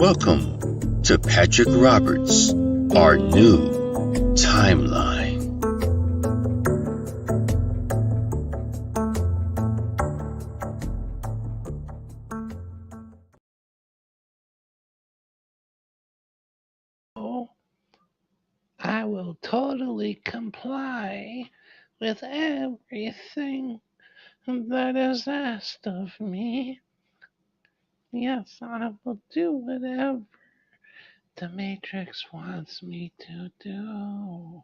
Welcome to Patrick Roberts, our new timeline. I will totally comply with everything that is asked of me. Yes, I will do whatever the Matrix wants me to do.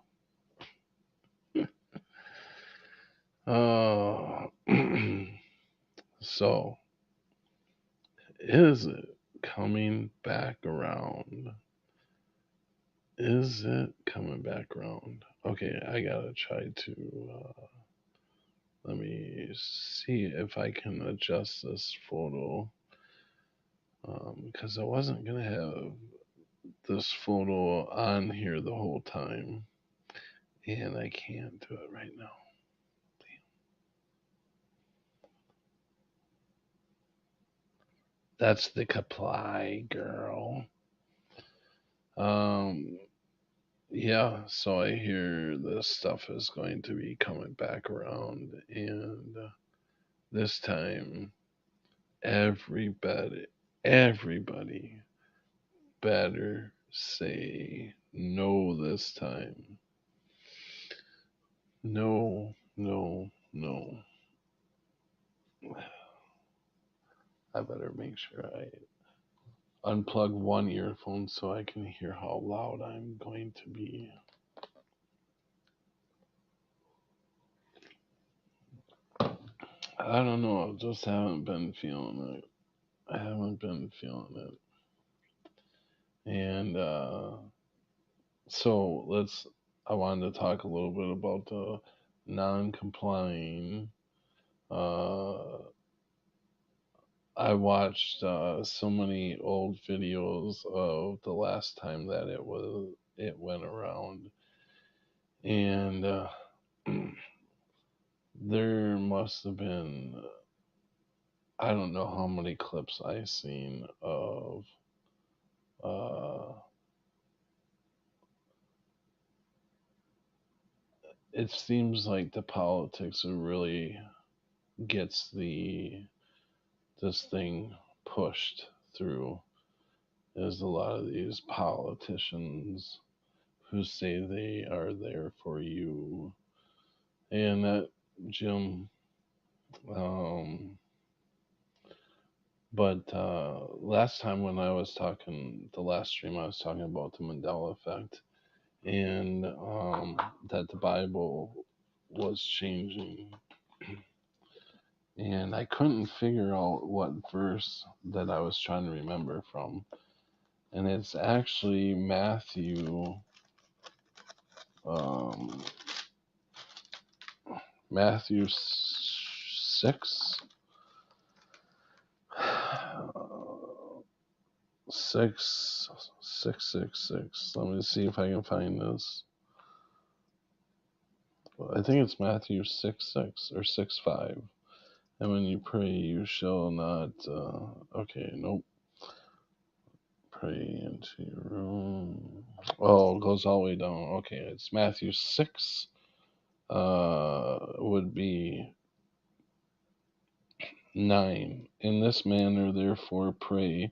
So, is it coming back around? Is it coming back around? Okay, I gotta try to. Let me see if I can adjust this photo. Because I wasn't gonna have this photo on here the whole time, and I can't do it right now. That's the comply girl. Yeah, so I hear this stuff is going to be coming back around, and this time everybody better say no this time. No, no, no. I better make sure I unplug one earphone so I can hear how loud I'm going to be. I don't know, I just haven't been feeling it. I haven't been feeling it. And so I wanted to talk a little bit about the non-complying. Uh, I watched so many old videos of the last time that it went around, and there must have been, I don't know how many clips I seen of uh, it seems like the politics really gets this thing pushed through is a lot of these politicians who say they are there for you. And that Jim, um, but last time when I was talking, the last stream I was talking about the Mandela effect, and that the Bible was changing. And I couldn't figure out what verse that I was trying to remember from. And it's actually Matthew 6. 6. Let me see if I can find this. I think it's Matthew 6:6 or 6:5. And when you pray, you shall not. Okay, nope. Pray into your room. Oh, it goes all the way down. Okay, it's Matthew 6. Would be 9. In this manner, therefore, pray,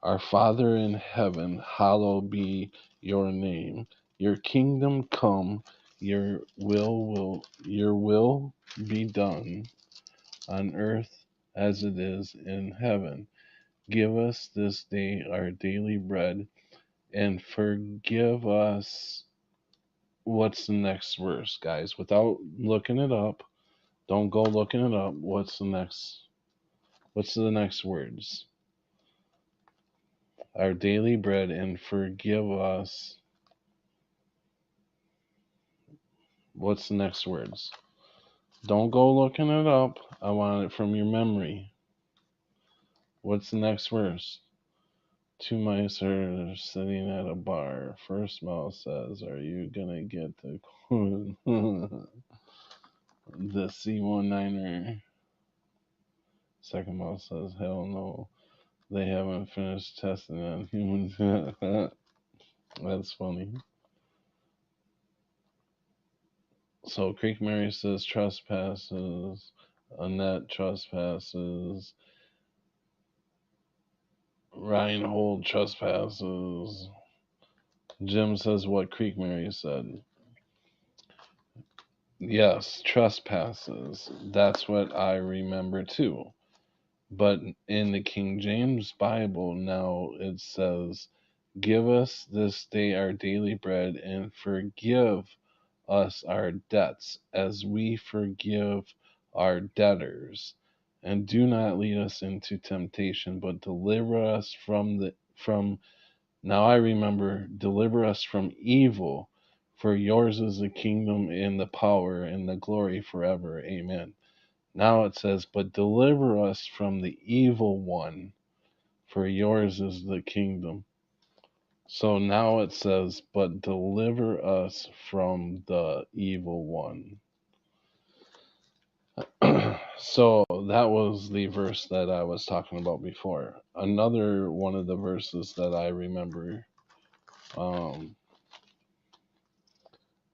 Our Father in heaven, hallowed be your name. Your kingdom come. Your will be done on earth as it is in heaven. Give us this day our daily bread, and forgive us. What's the next verse, guys? Without looking it up, don't go looking it up. What's the next words? Our daily bread, and forgive us. What's the next words? Don't go looking it up. I want it from your memory. What's the next verse? Two mice are sitting at a bar. First mouse says, Are you gonna get the C19er? Second mouse says, Hell no. They haven't finished testing on humans. That's funny. So Creek Mary says trespasses. Annette trespasses. Reinhold trespasses. Jim says what Creek Mary said. Yes, trespasses. That's what I remember too. But in the King James Bible now it says, "Give us this day our daily bread, and forgive us our debts, as we forgive our debtors. And do not lead us into temptation, but deliver us from now I remember, deliver us from evil, for yours is the kingdom and the power and the glory forever. Amen." Now it says, "But deliver us from the evil one, for yours is the kingdom." So now it says, "But deliver us from the evil one." So that was the verse that I was talking about before. Another one of the verses that I remember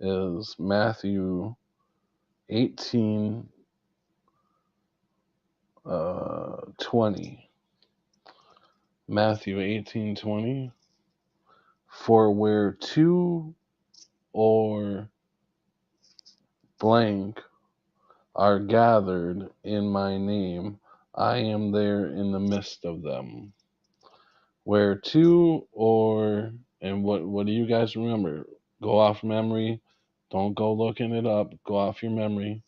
is Matthew 18, 20. Matthew 18:20. "For where two or blank are gathered in my name, I am there in the midst of them." Where two or, and what do you guys remember? Go off memory. Don't go looking it up. Go off your memory.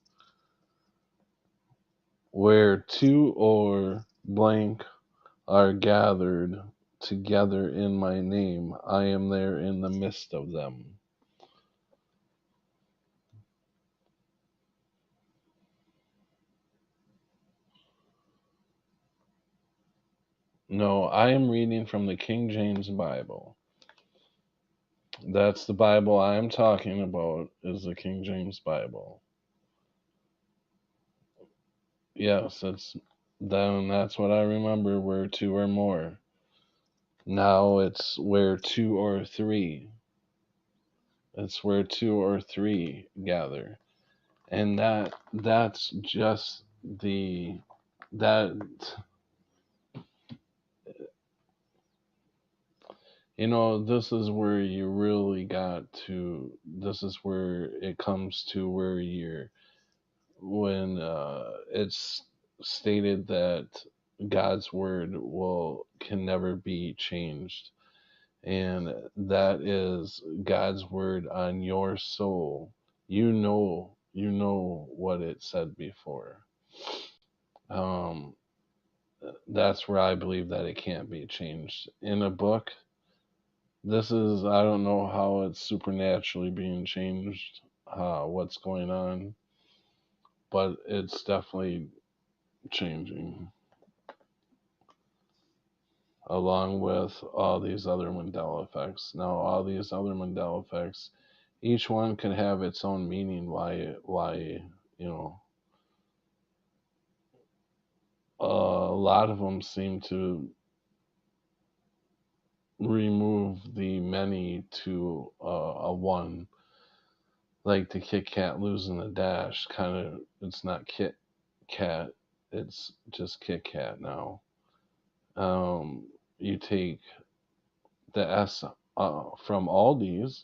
Where two or blank are gathered together in my name, I am there in the midst of them. No, I am reading from the King James Bible. That's the Bible I am talking about, is the King James Bible. Yes, that's what I remember, where two or more. Now it's where two or three. It's where two or three gather. And that's just that this is where you really this is where it comes to where when it's stated that God's word can never be changed, and that is God's word on your soul. You know what it said before. That's where I believe that it can't be changed. In a book, I don't know how it's supernaturally being changed, what's going on, but it's definitely changing, along with all these other Mandela effects. Now, all these other Mandela effects, each one can have its own meaning why a lot of them seem to remove the many to a one, like the Kit Kat losing the dash. Kind of, it's not Kit Kat, it's just Kit Kat now. You take the S from Aldi's,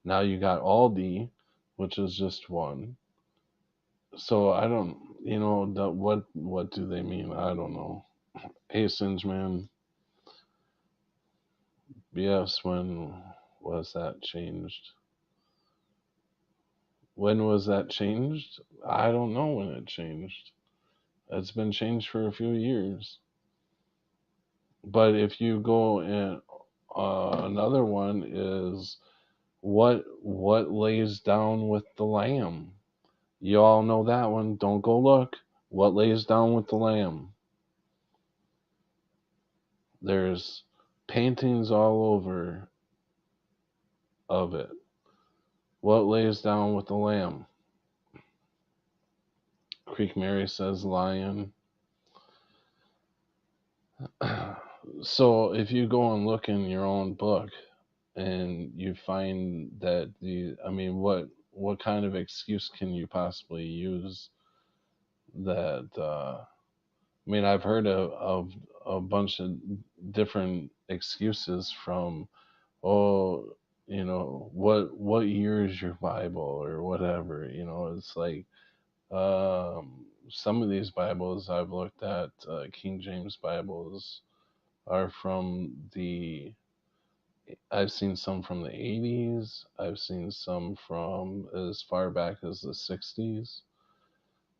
now you got Aldi, which is just one. So I don't, what do they mean? I don't know. Hey, Singeman, BS, when was that changed? When was that changed? I don't know when it changed. It's been changed for a few years. But if you go in, another one is what lays down with the lamb. You all know that one. Don't go look. What lays down with the lamb? There's paintings all over of it. What lays down with the lamb? Creek Mary says lion. So if you go and look in your own book and you find that what kind of excuse can you possibly use that I've heard of a bunch of different excuses from, oh, what year is your Bible or whatever. It's like, some of these Bibles I've looked at, King James Bibles, are from the. I've seen some from the 80s. I've seen some from as far back as the 60s.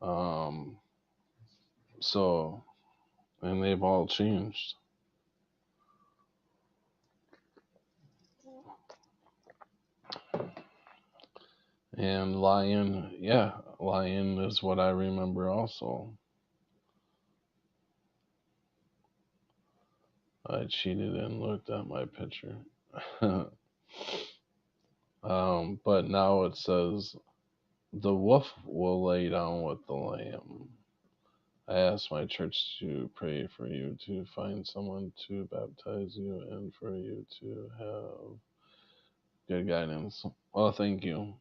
Um, so, and they've all changed. And Lion, yeah, Lion is what I remember also. I cheated and looked at my picture. But now it says, the wolf will lay down with the lamb. I asked my church to pray for you to find someone to baptize you and for you to have good guidance. Well, thank you.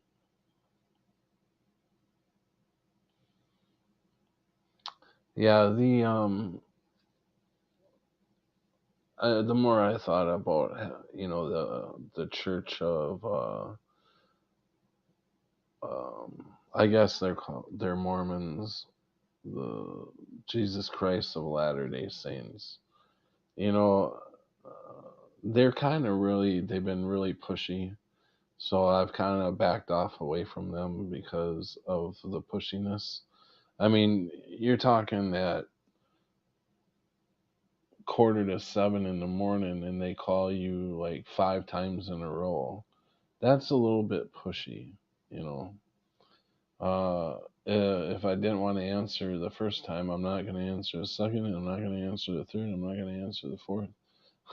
Yeah, the more I thought about, the church of, I guess they're Mormons, the Jesus Christ of Latter-day Saints. You know, they've been really pushy. So I've kind of backed off away from them because of the pushiness. You're talking at 6:45 in the morning and they call you like 5 times in a row. That's a little bit pushy, you know. If I didn't want to answer the first time, I'm not going to answer the second, and I'm not going to answer the third, I'm not going to answer the fourth.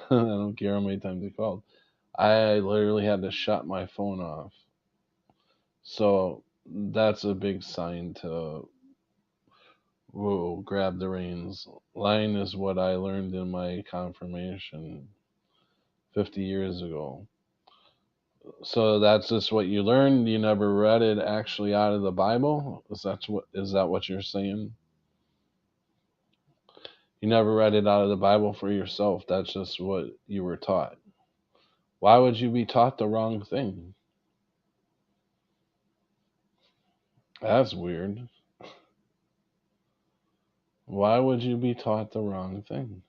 I don't care how many times they called. I literally had to shut my phone off. So that's a big sign to, whoa, grab the reins. Lying is what I learned in my confirmation 50 years ago. So that's just what you learned. You never read it actually out of the Bible. Is that what you're saying? You never read it out of the Bible for yourself. That's just what you were taught. Why would you be taught the wrong thing? That's weird. Why would you be taught the wrong thing?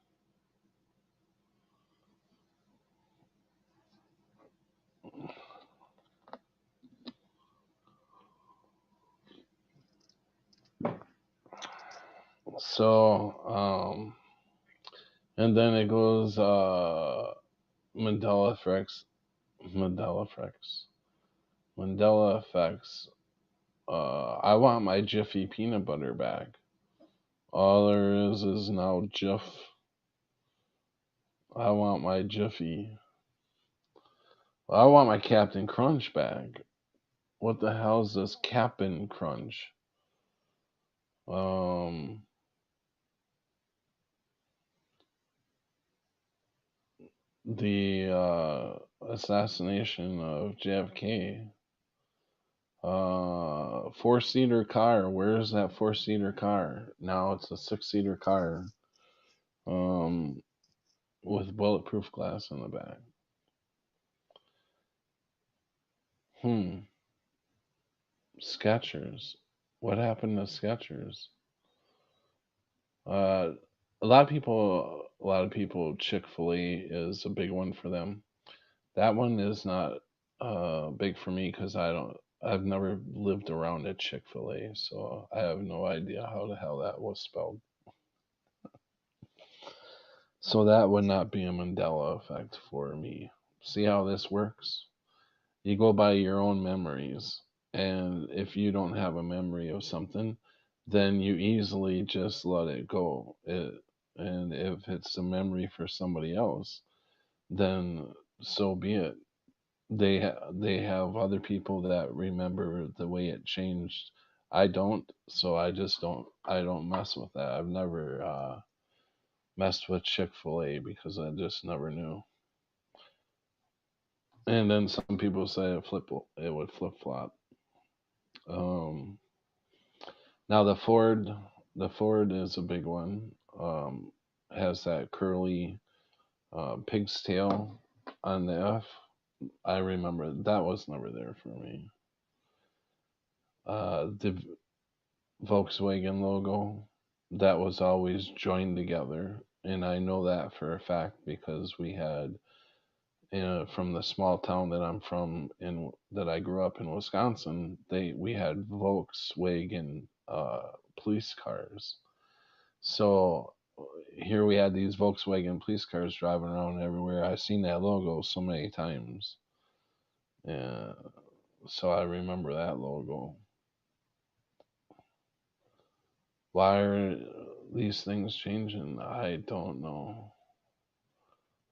So, and then it goes, Mandela effects, Mandela effects, Mandela effects. I want my Jiffy peanut butter back. All there is now Jif. I want my Jiffy. I want my Captain Crunch back. What the hell is this Cap'n Crunch? Um, the assassination of JFK. Four-seater car. Where's that four-seater car? Now it's a six-seater car. With bulletproof glass in the back. Skechers. What happened to Skechers? Uh, a lot of people, Chick-fil-A is a big one for them. That one is not big for me because I've never lived around a Chick-fil-A, so I have no idea how the hell that was spelled. So that would not be a Mandela effect for me. See how this works? You go by your own memories. And if you don't have a memory of something, then you easily just let it go. And if it's a memory for somebody else, then so be it. They have other people that remember the way it changed. I don't, so I just don't. I don't mess with that. I've never messed with Chick-fil-A because I just never knew. And then some people say it would flip flop. Um, Now the Ford is a big one. Has that curly pig's tail on the F. I remember that was never there for me. The Volkswagen logo, that was always joined together, and I know that for a fact because we had, from the small town that I'm from, in that I grew up in Wisconsin, we had Volkswagen police cars. So here we had these Volkswagen police cars driving around everywhere. I've seen that logo so many times. Yeah, so I remember that logo. Why are these things changing? I don't know.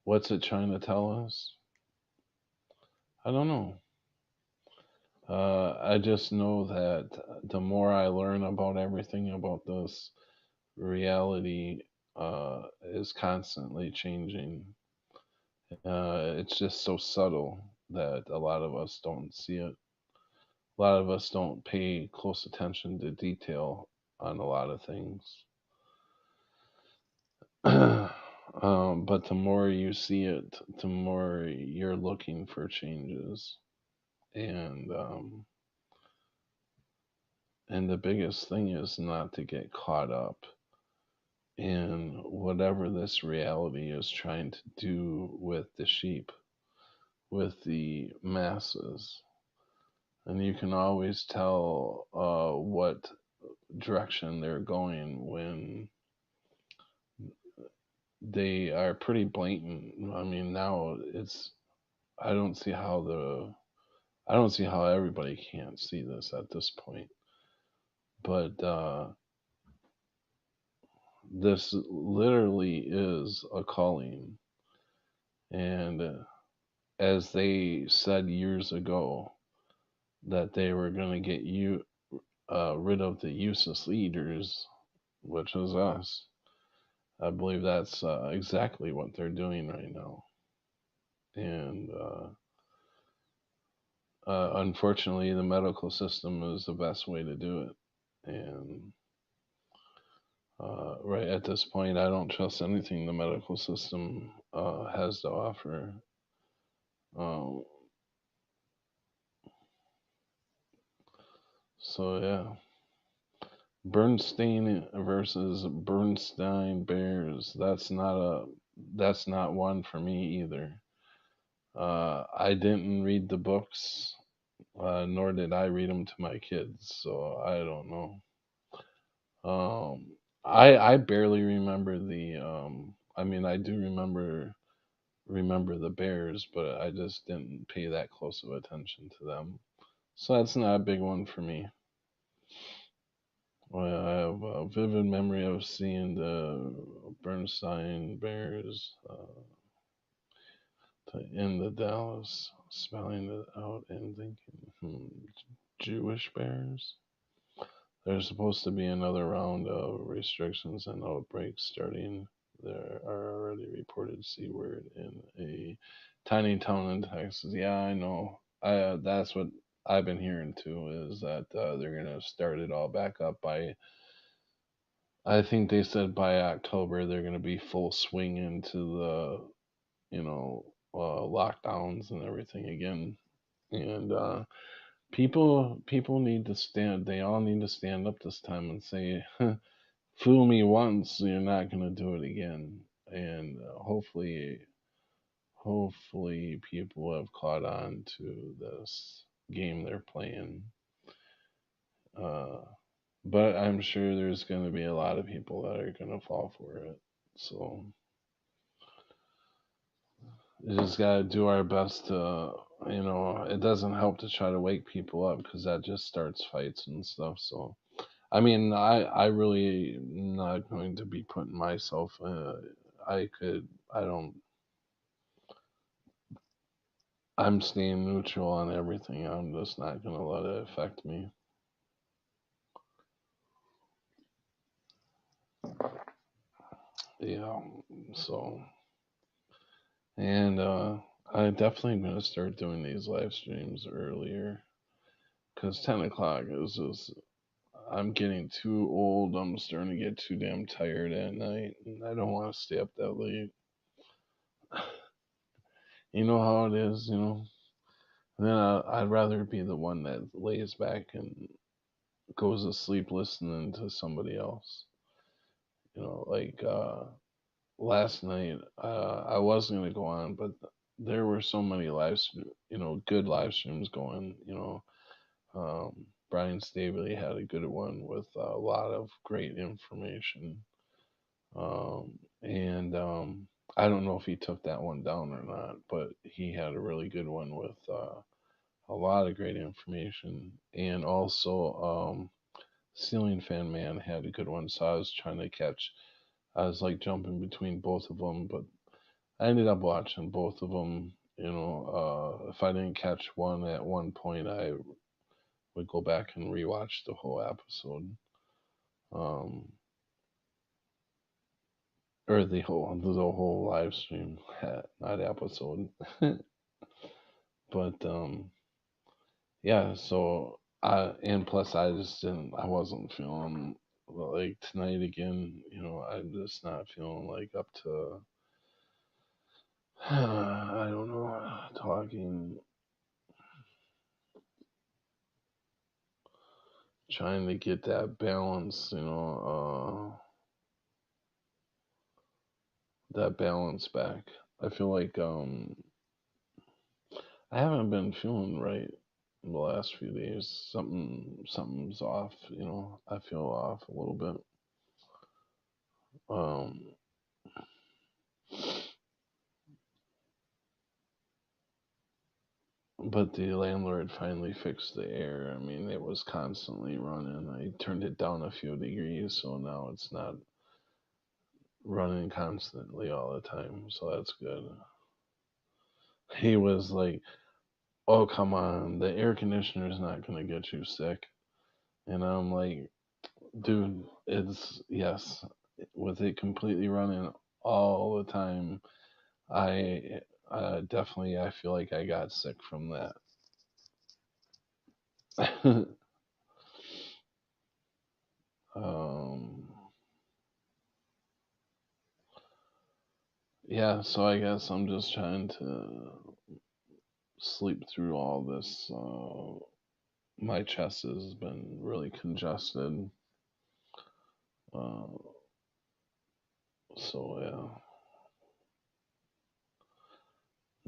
What's it trying to tell us? I don't know. I just know that the more I learn about everything about this, reality is constantly changing. It's just so subtle that a lot of us don't see it. A lot of us don't pay close attention to detail on a lot of things. But the more you see it, the more you're looking for changes. And and the biggest thing is not to get caught up in whatever this reality is trying to do with the sheep, with the masses. And you can always tell what direction they're going when they are pretty blatant. I mean, now it's I don't see how everybody can't see this at this point. But this literally is a calling, and as they said years ago that they were going to get rid of the useless leaders, which is us. I believe that's exactly what they're doing right now. And unfortunately, the medical system is the best way to do it. And right at this point, I don't trust anything the medical system has to offer. Um, so yeah, Bernstein versus Bernstein Bears. That's not one for me either. I didn't read the books, nor did I read them to my kids, so I don't know. I barely remember the. I mean, I do remember the Bears, but I just didn't pay that close of attention to them. So that's not a big one for me. Well, I have a vivid memory of seeing the Bernstein Bears in the Dallas, smelling it out and thinking, Jewish Bears. There's supposed to be another round of restrictions and outbreaks starting. There are already reported C word in a tiny town in Texas. Yeah, I know. That's what I've been hearing too. Is that they're gonna start it all back up by. I think they said by October they're gonna be full swing into the lockdowns and everything again. And people need to stand. They all need to stand up this time and say, "Fool me once, you're not gonna do it again." And hopefully, people have caught on to this game they're playing. Uh, but I'm sure there's gonna be a lot of people that are gonna fall for it. So we just gotta do our best to, it doesn't help to try to wake people up because that just starts fights and stuff. So I mean, I really not going to be putting myself. I don't. I'm staying neutral on everything. I'm just not gonna let it affect me. Yeah, so, and I definitely gonna start doing these live streams earlier, because 10 o'clock is just, I'm getting too old. I'm starting to get too damn tired at night, and I don't want to stay up that late. You know how it is, you know? And then I'd rather be the one that lays back and goes to sleep listening to somebody else. You know, like last night, I was gonna go on, but there were so many good live streams going. Brian Stabely had a good one with a lot of great information. And I don't know if he took that one down or not, but he had a really good one with a lot of great information. And also, Ceiling Fan Man had a good one, so I was trying to catch. I was like jumping between both of them, but I ended up watching both of them. If I didn't catch one at one point, I would go back and rewatch the whole episode, um, or the whole live stream, not episode. But yeah. So and plus I wasn't feeling like tonight again. I'm just not feeling like up to. I don't know, talking, trying to get that balance, that balance back. I feel like I haven't been feeling right in the last few days. Something's off, I feel off a little bit. Um but the landlord finally fixed the air. I mean, it was constantly running. I turned it down a few degrees, so now it's not running constantly all the time. So that's good. He was like, "Oh, come on, the air conditioner is not going to get you sick." And I'm like, "Dude, it's, yes, with it completely running all the time, I definitely, I feel like I got sick from that." um, yeah, so I guess I'm just trying to sleep through all this. My chest has been really congested. Uh, so yeah.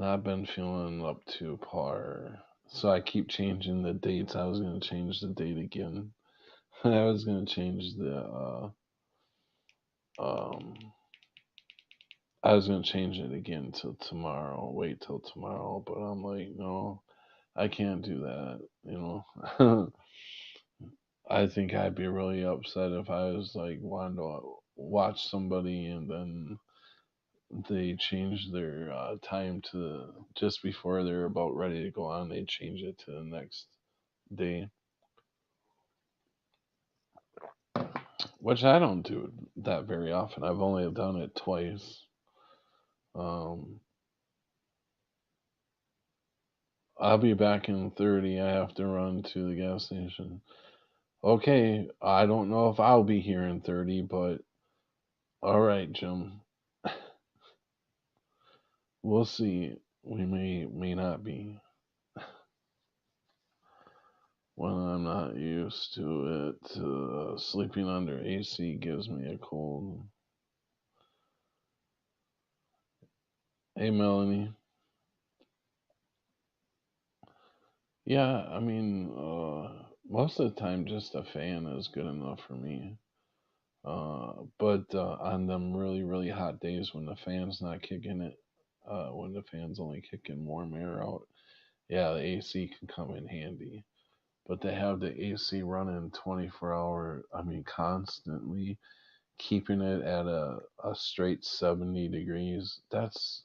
I've been feeling up to par. So I keep changing the dates. I was going to change the date again. I was going to change um, I was going to change it again till tomorrow, wait till tomorrow. But I'm like, no, I can't do that. I think I'd be really upset if I was like wanting to watch somebody and then they change their time to just before they're about ready to go on, they change it to the next day, which I don't do that very often. I've only done it twice. Um, I'll be back in 30. I have to run to the gas station. Okay, I don't know if I'll be here in 30, but all right, Jim. We'll see. We may not be. When I'm not used to it, sleeping under AC gives me a cold. Hey, Melanie. Yeah, I mean, most of the time, just a fan is good enough for me. But on them really, really hot days when the fan's not kicking it, when the fan's only kicking warm air out, yeah, the AC can come in handy. But to have the AC running 24-hour, I mean, constantly, keeping it at a straight 70 degrees, that's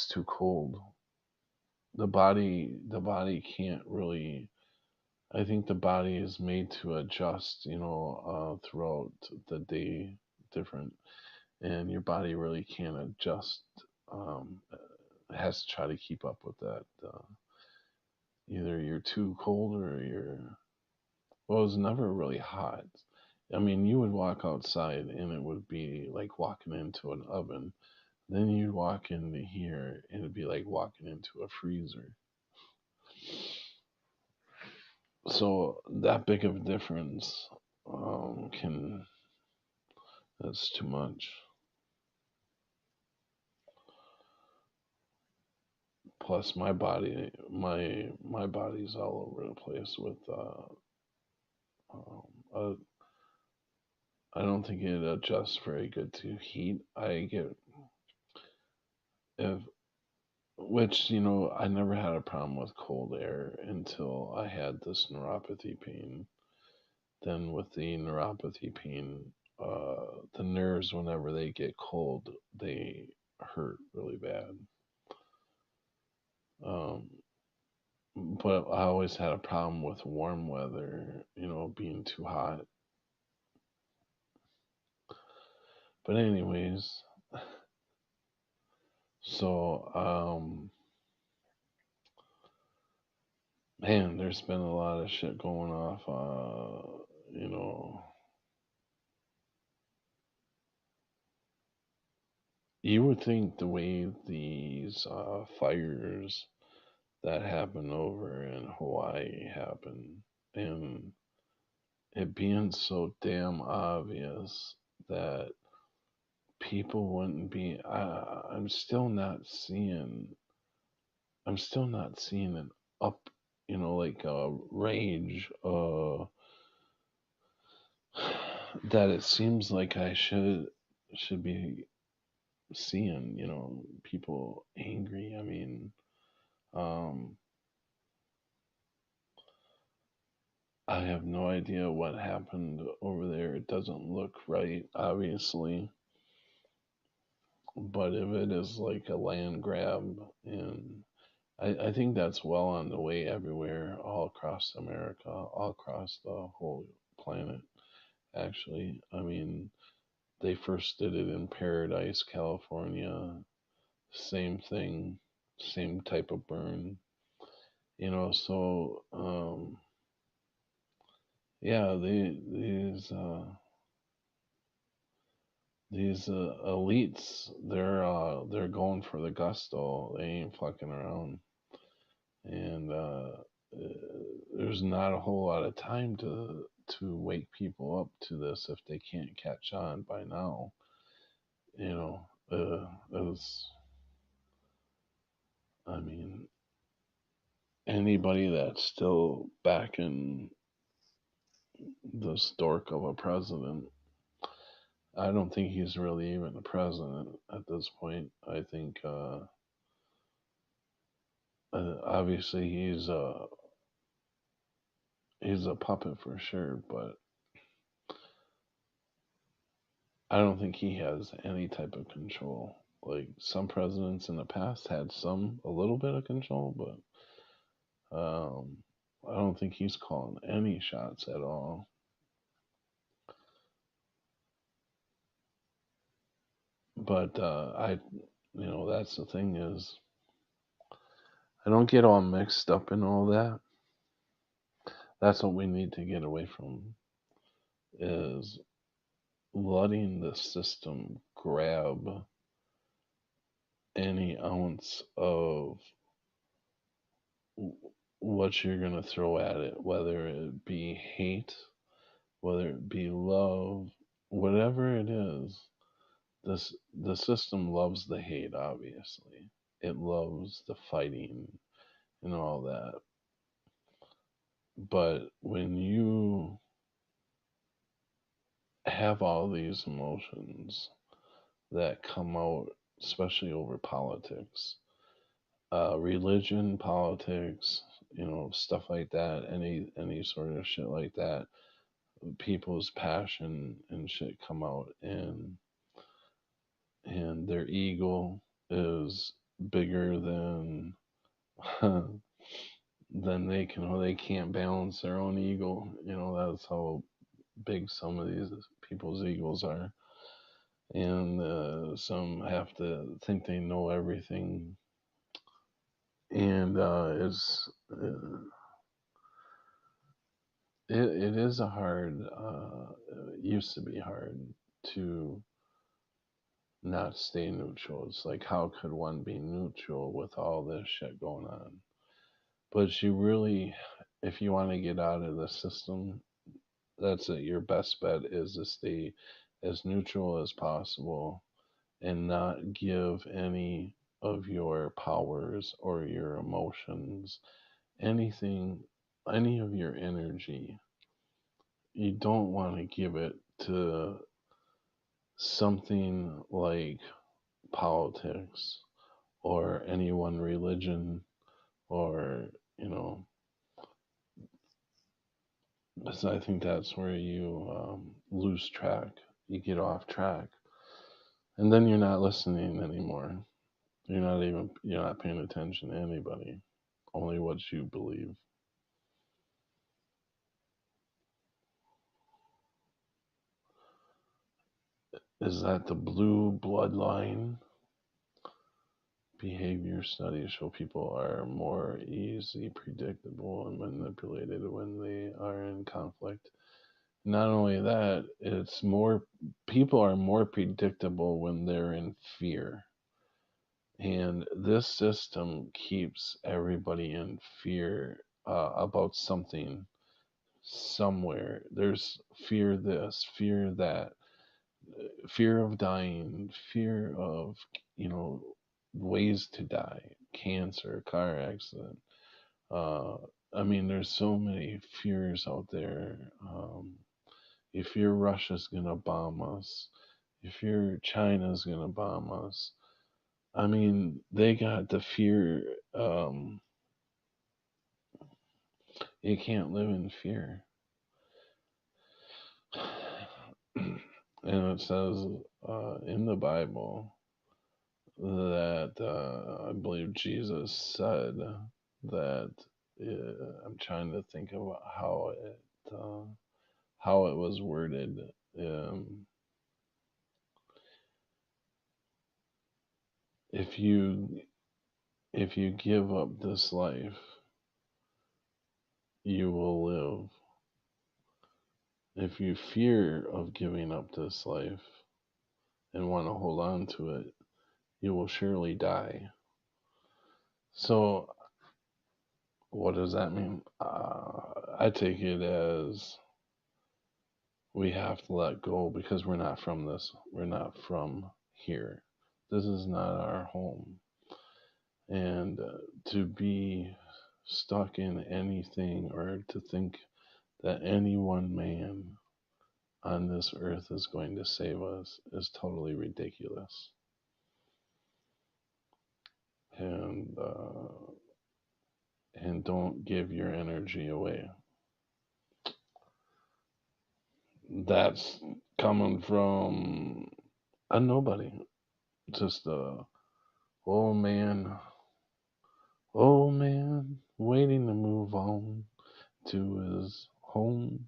too cold. The body can't really. I think the body is made to adjust, throughout the day, different. and your body really can't adjust. It has to try to keep up with that. Either you're too cold or well, it was never really hot. I mean, you would walk outside and it would be like walking into an oven. Then you'd walk into here and it'd be like walking into a freezer. So that big of a difference can that's too much. Plus, my body's all over the place with uh, I don't think it adjusts very good to heat. I get if which I never had a problem with cold air until I had this neuropathy pain. Then with the neuropathy pain, the nerves whenever they get cold, they hurt really bad. Um, but I always had a problem with warm weather, being too hot. But anyways, so man, there's been a lot of shit going off. You know, you would think the way these fires that happened over in Hawaii happened, and it being so damn obvious that people wouldn't be. I'm still not seeing an up, like a rage. That it seems like I should be seeing, people angry. I mean, um, I have no idea what happened over there. It doesn't look right, obviously. But if it is like a land grab, and I think that's well on the way everywhere, all across America, all across the whole planet, actually. I mean, they first did it in Paradise, California. Same thing, same type of burn. So yeah, these elites, they're going for the gusto. They ain't fucking around, and there's not a whole lot of time to wake people up to this if they can't catch on by now. As I mean, anybody that's still backing this dork of a president, I don't think he's really even a president at this point. I think obviously he's a puppet for sure, but I don't think he has any type of control. Like some presidents in the past had a little bit of control, but I don't think he's calling any shots at all. But that's the thing is, I don't get all mixed up in all that. That's what we need to get away from, is letting the system grab any ounce of what you're going to throw at it, whether it be hate, whether it be love, whatever it is. The system loves the hate, obviously. It loves the fighting and all that. But when you have all these emotions that come out, especially over politics, religion, politics, stuff like that, any sort of shit like that, people's passion and shit come out, and their ego is bigger than than they can't balance their own ego. That's how big some of these people's egos are. and some have to think they know everything, and it is a hard. It used to be hard to not stay neutral. It's like, how could one be neutral with all this shit going on? But you really, if you want to get out of the system, that's it. Your best bet is to stay as neutral as possible and not give any of your powers or your emotions, anything, any of your energy. You don't want to give it to something like politics or any one religion, or, you know, because I think that's where you lose track. You get off track, and then you're not listening anymore. You're not paying attention to anybody, only what you believe. Is that the blue bloodline? Behavior studies show people are more easily predictable and manipulated when they are in conflict. Not only that, it's more people are more predictable when they're in fear. And this system keeps everybody in fear about something somewhere. There's fear this, fear that, fear of dying, fear of, you know, ways to die, cancer, car accident. Uh, I mean, there's so many fears out there. You fear Russia's gonna bomb us. You fear China's gonna bomb us. I mean, they got the fear. You can't live in fear. And it says in the Bible that I believe Jesus said that I'm trying to think of how it was worded. Um, if you if you give up this life, you will live. If you fear of giving up this life and want to hold on to it, you will surely die. So, what does that mean? I take it as we have to let go because we're not from this. We're not from here. This is not our home. And to be stuck in anything or to think that any one man on this earth is going to save us is totally ridiculous. And don't give your energy away. That's coming from a nobody, just a old man, waiting to move on to his home.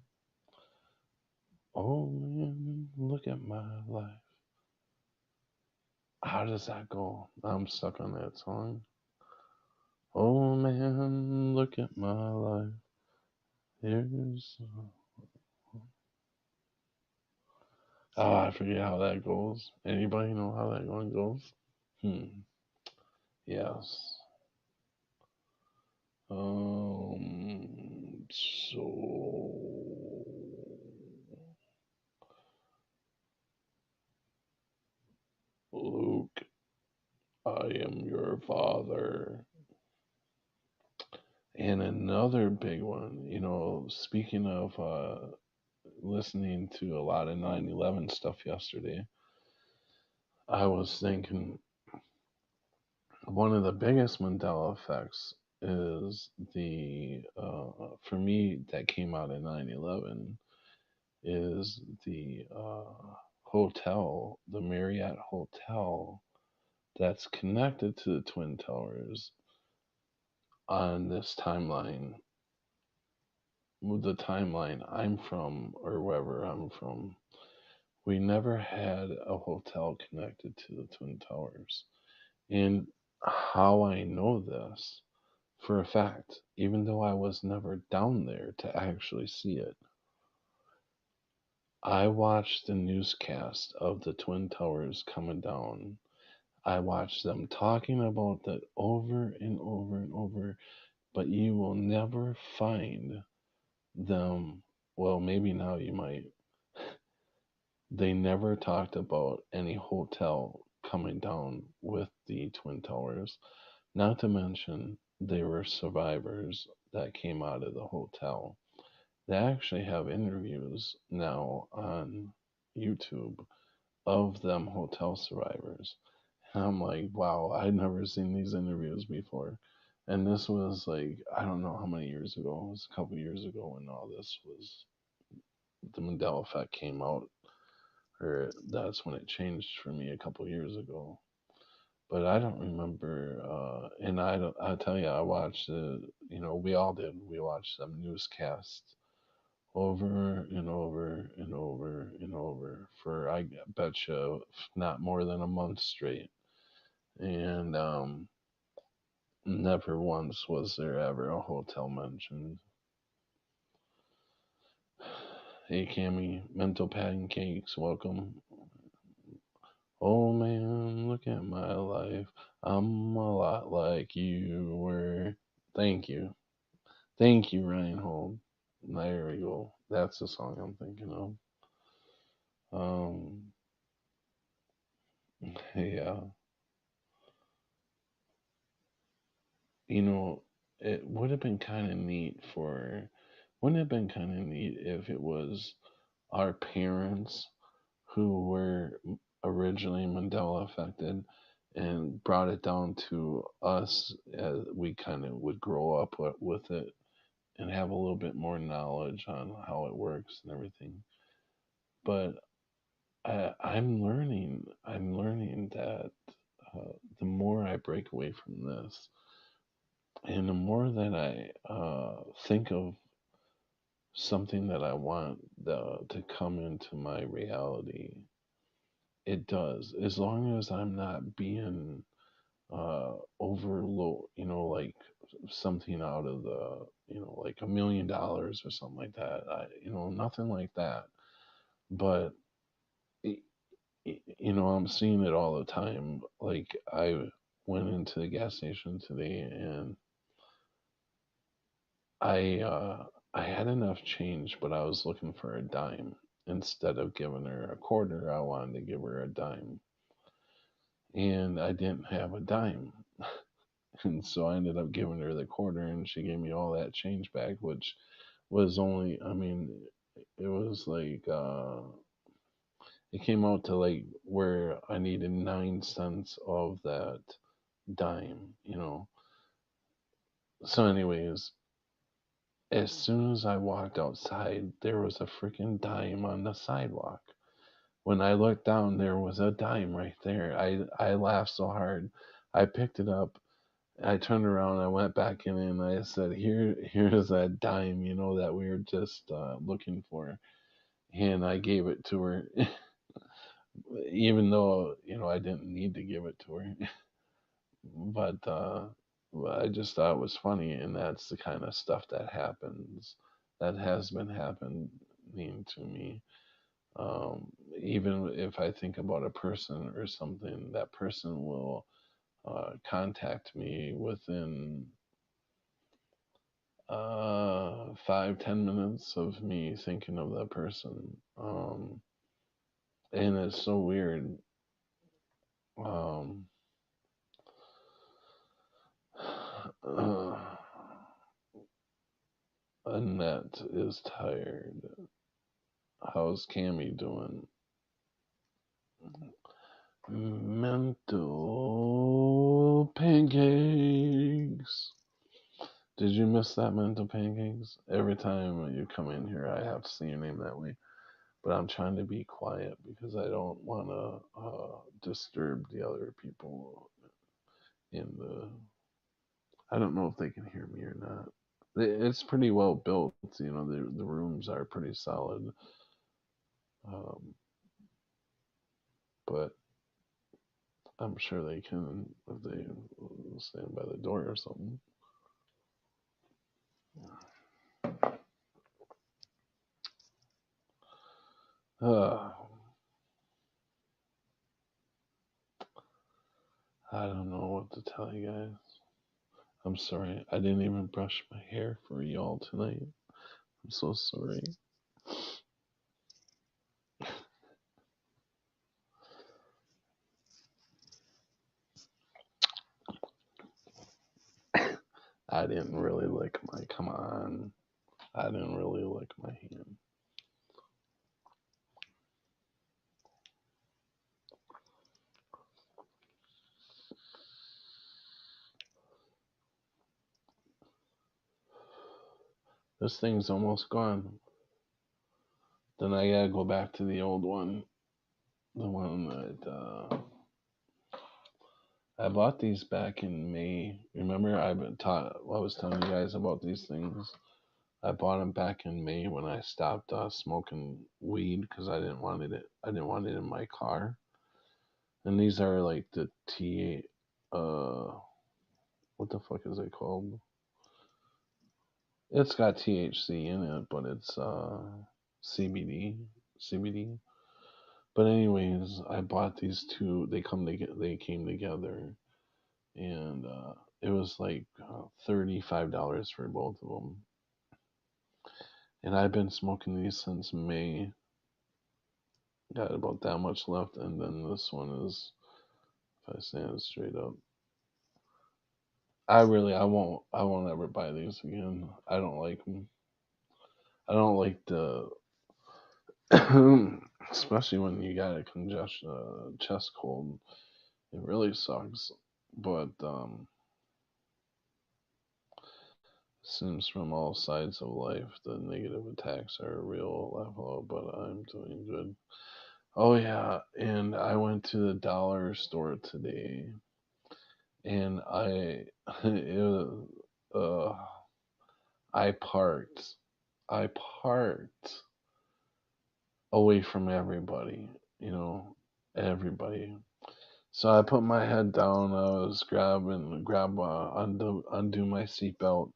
Oh man, look at my life. How does that go? I'm stuck on that song. Oh man, look at my life. Here's. Oh, I forget how that goes. Anybody know how that one goes? Yes. So Luke, I am your father. And another big one, you know, speaking of listening to a lot of 9/11 stuff yesterday, I was thinking one of the biggest Mandela effects is for me, that came out in 9/11 is the hotel, the Marriott Hotel that's connected to the Twin Towers on this timeline, the timeline I'm from, or wherever I'm from, We never had a hotel connected to the Twin Towers. And how I know this for a fact, even though I was never down there to actually see it, I watched the newscast of the Twin Towers coming down. I watched them talking about that over and over and over, but you will never find them. Well, maybe now you might. They never talked about any hotel coming down with the Twin Towers. Not to mention, they were survivors that came out of the hotel. They actually have interviews now on YouTube of them hotel survivors. And I'm like, wow, I'd never seen these interviews before. And this was like, I don't know how many years ago. It was a couple years ago when all this was, the Mandela effect came out, or that's when it changed for me a couple years ago. But I don't remember, and I don't, I tell you, I watched we all did. We watched some newscasts over and over and over and over for, I bet you, not more than a month straight. And never once was there ever a hotel mentioned. Hey, Cammy, mental pancakes, welcome. Oh man, look at my life. I'm a lot like you were. Thank you. Thank you, Reinhold. There we go. That's the song I'm thinking of. Um, yeah. You know, it would have been kind of neat for, wouldn't it have been kind of neat if it was our parents who were originally Mandela affected and brought it down to us as we kind of would grow up with it and have a little bit more knowledge on how it works and everything. But I'm learning that the more I break away from this, and the more that I think of something that I want to come into my reality, it does. As long as I'm not being overload, like something out of the, like $1 million or something like that. Nothing like that. But I'm seeing it all the time. Like I went into the gas station today and I had enough change, but I was looking for a dime. Instead of giving her a quarter, I wanted to give her a dime. And I didn't have a dime. And so I ended up giving her the quarter and she gave me all that change back, which was only, I mean, it was like, it came out to like where I needed 9 cents of that dime. So, anyways, as soon as I walked outside, there was a freaking dime on the sidewalk. When I looked down, there was a dime right there. I laughed so hard. I picked it up. I turned around. I went back in and I said, here's that dime, that we were just looking for." And I gave it to her, even though I didn't need to give it to her. But I just thought it was funny, and that's the kind of stuff that happens, that has been happening to me. Even if I think about a person or something, that person will contact me within 5-10 minutes of me thinking of that person. And it's so weird. Um, uh, Annette is tired. How's Cammy doing? Mental pancakes. Did you miss that, mental pancakes? Every time you come in here, I have to say your name that way. But I'm trying to be quiet because I don't want to disturb the other people in the. I don't know if they can hear me or not. It's pretty well built. The rooms are pretty solid. Um, but I'm sure they can if they stand by the door or something. Uh, I don't know what to tell you guys. I'm sorry. I didn't even brush my hair for y'all tonight. I'm so sorry. I didn't really lick my. Come on. I didn't really lick my hand. This thing's almost gone. Then I gotta go back to the old one. The one that I bought these back in May. Remember, I was telling you guys about these things. I bought them back in May when I stopped smoking weed because I didn't want it. I didn't want it in my car. And these are like the what the fuck is it called? It's got THC in it, but it's CBD. But anyways, I bought these two. They came together, and it was like $35 for both of them. And I've been smoking these since May. Got about that much left, and then this one is, if I stand straight up, I won't ever buy these again. I don't like them. I don't like the, especially when you got a chest cold. It really sucks. But seems from all sides of life, the negative attacks are real level. But I'm doing good. Oh yeah, and I went to the dollar store today, and it, uh, I parked. I parked away from everybody, you know, everybody. So I put my head down. I was undo my seatbelt.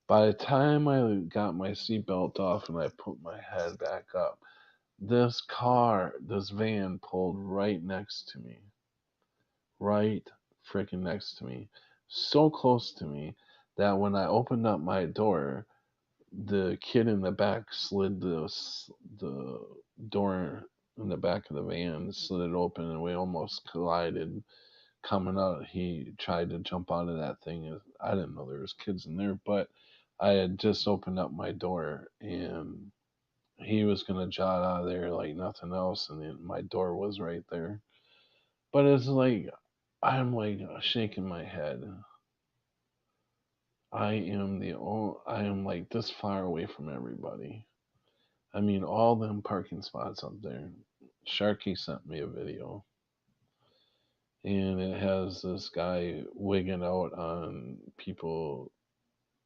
By the time I got my seatbelt off and I put my head back up, this van pulled right next to me, right freaking next to me, so close to me that when I opened up my door, the kid in the back slid the door in the back of the van, slid it open, and we almost collided. Coming out, he tried to jump out of that thing. I didn't know there was kids in there, but I had just opened up my door, and he was gonna jot out of there like nothing else, and then my door was right there. But it's like I'm like shaking my head. I am like this far away from everybody. I mean, all them parking spots up there. Sharky sent me a video, and it has this guy wigging out on people,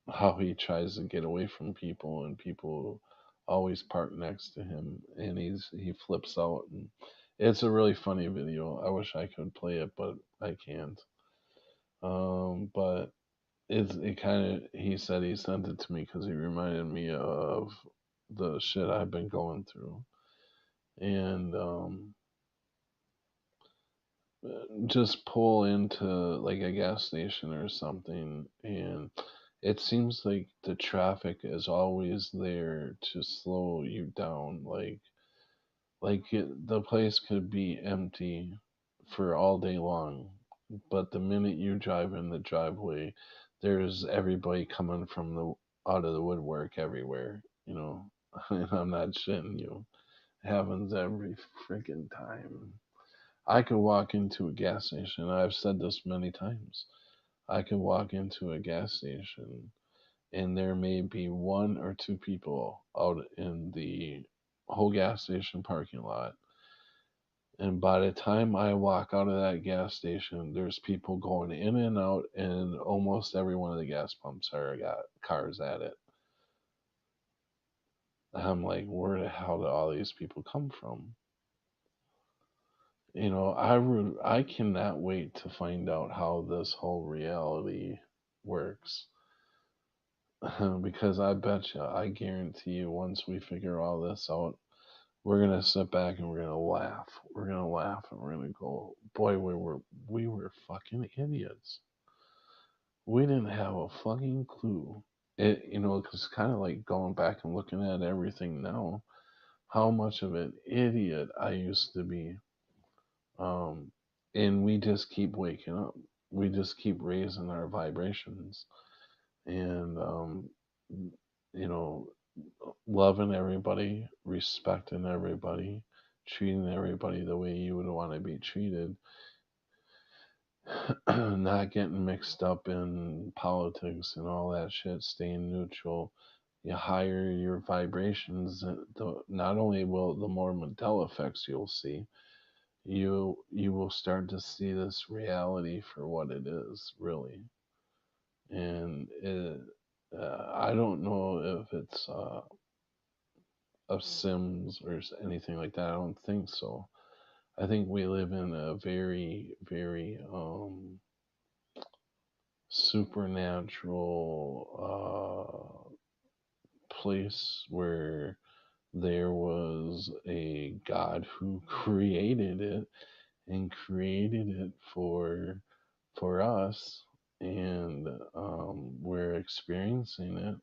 how he tries to get away from people, and people always park next to him, and he flips out, and it's a really funny video. I wish I could play it, but I can't. But it kind of, he said he sent it to me because he reminded me of the shit I've been going through, and just pull into like a gas station or something, and it seems like the traffic is always there to slow you down. The place could be empty for all day long, but the minute you drive in the driveway, there's everybody coming from the out of the woodwork everywhere, you know. And I'm not shitting you. It happens every freaking time. I could walk into a gas station. I've said this many times. I could walk into a gas station and there may be one or two people out in the whole gas station parking lot. And by the time I walk out of that gas station, there's people going in and out, and almost every one of the gas pumps are got cars at it. I'm like, where the hell did all these people come from? I cannot wait to find out how this whole reality works. Because I bet you, I guarantee you, once we figure all this out, we're gonna sit back and we're gonna laugh. We're gonna laugh and we're gonna go, boy, we were fucking idiots. We didn't have a fucking clue. It's kind of like going back and looking at everything now. How much of an idiot I used to be. Um, and we just keep waking up. We just keep raising our vibrations, and you know, loving everybody, respecting everybody, treating everybody the way you would want to be treated, not getting mixed up in politics and all that shit, staying neutral. You higher your vibrations, not only will the more Mandela effects you'll see, you will start to see this reality for what it is, really. And I don't know if it's of Sims or anything like that. I don't think so. I think we live in a very, very supernatural place where there was a God who created it and created it for us, and we're experiencing it.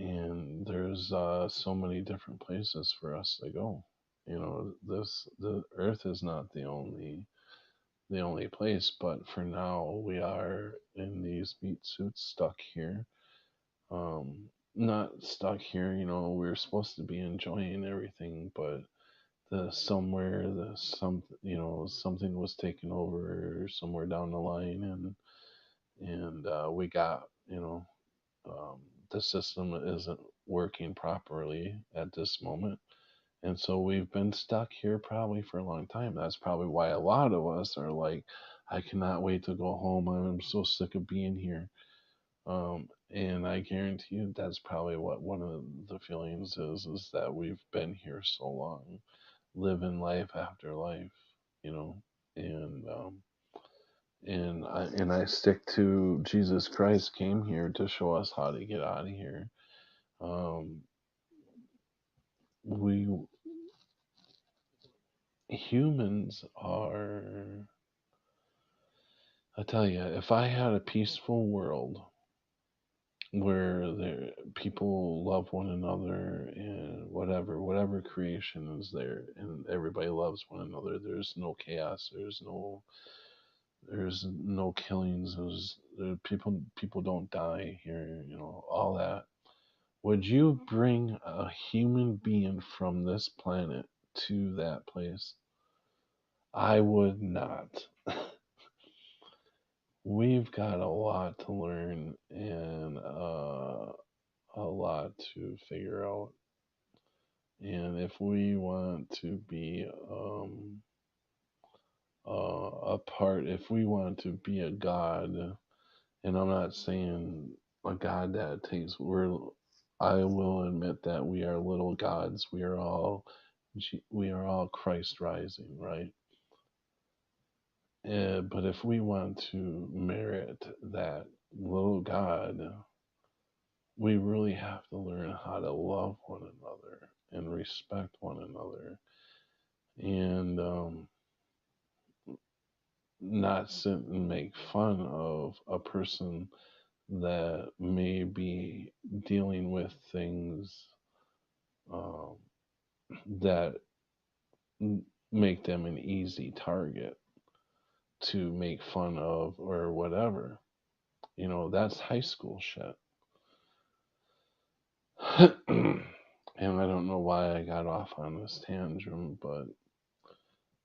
And there's so many different places for us to go. The Earth is not the only place, but for now we are in these meat suits, stuck here. Not stuck here. We're supposed to be enjoying everything, but something was taken over somewhere down the line, and we got the system isn't working properly at this moment, and so we've been stuck here probably for a long time. That's probably why a lot of us are like, I cannot wait to go home. I'm so sick of being here. And I guarantee you that's probably what one of the feelings is that we've been here so long, living life after life, you know, and I stick to Jesus Christ came here to show us how to get out of here. Um, we humans are. I tell you, if I had a peaceful world where people love one another and whatever creation is there, and everybody loves one another, there's no chaos, there's no killings, people don't die here, all that. Would you bring a human being from this planet to that place? I would not. We've got a lot to learn and a lot to figure out. And if we want to be if we want to be a god, and I'm not saying a god that I will admit that we are little gods. We are all Christ rising, right? But if we want to merit that little God, we really have to learn how to love one another and respect one another, and not sit and make fun of a person that may be dealing with things um, that make them an easy target to make fun of or whatever. That's high school shit. And I don't know why I got off on this tangent,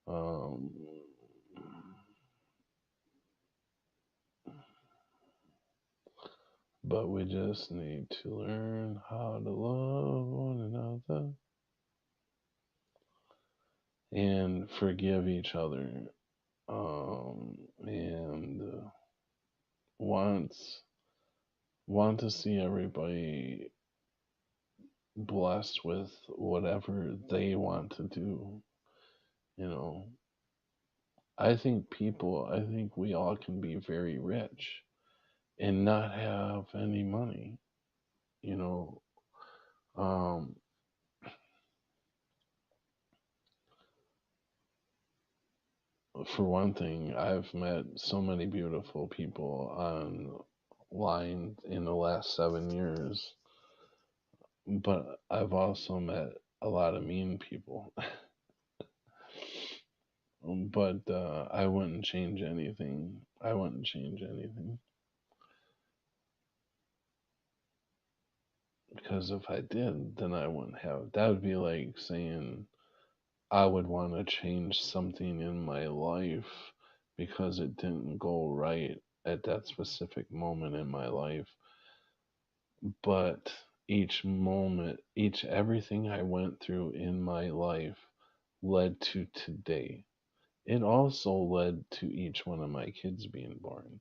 um, but we just need to learn how to love one another and forgive each other, and wants want to see everybody blessed with whatever they want to do, you know. I think we all can be very rich and not have any money. You know, um, for one thing, I've met so many beautiful people online in the last 7 years, but I've also met a lot of mean people. But I wouldn't change anything. I wouldn't change anything because if I did, then I wouldn't have. That would be like saying I would want to change something in my life because it didn't go right at that specific moment in my life. But each moment, each everything I went through in my life led to today. It also led to each one of my kids being born.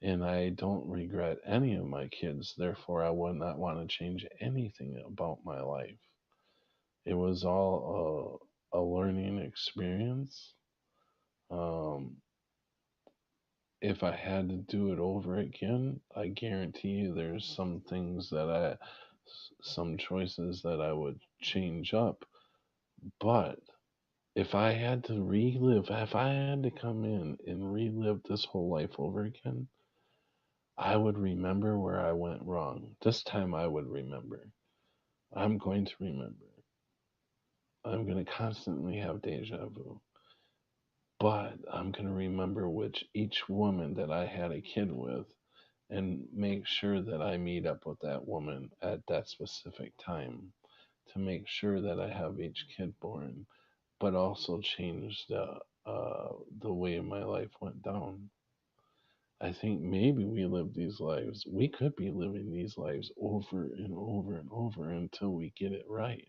And I don't regret any of my kids. Therefore, I would not want to change anything about my life. It was all a learning experience. Um, if I had to do it over again, I guarantee you there's some choices that I would change up. But if I had to come in and relive this whole life over again, I would remember where I went wrong. This time I would remember. I'm going to remember. I'm going to constantly have deja vu. But I'm going to remember which each woman that I had a kid with and make sure that I meet up with that woman at that specific time to make sure that I have each kid born, but also change the way my life went down. I think maybe we live these lives. We could be living these lives over and over and over until we get it right.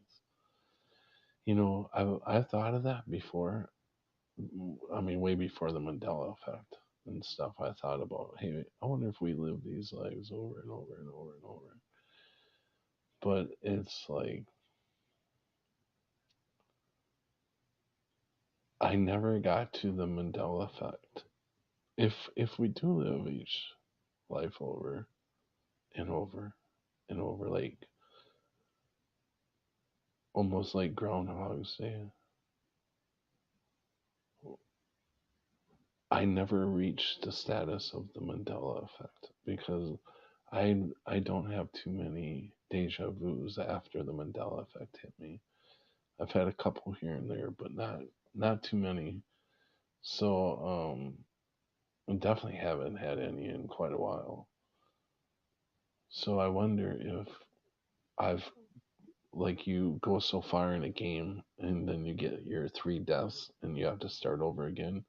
I've thought of that before. I mean, way before the Mandela effect and stuff. I thought about, hey, I wonder if we live these lives over and over and over and over. But it's like I never got to the Mandela effect. If we do live each life over and over and over, like almost like Groundhog's Day, I never reached the status of the Mandela effect because I don't have too many deja vus after the Mandela effect hit me. I've had a couple here and there, but not too many. So I definitely haven't had any in quite a while. So I wonder if I've like you go so far in a game and then you get your 3 deaths and you have to start over again.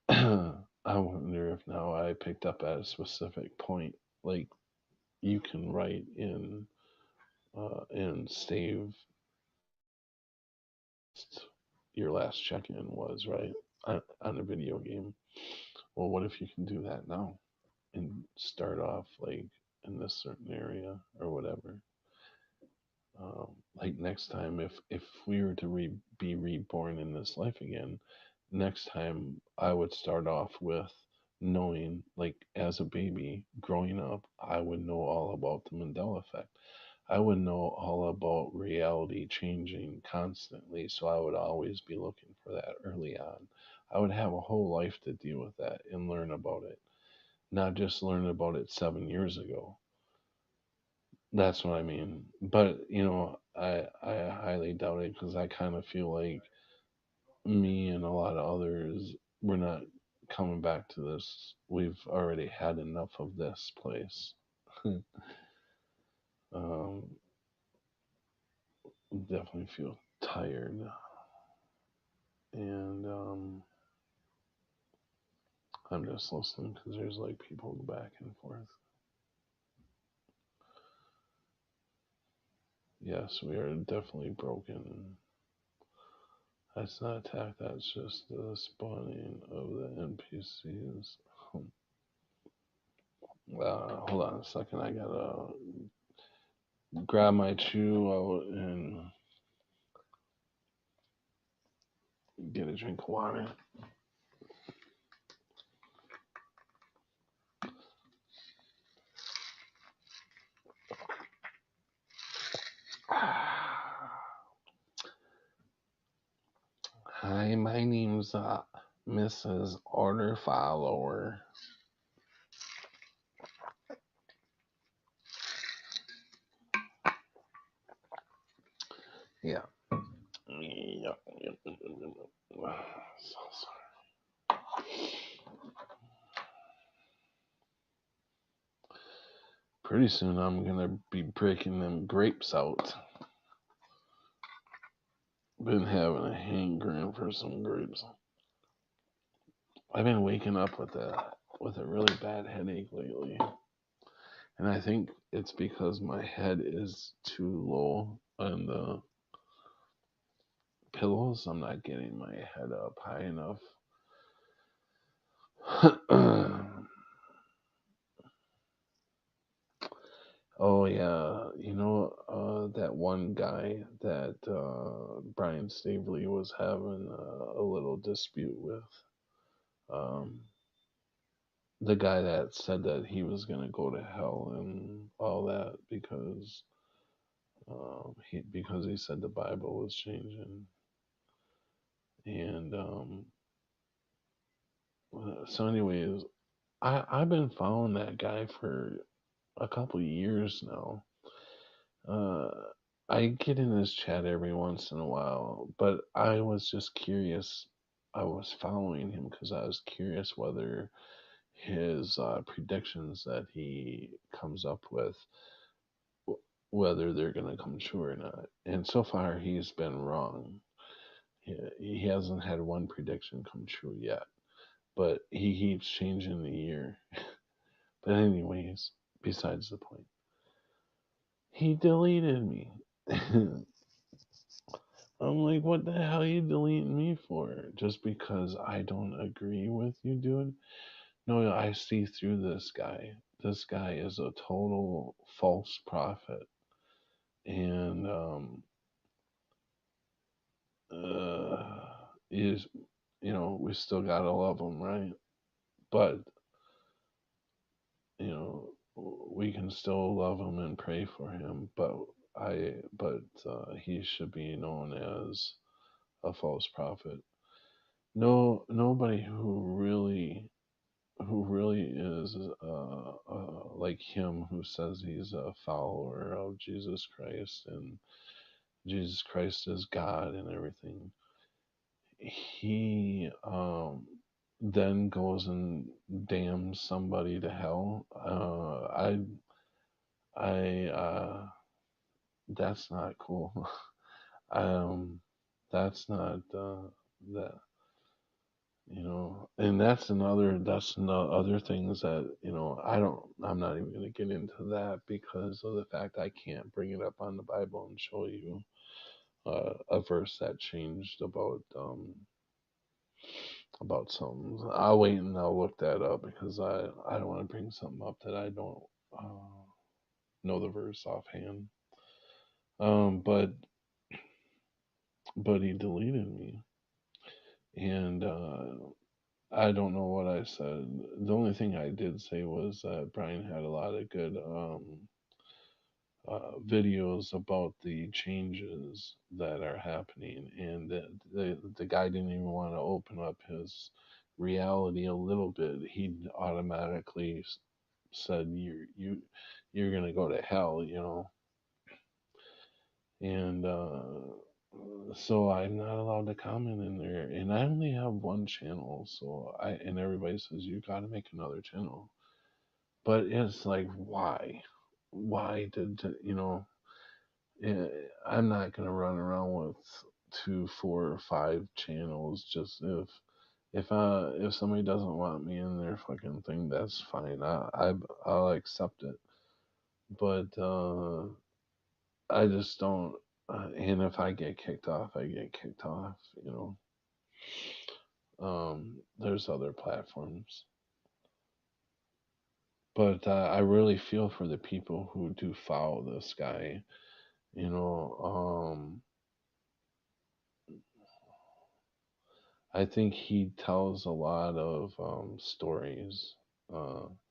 I wonder if now I picked up at a specific point, like you can write in and save your last check-in was right on a video game. Well, what if you can do that now and start off like in this certain area or whatever? Like next time, if we were to be reborn in this life again, next time I would start off with knowing, like as a baby growing up, I would know all about the Mandela effect. I would know all about reality changing constantly, so I would always be looking for that early on. I would have a whole life to deal with that and learn about it, not just learn about it 7 years ago. That's what I mean. But I highly doubt it because I kind of feel like me and a lot of others, we're not coming back to this. We've already had enough of this place. um, Definitely feel tired, and I'm just listening because there's like people back and forth. Yes, we are definitely broken. That's not attack. That's just the spawning of the NPCs. Hold on a second. I gotta grab my chew out and get a drink of water. Hi, my name's Mrs. Order Follower. Yeah. So sorry. Pretty soon I'm gonna be breaking them grapes out. Been having a hankering for some grapes. I've been waking up with a really bad headache lately. And I think it's because my head is too low on the pillows. I'm not getting my head up high enough. Oh yeah, that one guy that Brian Staveley was having a little dispute with. Um, the guy that said that he was gonna go to hell and all that because he said the Bible was changing, and so anyways, I've been following that guy for a couple years now. Uh, I get in his chat every once in a while, but I was just curious. I was following him because I was curious whether his predictions that he comes up with, whether they're going to come true or not. And so far, he's been wrong. He hasn't had one prediction come true yet, but he keeps changing the year. But anyways, besides the point, he deleted me. I'm like, what the hell are you deleting me for? Just because I don't agree with you, dude? No, I see through this guy. This guy is a total false prophet. And is we still gotta love him, right? But we can still love him and pray for him. But he should be known as a false prophet. No, nobody who really is like him, who says he's a follower of Jesus Christ and Jesus Christ is God and everything. He then goes and damns somebody to hell. I that's not cool. That's not that and that's the other things that I'm not even going to get into that because of the fact I can't bring it up on the Bible and show you a verse that changed about something. I'll wait and I'll look that up because I don't want to bring something up that I don't know the verse offhand. But he deleted me, and I don't know what I said. The only thing I did say was that Brian had a lot of good videos about the changes that are happening, and the guy didn't even want to open up his reality a little bit. He automatically said, You're gonna go to hell," and so I'm not allowed to comment in there, and I only have one channel, and everybody says you got to make another channel, but it's like, why eh, I'm not gonna run around with 2, 4, or 5 channels. Just if somebody doesn't want me in their fucking thing, that's fine. I'll accept it, but I just don't. And if I get kicked off, I get kicked off. There's other platforms, but I really feel for the people who do follow this guy. You know, I think he tells a lot of stories. And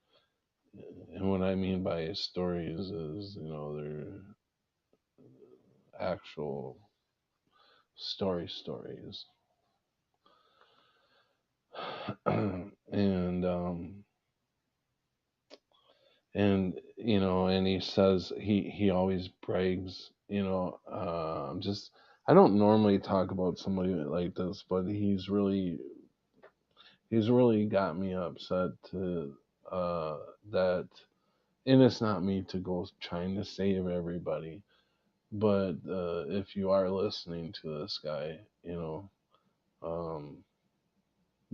what I mean by stories is, they're actual stories. and and he says he always brags. Just I don't normally talk about somebody like this, but he's really got me upset to that. And it's not me to go trying to save everybody, but if you are listening to this guy, um,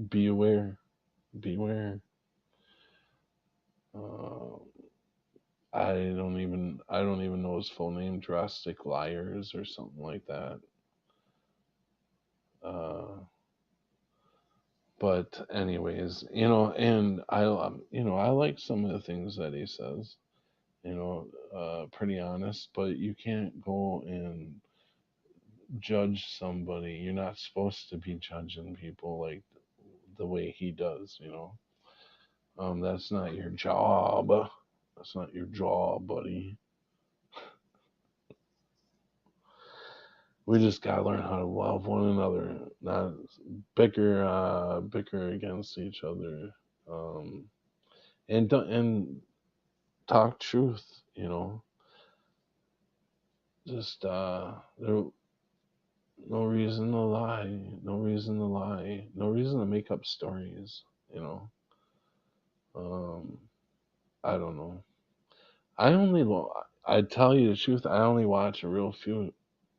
be aware, beware. Uh, I don't even know his full name. Drastic Liars or something like that. Uh, but anyways, and I like some of the things that he says. Pretty honest. But you can't go and judge somebody. You're not supposed to be judging people like the way he does. That's not your job. That's not your job, buddy. We just gotta learn how to love one another, not bicker against each other, um, and talk truth. Just there, no reason to lie, no reason to lie, no reason to make up stories. You know, um, I don't know. I tell you the truth. I only watch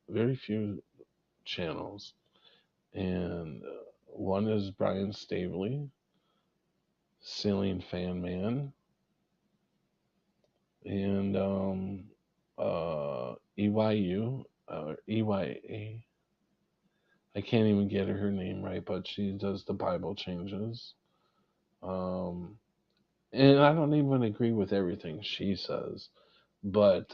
very few channels, and one is Brian Staveley, Ceiling Fan Man, and EYU or EYA. I can't even get her name right, but she does the Bible changes. Um, and I don't even agree with everything she says, but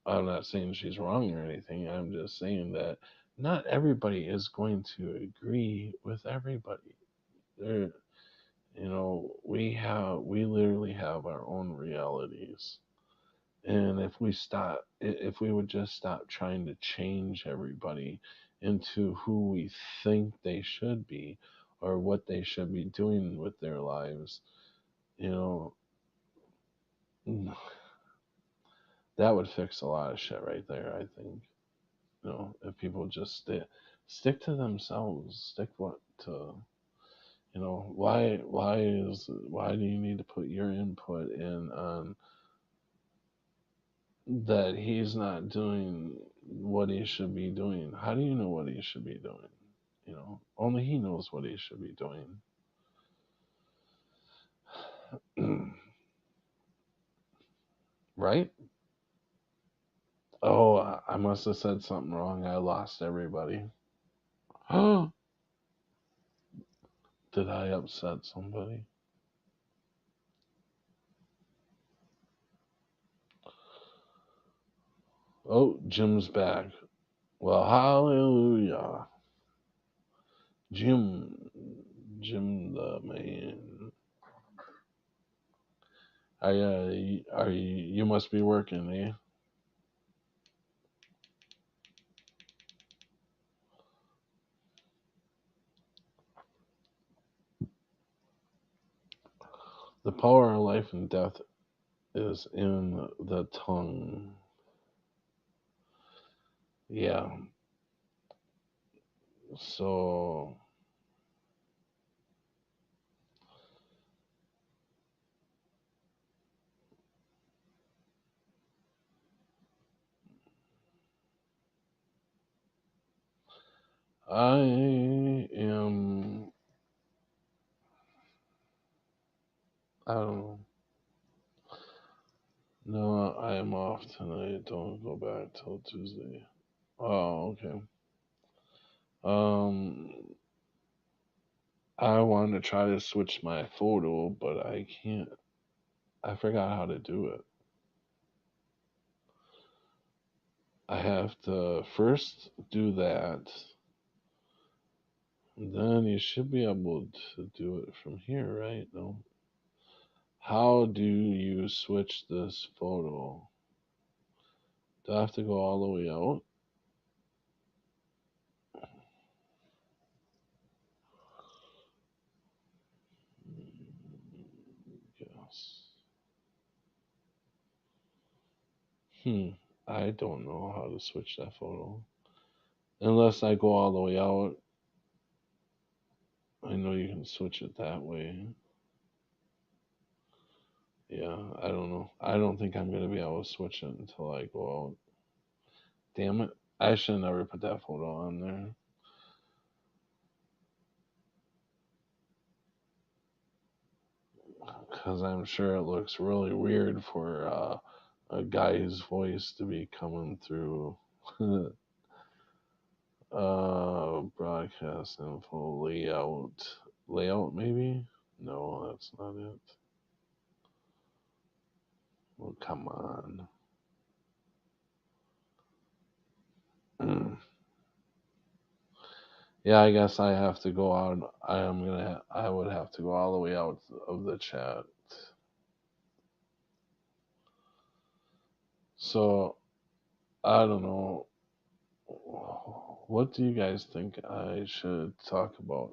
I'm not saying she's wrong or anything. I'm just saying that not everybody is going to agree with everybody. There, we literally have our own realities. And if we would just stop trying to change everybody into who we think they should be or what they should be doing with their lives, you know, that would fix a lot of shit right there, I think. If people just stick to themselves, stick what to, why do you need to put your input in on that he's not doing what he should be doing? How do you know what he should be doing? Only he knows what he should be doing. Right? Oh, I must have said something wrong. I lost everybody. Did I upset somebody? Oh, Jim's back. Well, hallelujah. Jim the man. You must be working, eh? The power of life and death is in the tongue. Yeah. So I am. I don't know. No, I am off tonight. Don't go back till Tuesday. Oh, okay. Um, I want to try to switch my photo, but I can't. I forgot how to do it. I have to first do that, Then you should be able to do it from here, right? No. How do you switch this photo? Do I have to go all the way out? Yes. I don't know how to switch that photo. Unless I go all the way out. I know you can switch it that way. Yeah, I don't know. I don't think I'm going to be able to switch it until I go out. Damn it. I should have never put that photo on there. Because I'm sure it looks really weird for a guy's voice to be coming through. Broadcast info layout. Layout, maybe? No, that's not it. Well, come on. Yeah, I guess I have to go out. I would have to go all the way out of the chat. So, I don't know. What do you guys think I should talk about?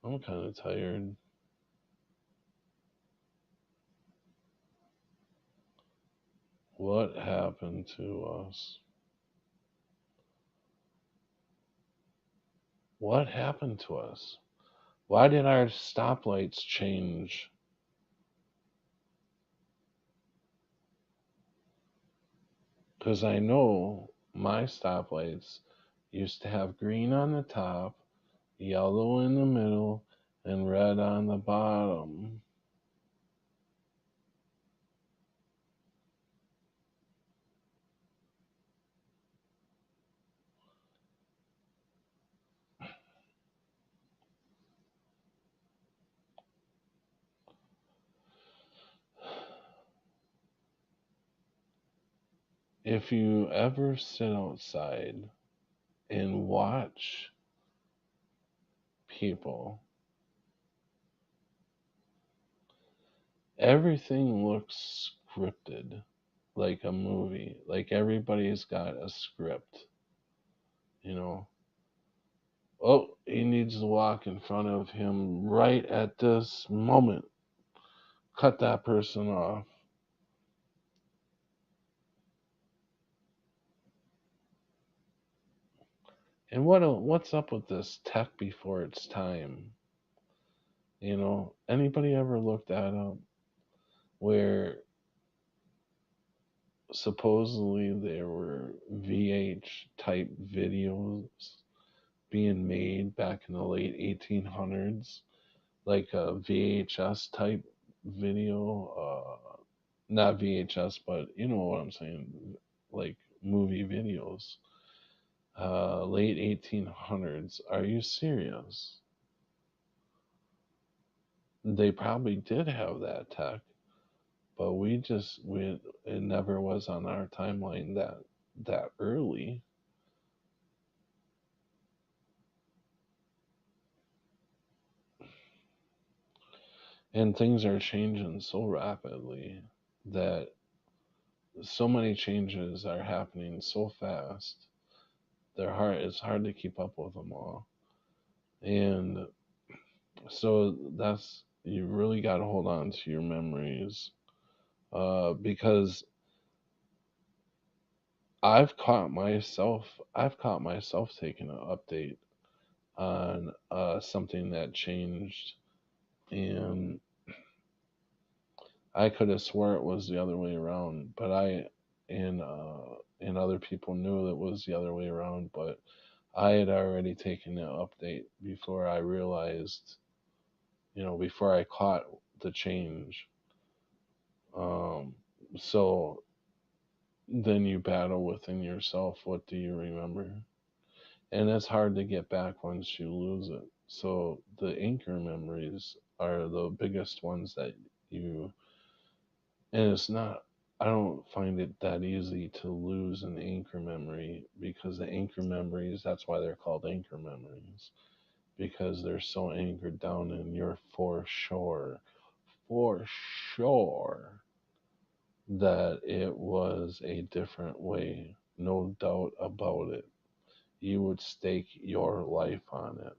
I'm kind of tired. What happened to us? What happened to us? Why did our stoplights change? Because I know my stoplights used to have green on the top, yellow in the middle, and red on the bottom. If you ever sit outside and watch people, everything looks scripted, like a movie. Like everybody's got a script, you know. Oh, he needs to walk in front of him right at this moment. Cut that person off. And what's up with this tech before its time? You know, anybody ever looked that up? Where supposedly there were VH type videos being made back in the late 1800s, like a VHS type video, not VHS, but you know what I'm saying, like movie videos. Late 1800s. Are you serious? They probably did have that tech, but we it never was on our timeline that early. And things are changing so rapidly that so many changes are happening so fast. It's hard to keep up with them all. And so that's you really got to hold on to your memories, because I've caught myself taking an update on something that changed, and I could have swore it was the other way around, but and other people knew it was the other way around, but I had already taken the update before I realized, before I caught the change. Um, so then you battle within yourself. What do you remember? And it's hard to get back once you lose it. So the anchor memories are the biggest ones that you And it's not, I don't find it that easy to lose an anchor memory, because the anchor memories, that's why they're called anchor memories, because they're so anchored down in your for sure that it was a different way. No doubt about it. You would stake your life on it.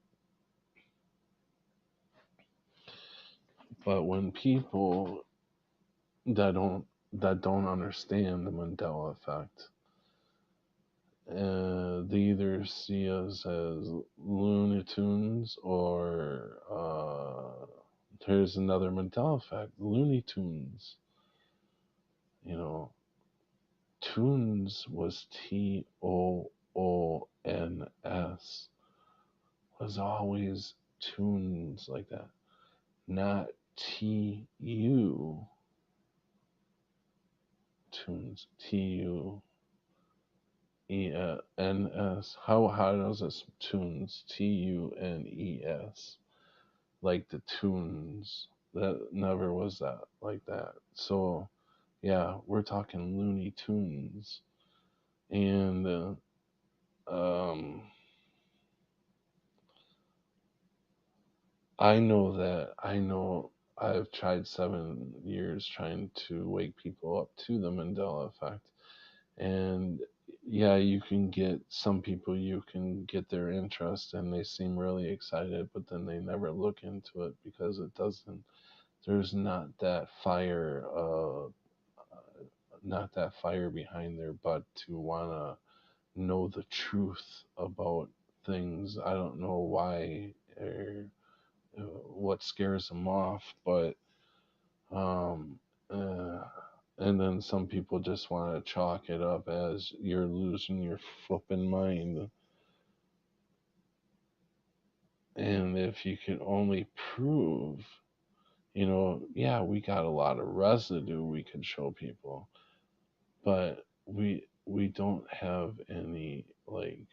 But when people that don't understand the Mandela effect, they either see us as Looney Tunes, or there's another Mandela effect, Looney Tunes. You know, Tunes was Toons, was always tunes like that, not TU tunes, TUENS. How does this tunes, TUNES, like the tunes? That never was that like that. So yeah, we're talking Looney Tunes, and um, I know I've tried 7 years trying to wake people up to the Mandela effect. And yeah, you can get some people, you can get their interest and they seem really excited, but then they never look into it, because it doesn't, there's not that fire behind their butt to want to know the truth about things. I don't know why, or what scares them off, but um, uh, and then some people just want to chalk it up as you're losing your flipping mind. And if you could only prove, yeah, we got a lot of residue we could show people, but we don't have any, like,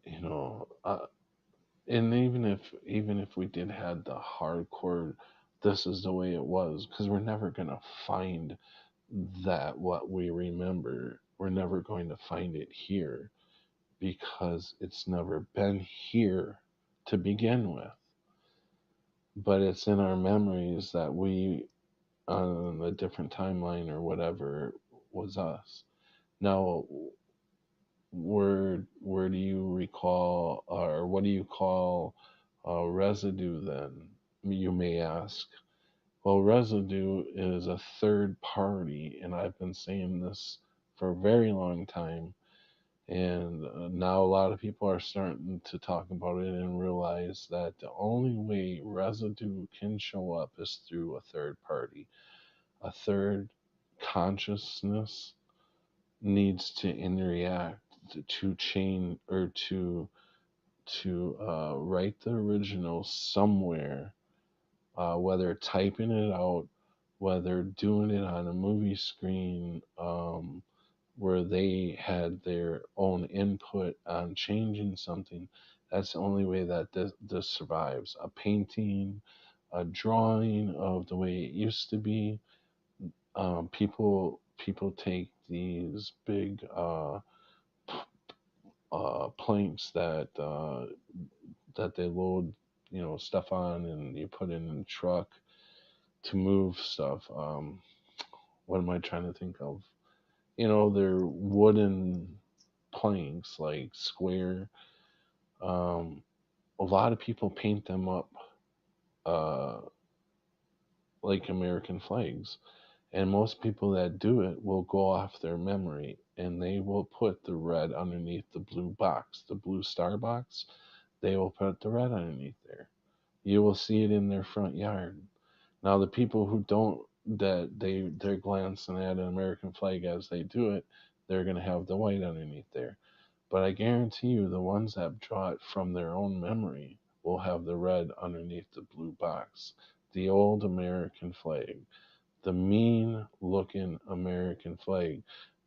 you know, uh, and even if we did had the hardcore, this is the way it was, because we're never gonna find that what we remember, we're never going to find it here, because it's never been here to begin with. But it's in our memories that we, on a different timeline or whatever, was us. Now, where do you recall, or what do you call residue then? You may ask. Well, residue is a third party, and I've been saying this for a very long time. And now a lot of people are starting to talk about it and realize that the only way residue can show up is through a third party. A third consciousness needs to interact to chain, or to write the original somewhere, whether typing it out, whether doing it on a movie screen, where they had their own input on changing something. That's the only way that this survives. A painting, a drawing of the way it used to be. People take these big planks that they load, stuff on, and you put in a truck to move stuff. What am I trying to think of? They're wooden planks, like square. Um, a lot of people paint them up uh, like American flags. And most people that do it will go off their memory, and they will put the red underneath the blue box, the blue star box. They will put the red underneath there. You will see it in their front yard. Now, the people who don't, that they're glancing at an American flag as they do it, they're going to have the white underneath there. But I guarantee you, the ones that draw it from their own memory will have the red underneath the blue box. The old American flag, the mean looking American flag,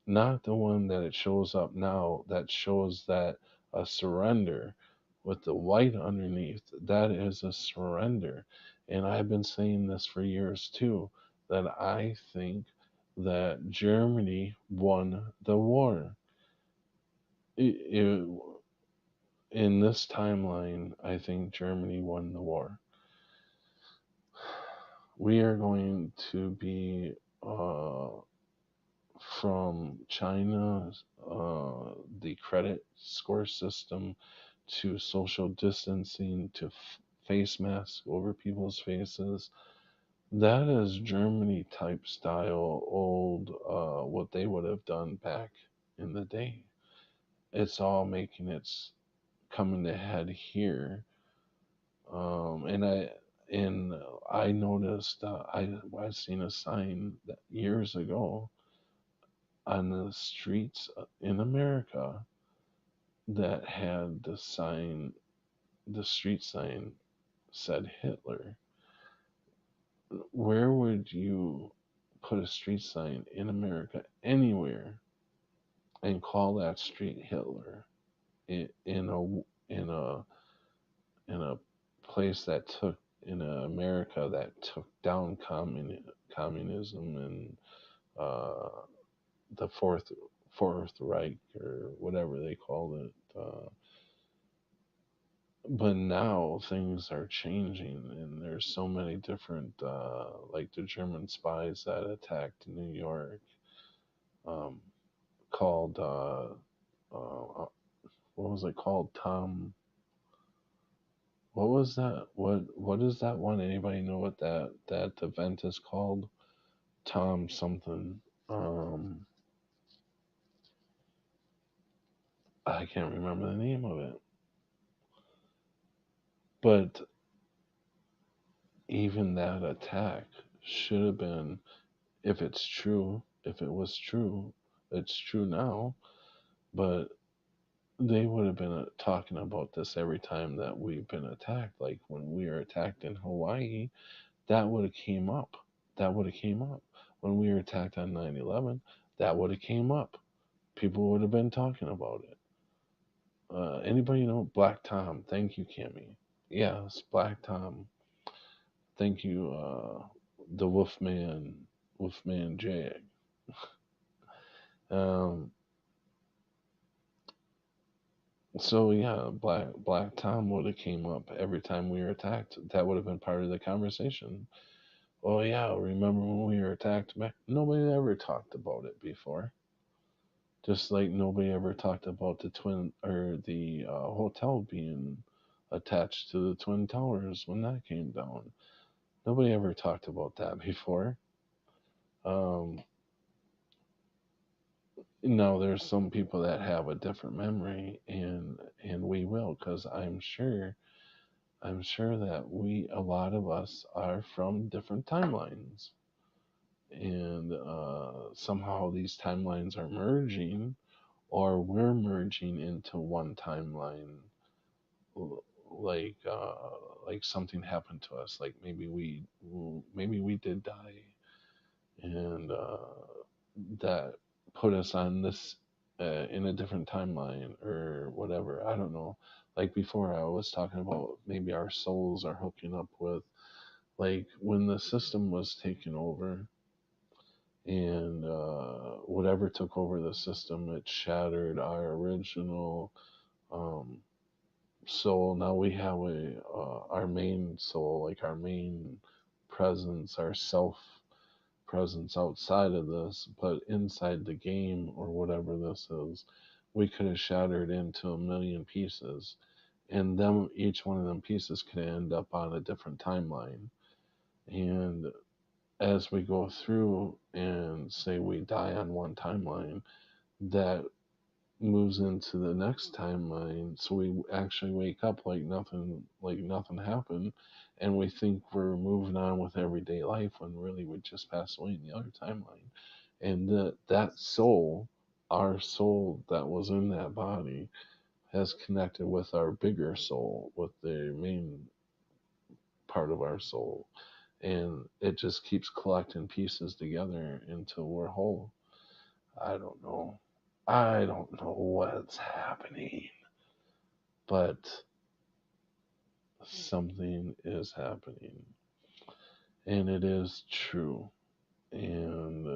not the one that it shows up now that shows that a surrender with the white underneath. That is a surrender. And I've been saying this for years too, that I think that Germany won the war. It, in this timeline, I think Germany won the war. We are going to be uh, from China, the credit score system, to social distancing, to face masks over people's faces. That is Germany type style, old, what they would have done back in the day. It's all making its coming to head here. And I noticed I seen a sign that years ago on the streets in America that had the street sign said Hitler. Where would you put a street sign in America anywhere and call that street Hitler in a place that took in America that took down communism and uh, the Fourth Reich or whatever they called it. But now things are changing, and there's so many different, like the German spies that attacked New York, um, called what was it called? Tom. What was that? What is that one? Anybody know what that event is called? Tom something. Um, I can't remember the name of it. But even that attack should have been, if it's true, if it was true, it's true now. But they would have been talking about this every time that we've been attacked. Like when we were attacked in Hawaii, that would have came up. That would have came up. When we were attacked on 9/11, that would have came up. People would have been talking about it. Anybody know Black Tom? Thank you, Cammy. Yes, Black Tom. Thank you, the Wolfman Jag. Um, so yeah, Black Tom would have came up every time we were attacked. That would have been part of the conversation. Oh yeah, remember when we were attacked back? Nobody ever talked about it before. Just like nobody ever talked about the twin or the hotel being attached to the twin towers when that came down. Nobody ever talked about that before. Um, now there's some people that have a different memory, and we will, because I'm sure that a lot of us are from different timelines, and somehow these timelines are merging, or we're merging into one timeline, like like something happened to us, like maybe we did die, and that put us on this in a different timeline or whatever. I don't know. Like before, I was talking about maybe our souls are hooking up with, like when the system was taken over, and whatever took over the system, it shattered our original um, soul. Now we have our main soul, like our main presence, our self presence outside of this, but inside the game or whatever this is, we could have shattered into a million pieces, and them each one of them pieces could end up on a different timeline. And as we go through and say we die on one timeline, that moves into the next timeline, so we actually wake up like nothing happened, and we think we're moving on with everyday life when really we just passed away in the other timeline. And that soul, our soul that was in that body, has connected with our bigger soul, with the main part of our soul, and it just keeps collecting pieces together until we're whole. I don't know what's happening, but something is happening. and it is true. And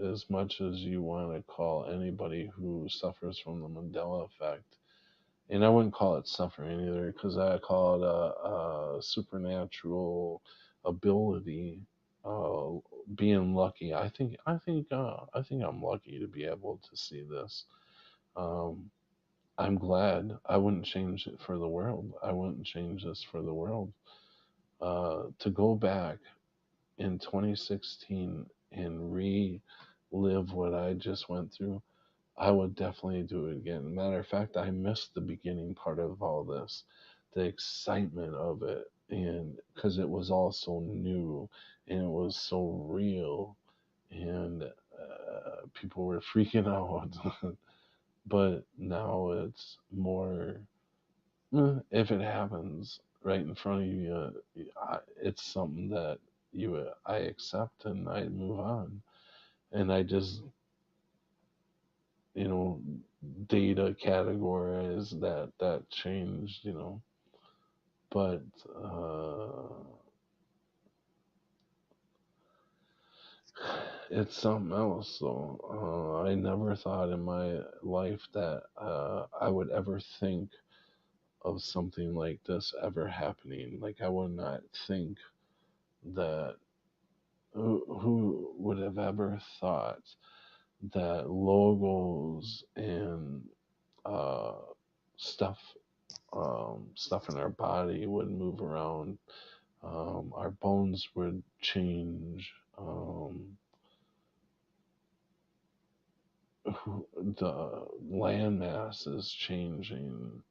as much as you want to call anybody who suffers from the Mandela effect, and I wouldn't call it suffering either, because I call it a supernatural ability, uh, being lucky. I think I'm lucky to be able to see this. Um, I'm glad. I wouldn't change it for the world. I wouldn't change this for the world. To go back in 2016 and relive what I just went through, I would definitely do it again. Matter of fact, I missed the beginning part of all this, the excitement of it, and because it was all so new and it was so real, and people were freaking out. But now it's more, if it happens right in front of you, it's something that I accept and I move on, and I just, you know, data categorize that changed, but it's something else. So I never thought in my life that I would ever think of something like this ever happening. Like, I would not think that, who would have ever thought that logos and uh, stuff stuff in our body would move around, our bones would change, the landmass is changing,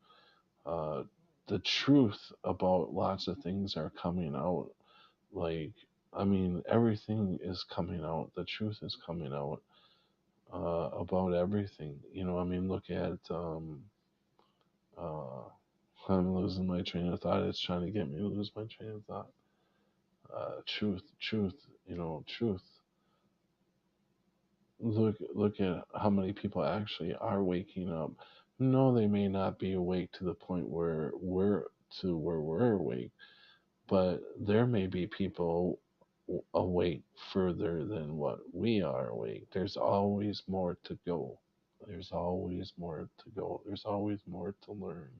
uh, the truth about lots of things are coming out. Like, I mean, everything is coming out. The truth is coming out, about everything. I mean, look at, uh, I'm losing my train of thought. It's trying to get me to lose my train of thought. Truth, truth. Look at how many people actually are waking up. No, they may not be awake to the point where we're awake, but there may be people awake further than what we are awake. There's always more to go. There's always more to go. There's always more to learn.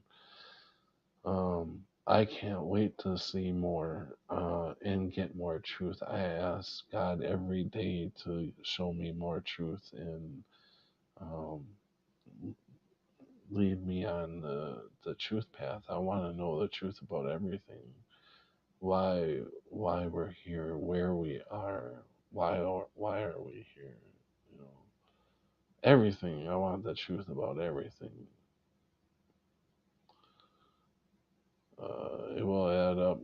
I can't wait to see more, and get more truth. I ask God every day to show me more truth and, um, lead me on the truth path. I want to know the truth about everything. Why we're here, where we are, why are we here? You know, everything. I want the truth about everything. It will add up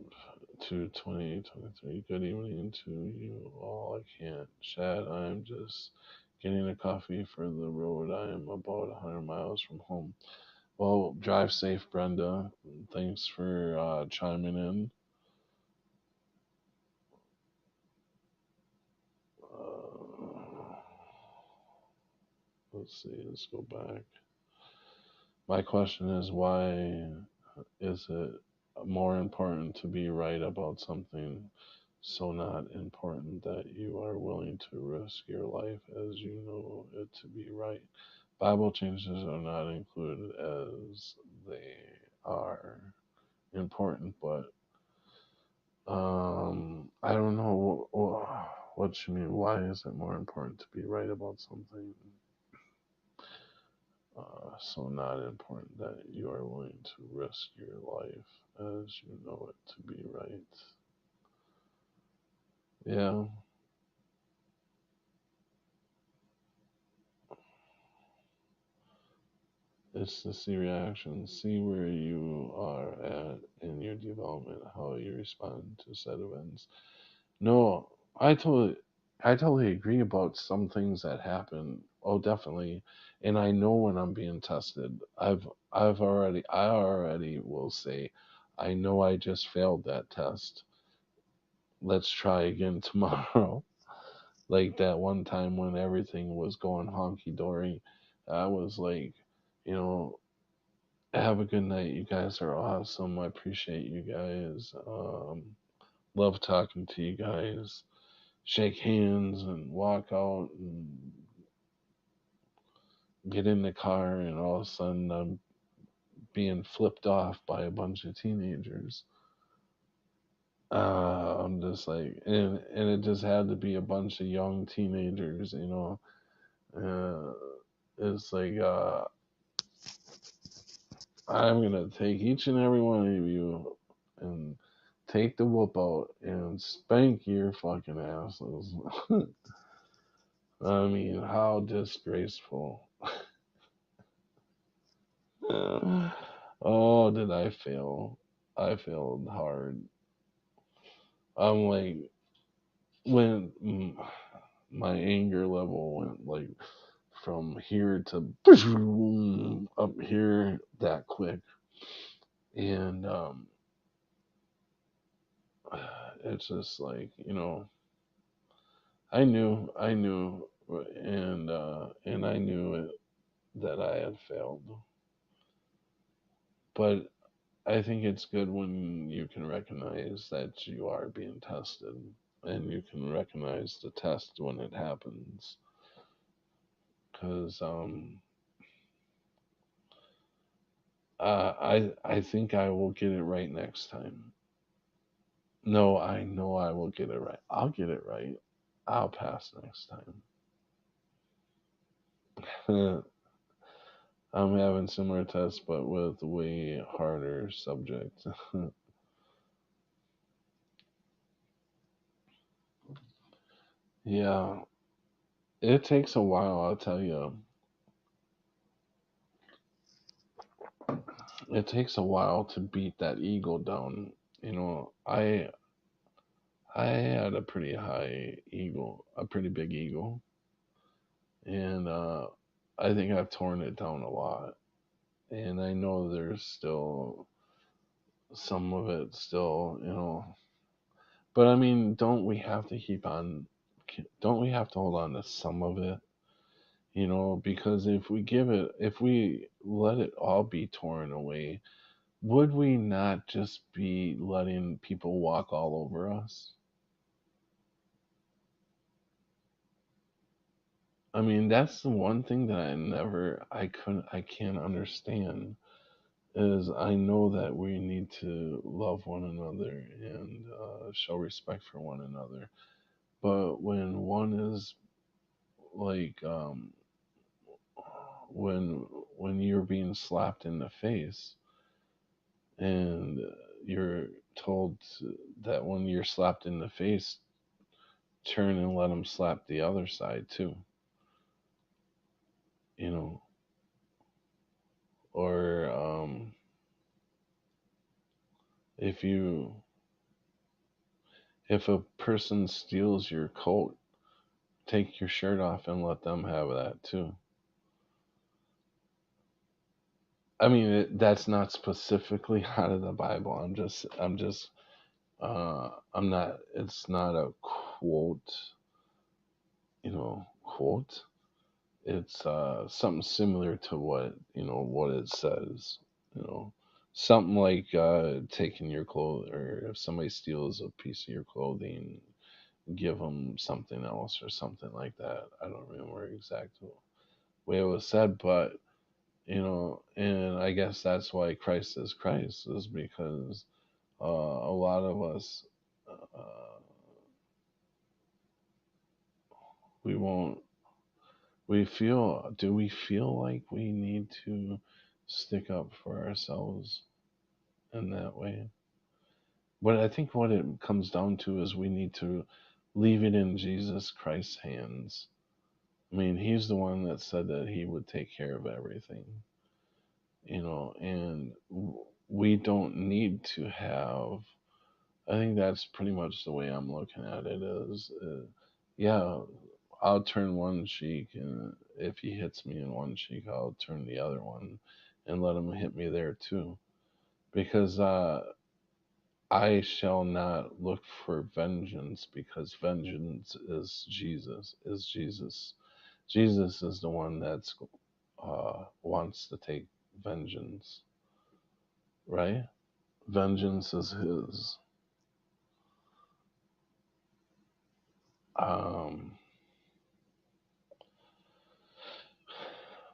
to 2023. Good evening to you all. I can't chat. I'm just getting a coffee for the road. I am about 100 miles from home. Well, drive safe, Brenda. Thanks for chiming in. Uh, let's see. Let's go back. My question is, why is it more important to be right about something so not important that you are willing to risk your life as you know it to be right? Bible changes are not included as they are important, but I don't know what you mean. Why is it more important to be right about something, so not important that you are willing to risk your life as you know it to be right? Yeah, it's to see reactions, see where you are at in your development, how you respond to said events. No, I totally, I totally agree about some things that happen. Oh, definitely. And I know when I'm being tested. I already will say, I know I just failed that test. Let's try again tomorrow. Like that one time when everything was going honky dory, I was like, you know, have a good night. You guys are awesome. I appreciate you guys. love talking to you guys. Shake hands and walk out and get in the car, and all of a sudden I'm being flipped off by a bunch of teenagers. I'm just like, and it just had to be a bunch of young teenagers, you know. It's like, I'm gonna take each and every one of you and take the whoop out and spank your fucking asses. I mean, how disgraceful. Oh, did I fail? I failed hard. I'm like, when my anger level went like from here to up here that quick, and it's just like, you know, I knew, and I knew it, that I had failed. But I think it's good when you can recognize that you are being tested, and you can recognize the test when it happens. Because I think I will get it right next time. No, I know I will get it right. I'll get it right. I'll pass next time. I'm having similar tests, but with way harder subjects. Yeah, it takes a while, I'll tell you. It takes a while to beat that ego down. You know, I had a pretty high ego, a pretty big ego, and I think I've torn it down a lot. And I know there's still some of it still, you know. But I mean, don't we have to keep on? Don't we have to hold on to some of it? You know, because if we let it all be torn away, would we not just be letting people walk all over us? I mean, that's the one thing that I can't understand, is I know that we need to love one another and show respect for one another. But when one is like, when you're being slapped in the face, and you're told that when you're slapped in the face, turn and let them slap the other side too, you know, or if you if a person steals your coat, take your shirt off and let them have that too. I mean, that's not specifically out of the Bible. I'm not. It's not a quote, quote. It's something similar to what, what it says. You know, something like taking your clothes, or if somebody steals a piece of your clothing, give them something else or something like that. I don't remember exactly way it was said, but and I guess that's why Christ is because a lot of us, we won't. Do we feel like we need to stick up for ourselves in that way? But I think what it comes down to is we need to leave it in Jesus Christ's hands. I mean, he's the one that said that he would take care of everything, and we don't need to have. I think that's pretty much the way I'm looking at it. Is yeah, I'll turn one cheek, and if he hits me in one cheek, I'll turn the other one, and let him hit me there too. Because I shall not look for vengeance, because vengeance is Jesus. Jesus is the one that's wants to take vengeance, right? Vengeance is his. Um,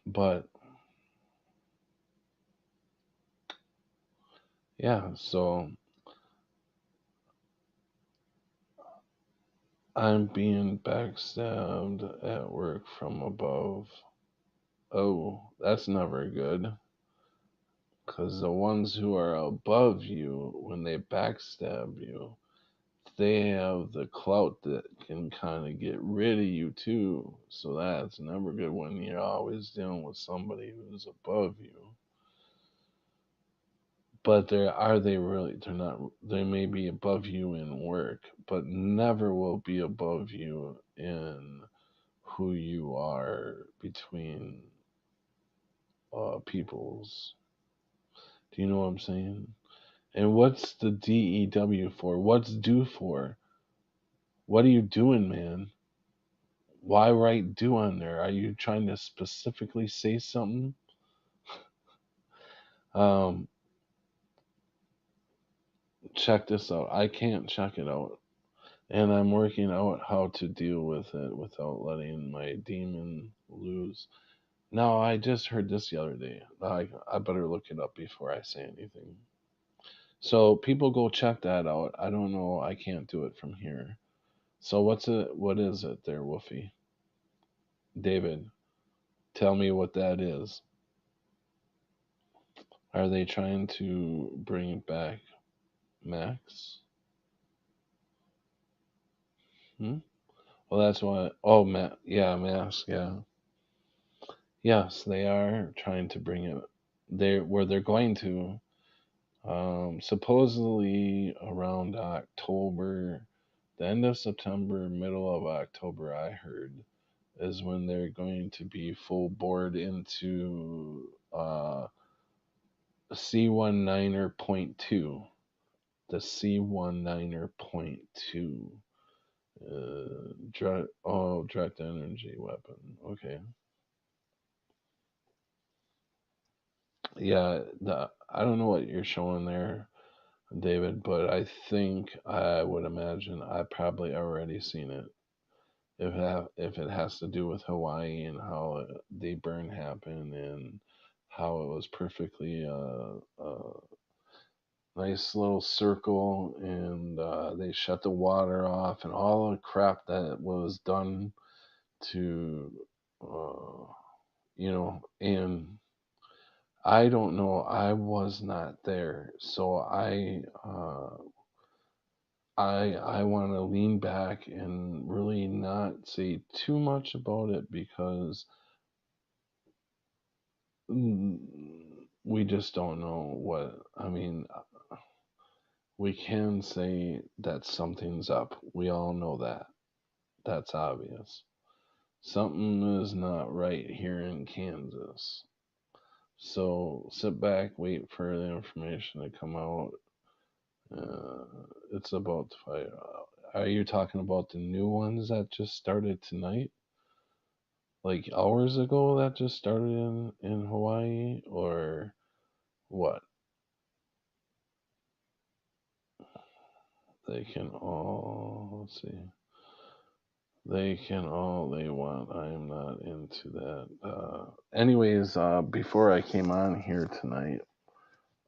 but yeah, so I'm being backstabbed at work from above. Oh, that's never good. Because the ones who are above you, when they backstab you, they have the clout that can kind of get rid of you too. So that's never good when you're always dealing with somebody who's above you. But they really? They're not. They may be above you in work, but never will be above you in who you are between peoples. Do you know what I'm saying? And what's the DEW for? What's do for? What are you doing, man? Why write do on there? Are you trying to specifically say something? Um, check this out. I can't check it out. And I'm working out how to deal with it without letting my demon loose. No, I just heard this the other day. I better look it up before I say anything. So people go check that out. I don't know. I can't do it from here. So what's it? What is it there, Wolfie? David, tell me what that is. Are they trying to bring back Max? Hmm? Well, that's why. Oh, yeah, Max. Yeah, yes, they are trying to bring it. They're going to. Supposedly around October, the end of September, middle of October, I heard, is when they're going to be full board into C19er.2. The C19er.2. Direct energy weapon. Okay. Yeah, I don't know what you're showing there, David, but I think I would imagine I probably already seen it. If it has to do with Hawaii and how the burn happened and how it was perfectly nice little circle and they shut the water off and all the crap that was done to uh, and I don't know, I was not there, so I want to lean back and really not say too much about it because mm, we just don't know what. I mean, we can say that something's up. We all know that. That's obvious. Something is not right here in Kansas. So sit back, wait for the information to come out. Uh, it's about to fire. Are you talking about the new ones that just started tonight? Like hours ago that just started in Hawaii or what? They can all let's see. They can all they want. I am not into that. Anyways, before I came on here tonight,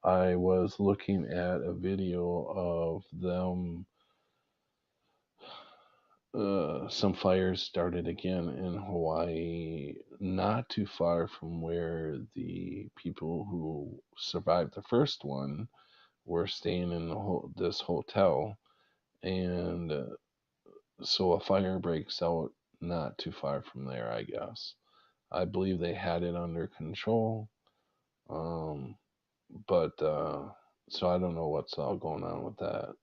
I was looking at a video of them. Some fires started again in Hawaii, not too far from where the people who survived the first one were staying in this hotel, and so a fire breaks out not too far from there. I guess I believe they had it under control, um, but so I don't know what's all going on with that.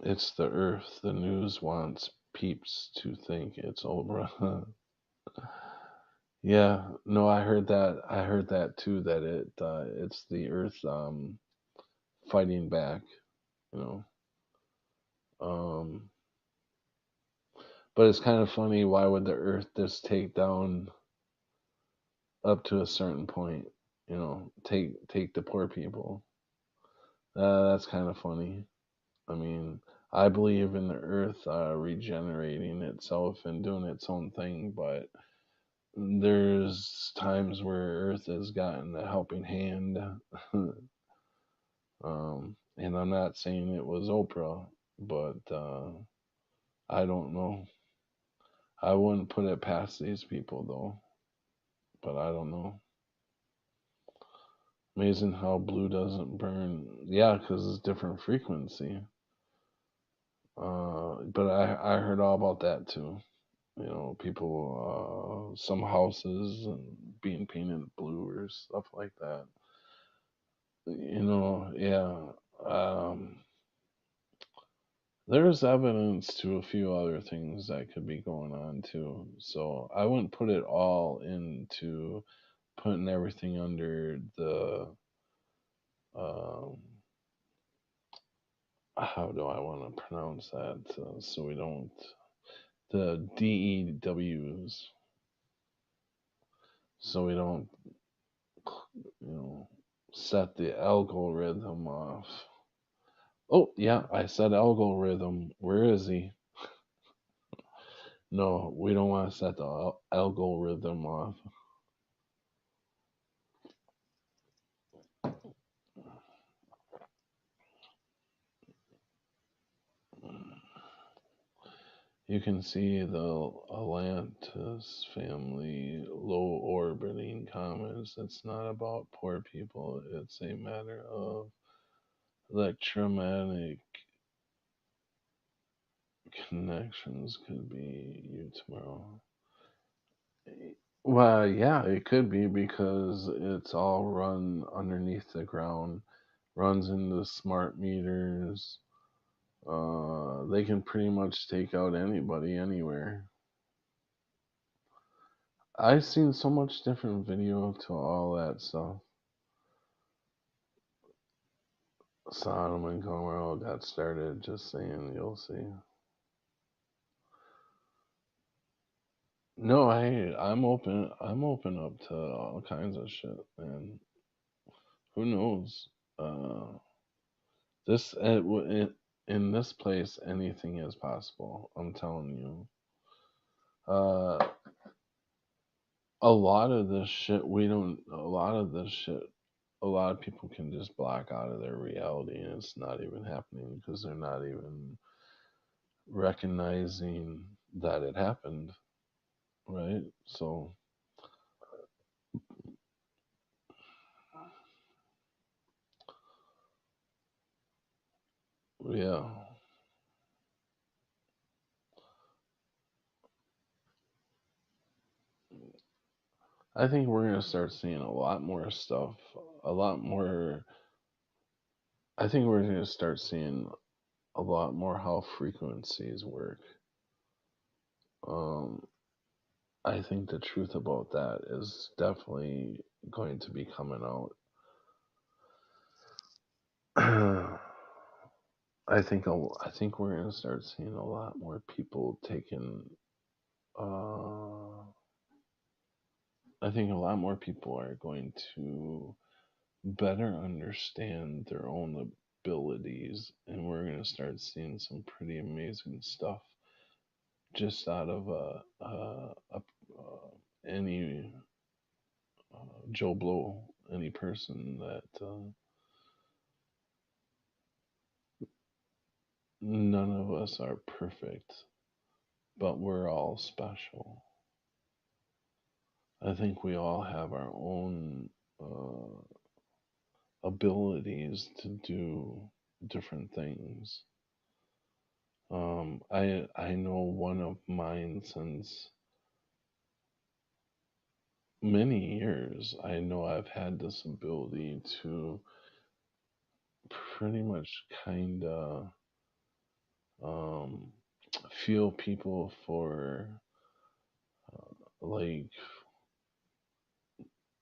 It's the Earth. The news wants peeps to think it's over. Yeah, no, I heard that. I heard that too. That it's the Earth fighting back. You know, um, but it's kind of funny. Why would the Earth just take down up to a certain point? You know, take the poor people. That's kind of funny. I mean, I believe in the earth regenerating itself and doing its own thing, but there's times where earth has gotten a helping hand. And I'm not saying it was Oprah, but I don't know. I wouldn't put it past these people though, but I don't know. Amazing how blue doesn't burn. Yeah, because it's different frequency. But I heard all about that too. You know, people, some houses being painted blue or stuff like that. You know, yeah. There's evidence to a few other things that could be going on too. So I wouldn't put it all into putting everything under the um, how do I want to pronounce that so we don't the DEWs so we don't you know set the algorithm off. Oh yeah, I said algorithm. Where is he? No, we don't want to set the algorithm off. You can see the Atlantis family low orbiting comets. It's not about poor people, it's a matter of electromagnetic connections. Could be you tomorrow. Well, yeah, it could be because it's all run underneath the ground, runs into smart meters. They can pretty much take out anybody anywhere. I've seen so much different video to all that stuff. Sodom and Gomorrah got started. Just saying, you'll see. No, I'm open. I'm open up to all kinds of shit, man. Who knows? Uh, this in this place, anything is possible. I'm telling you. Uh, a lot of this shit we don't. A lot of this shit. A lot of people can just block out of their reality, and it's not even happening because they're not even recognizing that it happened, right? So yeah, I think we're gonna start seeing a lot more stuff, a lot more. I think we're gonna start seeing a lot more how frequencies work. Um, I think the truth about that is definitely going to be coming out. I think we're gonna start seeing a lot more people taking. Uh, I think a lot more people are going to better understand their own abilities, and we're going to start seeing some pretty amazing stuff just out of any Joe Blow, any person that none of us are perfect, but we're all special. I think we all have our own abilities to do different things. I know one of mine since many years. I know I've had this ability to pretty much kind of um, feel people for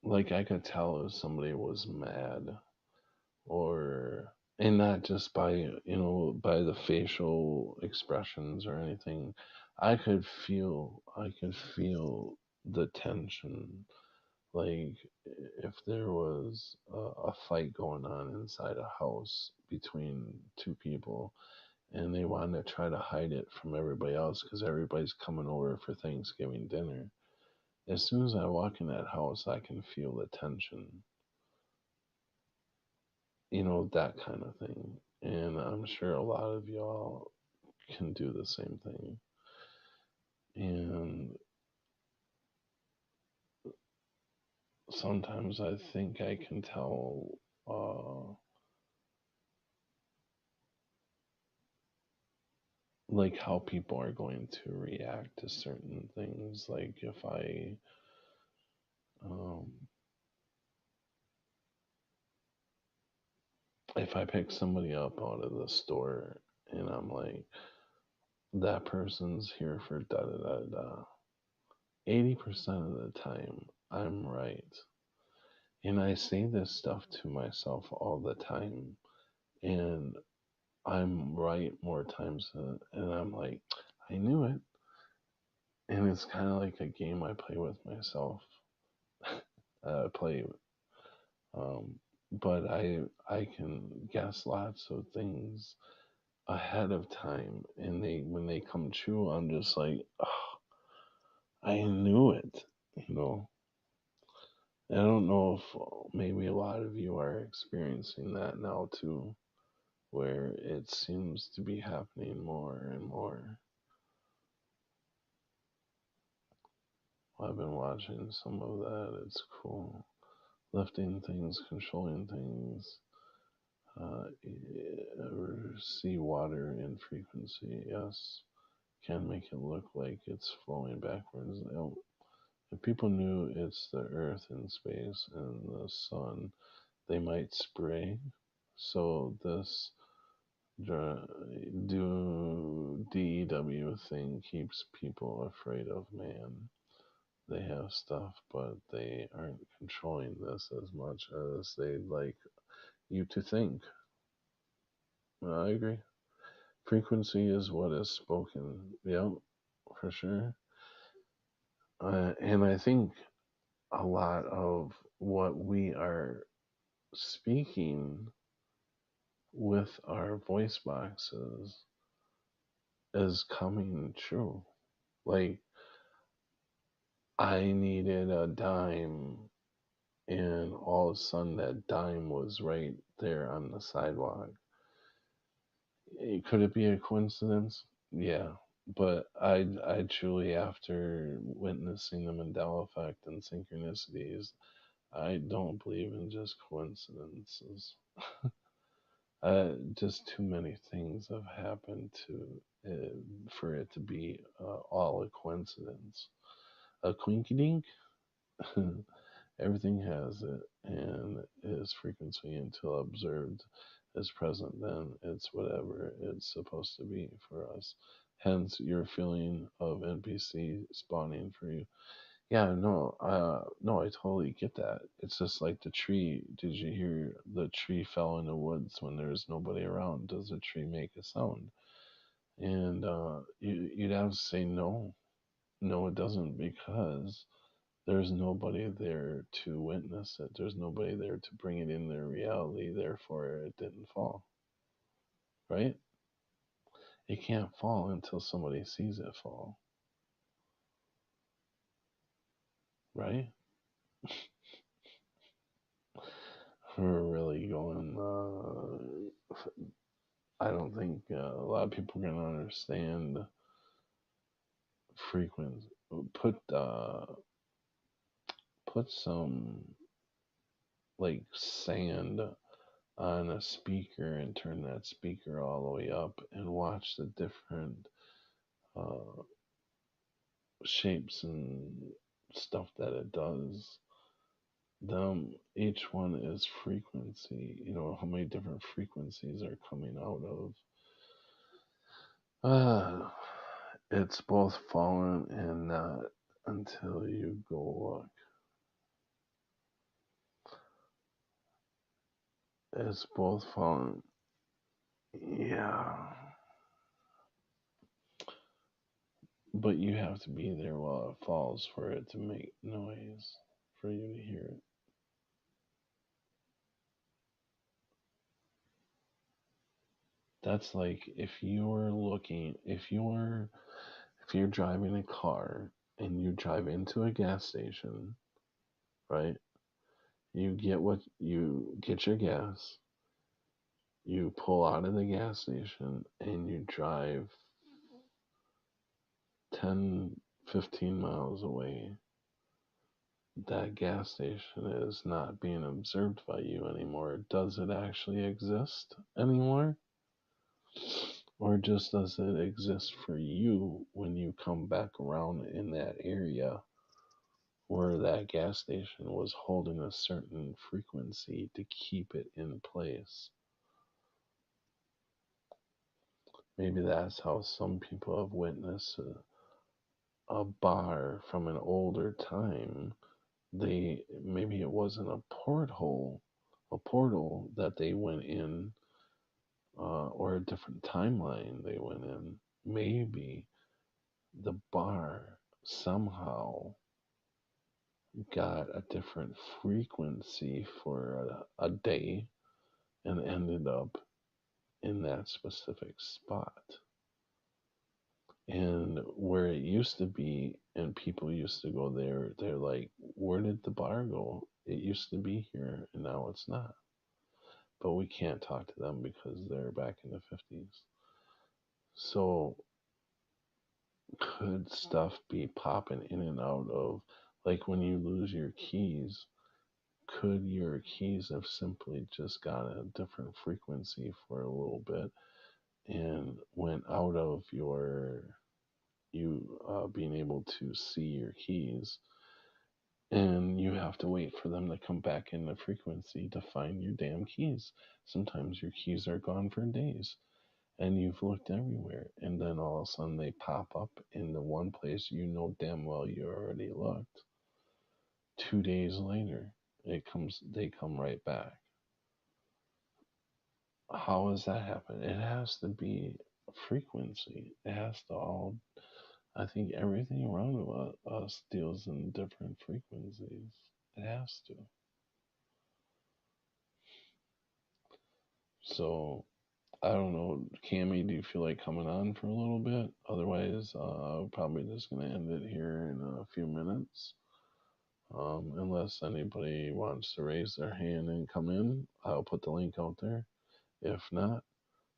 like I could tell if somebody was mad or and not just by by the facial expressions or anything. I could feel the tension Like if there was a fight going on inside a house between two people and they wanted to try to hide it from everybody else because everybody's coming over for Thanksgiving dinner. As soon as I walk in that house, I can feel the tension, that kind of thing. And I'm sure a lot of y'all can do the same thing. And sometimes I think I can tell, like how people are going to react to certain things. Like um, if I pick somebody up out of the store and I'm like, that person's here for da da da da. 80% of the time, I'm right. And I say this stuff to myself all the time. And I'm right more times than, and I'm like, I knew it. And it's kind of like a game I play with myself. Play, um, but I can guess lots of things ahead of time, and when they come true, I'm just like, oh, I knew it. You know, I don't know if maybe a lot of you are experiencing that now too, where it seems to be happening more and more. I've been watching some of that. It's cool. Lifting things, controlling things, see water in frequency, yes, can make it look like it's flowing backwards. If people knew it's the earth in space and the sun, they might spray. So this do DEW thing keeps people afraid of man. They have stuff, but they aren't controlling this as much as they'd like you to think. I agree. Frequency is what is spoken. Yep, for sure. And I think a lot of what we are speaking with our voice boxes is coming true. Like, I needed a dime, and all of a sudden, that dime was right there on the sidewalk. Could it be a coincidence? Yeah. But I truly, after witnessing the Mandela effect and synchronicities, I don't believe in just coincidences. Just too many things have happened for it to be all a coincidence. A quinky dink? Everything has it and is frequency until observed as present, then it's whatever it's supposed to be for us. Hence your feeling of NPC spawning for you. Yeah, no, no, I totally get that. It's just like the tree. Did you hear the tree fell in the woods when there's nobody around? Does the tree make a sound? And you'd have to say no. No, it doesn't, because there's nobody there to witness it. There's nobody there to bring it in their reality. Therefore, it didn't fall. Right? It can't fall until somebody sees it fall. Right? We're really going. I don't think a lot of people are gonna understand frequency. Put some like sand on a speaker and turn that speaker all the way up and watch the different uh, shapes and stuff that it does. Each one is frequency. You know how many different frequencies are coming out of. It's both fallen and not until you go look. It's both fallen. Yeah. But you have to be there while it falls for it to make noise. for you to hear it. That's like if you're driving a car and you drive into a gas station, right? You get your gas, you pull out of the gas station and you drive 10, 15 miles away. That gas station is not being observed by you anymore. Does it actually exist anymore? Or just does it exist for you when you come back around in that area where that gas station was holding a certain frequency to keep it in place? Maybe that's how some people have witnessed a bar from an older time. Maybe it wasn't a portal that they went in, or a different timeline they went in. Maybe the bar somehow got a different frequency for a day and ended up in that specific spot. And where it used to be, and people used to go there, they're like, where did the bar go? It used to be here, and now it's not. But we can't talk to them because they're back in the 50s. So, could stuff be popping in and out of, like when you lose your keys, could your keys have simply just got a different frequency for a little bit and went out of you being able to see your keys, and you have to wait for them to come back in the frequency to find your damn keys? Sometimes your keys are gone for days and you've looked everywhere, and then all of a sudden they pop up in the one place you know damn well you already looked. 2 days later, they come right back. How does that happen? It has to be a frequency. It has to all. I think everything around us deals in different frequencies. It has to. So I don't know, Cammy, do you feel like coming on for a little bit? Otherwise, I'm probably just going to end it here in a few minutes. Unless anybody wants to raise their hand and come in, I'll put the link out there. If not,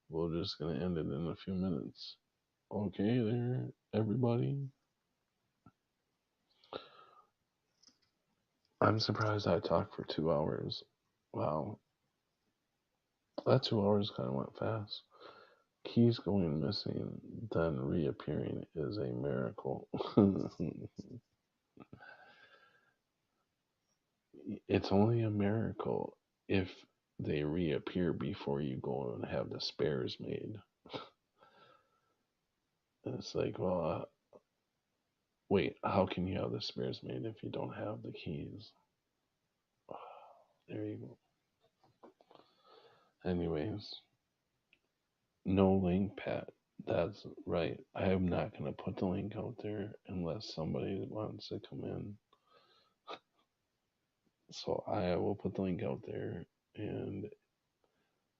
we're just going to end it in a few minutes. Okay, there, everybody. I'm surprised I talked for 2 hours. Wow. That 2 hours kind of went fast. Keys going missing, then reappearing is a miracle. It's only a miracle if they reappear before you go and have the spares made. And it's like, well, wait, how can you have the spares made if you don't have the keys? There you go. Anyways, no link, Pat. That's right. I am not going to put the link out there unless somebody wants to come in. So I will put the link out there, and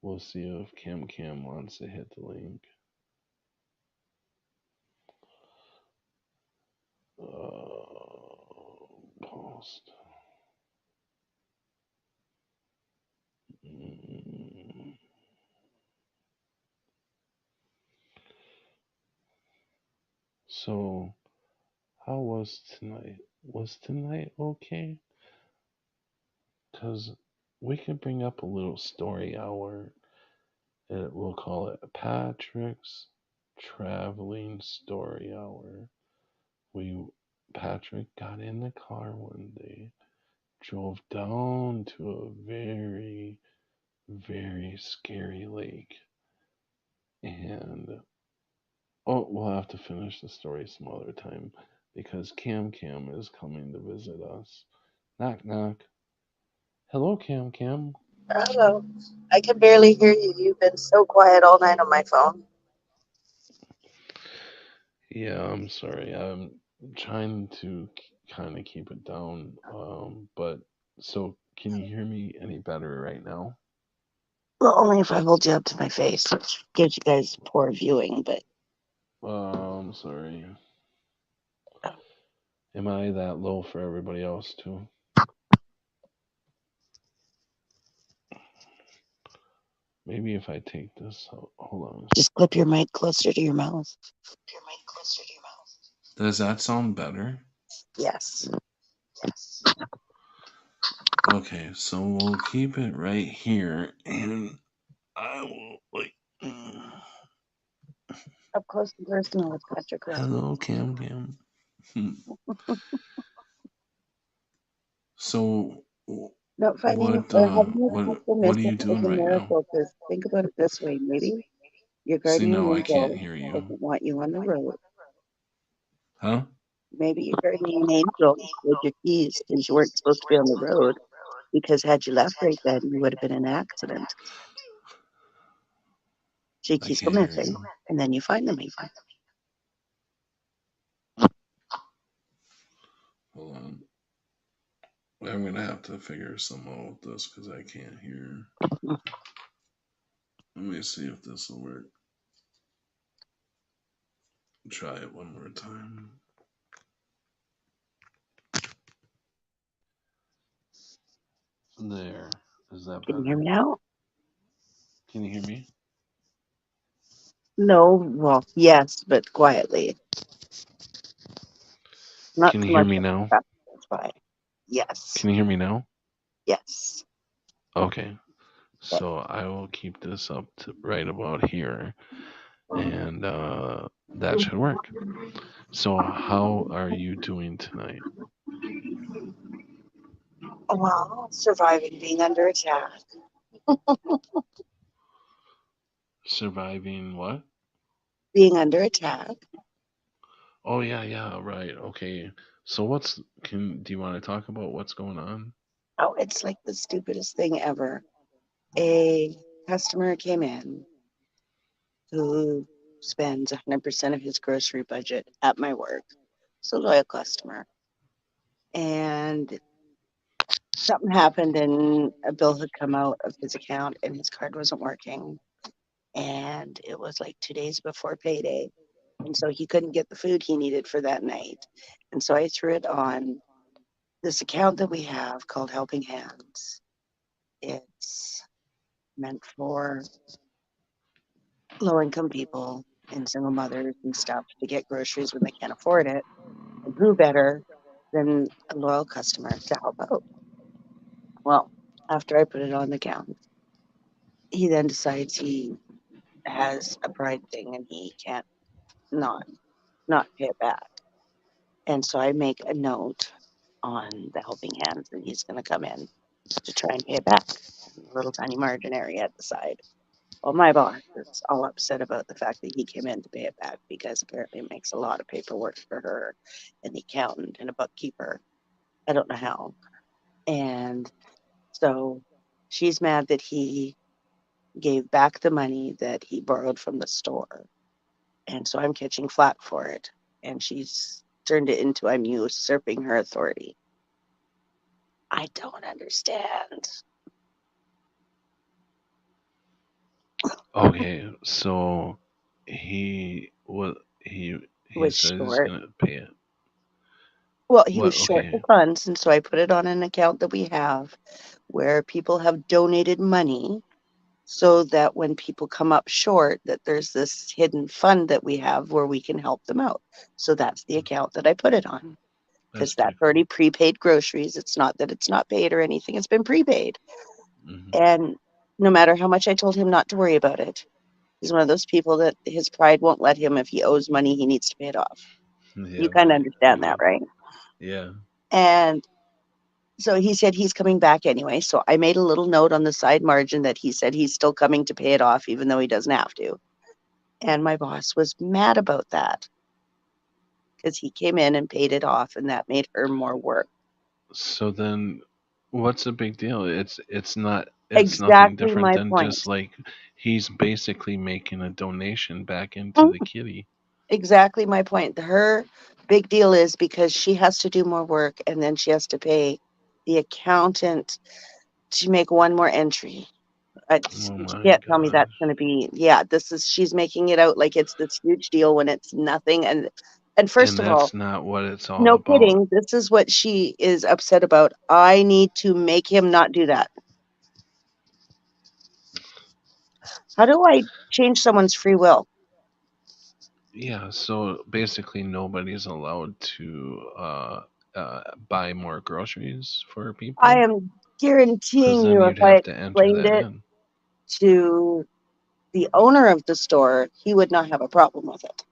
we'll see if Cam wants to hit the link. Post. So, how was tonight? Was tonight okay? Because we could bring up a little story hour. We'll call it Patrick's Traveling Story Hour. Patrick got in the car one day, drove down to a very, very scary lake, and we'll have to finish the story some other time because Cam is coming to visit us. Knock knock. Hello, Cam. Hello. I can barely hear you. You've been so quiet all night on my phone. Yeah, I'm sorry. I'm trying to kind of keep it down. But so can you hear me any better right now? Well, only if I hold you up to my face, which gives you guys poor viewing, but Sorry. Am I that low for everybody else too? Maybe if I take this, hold on. Just clip your mic closer to your mouth. Does that sound better? Yes. Okay, so we'll keep it right here, and I will like. Up close and personal with Patrick. Hello, Cam. So, Not finding what having a what sister what are missing you is doing a right now? miracle. Because think about it this way: maybe your See, guardian now I can't angel hear you. doesn't want you on the road. Huh? Maybe your guardian angel stole your keys because you weren't supposed to be on the road. Because had you left right then, you would have been in an accident. So your I keys go can't hear missing, you. and then you find them again. Hold on. I'm gonna have to figure something out with this because I can't hear. Let me see if this will work. Try it one more time. There. Is that better? Can you hear me now? Can you hear me? No, well, yes, but quietly. Not Can you so hear much. me now? That's why. Yes. Can you hear me now? Yes. Okay. So I will keep this up to right about here, and that should work. So how are you doing tonight? Well, surviving being under attack. Surviving what? Being under attack. Oh yeah, right. Okay. So do you want to talk about what's going on? Oh, it's like the stupidest thing ever. A customer came in who spends 100% of his grocery budget at my work. So loyal customer. And something happened and a bill had come out of his account and his card wasn't working. And it was like 2 days before payday. And so he couldn't get the food he needed for that night. And so I threw it on this account that we have called Helping Hands. It's meant for low income people and single mothers and stuff to get groceries when they can't afford it. And who better than a loyal customer to help out? Well, after I put it on the account, he then decides he has a pride thing and he can't not pay it back. And so I make a note on the Helping Hands that he's going to come in to try and pay it back. A little tiny margin area at the side. Well, my boss is all upset about the fact that he came in to pay it back because apparently it makes a lot of paperwork for her and the accountant and a bookkeeper. I don't know how. And so she's mad that he gave back the money that he borrowed from the store. And so I'm catching flack for it. And she's turned it into I'm usurping her authority. I don't understand. Okay, so he Was says he's short. gonna pay it. Well, he was What? short the Okay. funds, and so I put it on an account that we have where people have donated money so that when people come up short, that there's this hidden fund that we have where we can help them out. So that's the account that I put it on because that's already prepaid groceries. It's not that it's not paid or anything. It's been prepaid. Mm-hmm. And no matter how much I told him not to worry about it, he's one of those people that his pride won't let him. If he owes money, he needs to pay it off. Yeah, You kind of right. understand that, right? Yeah. And so he said he's coming back anyway. So I made a little note on the side margin that he said he's still coming to pay it off, even though he doesn't have to. And my boss was mad about that because he came in and paid it off, and that made her more work. So then, what's the big deal? It's not. It's nothing Exactly different my than point. just like he's basically making a donation back into the kitty. exactly my point. Her big deal is because she has to do more work and then she has to pay the accountant to make one more entry. Oh You my can't tell me that's gosh. going to be, yeah, she's making it out like it's this huge deal when it's nothing. And And first of all, that's not what it's all no about. kidding, this is what she is upset about. I need to make him not do that. How do I change someone's free will? Yeah, so basically nobody's allowed to buy more groceries for I people am because guaranteeing then you if you'd I have to enter explained that it in. to the owner of the store, he would not have a problem with it.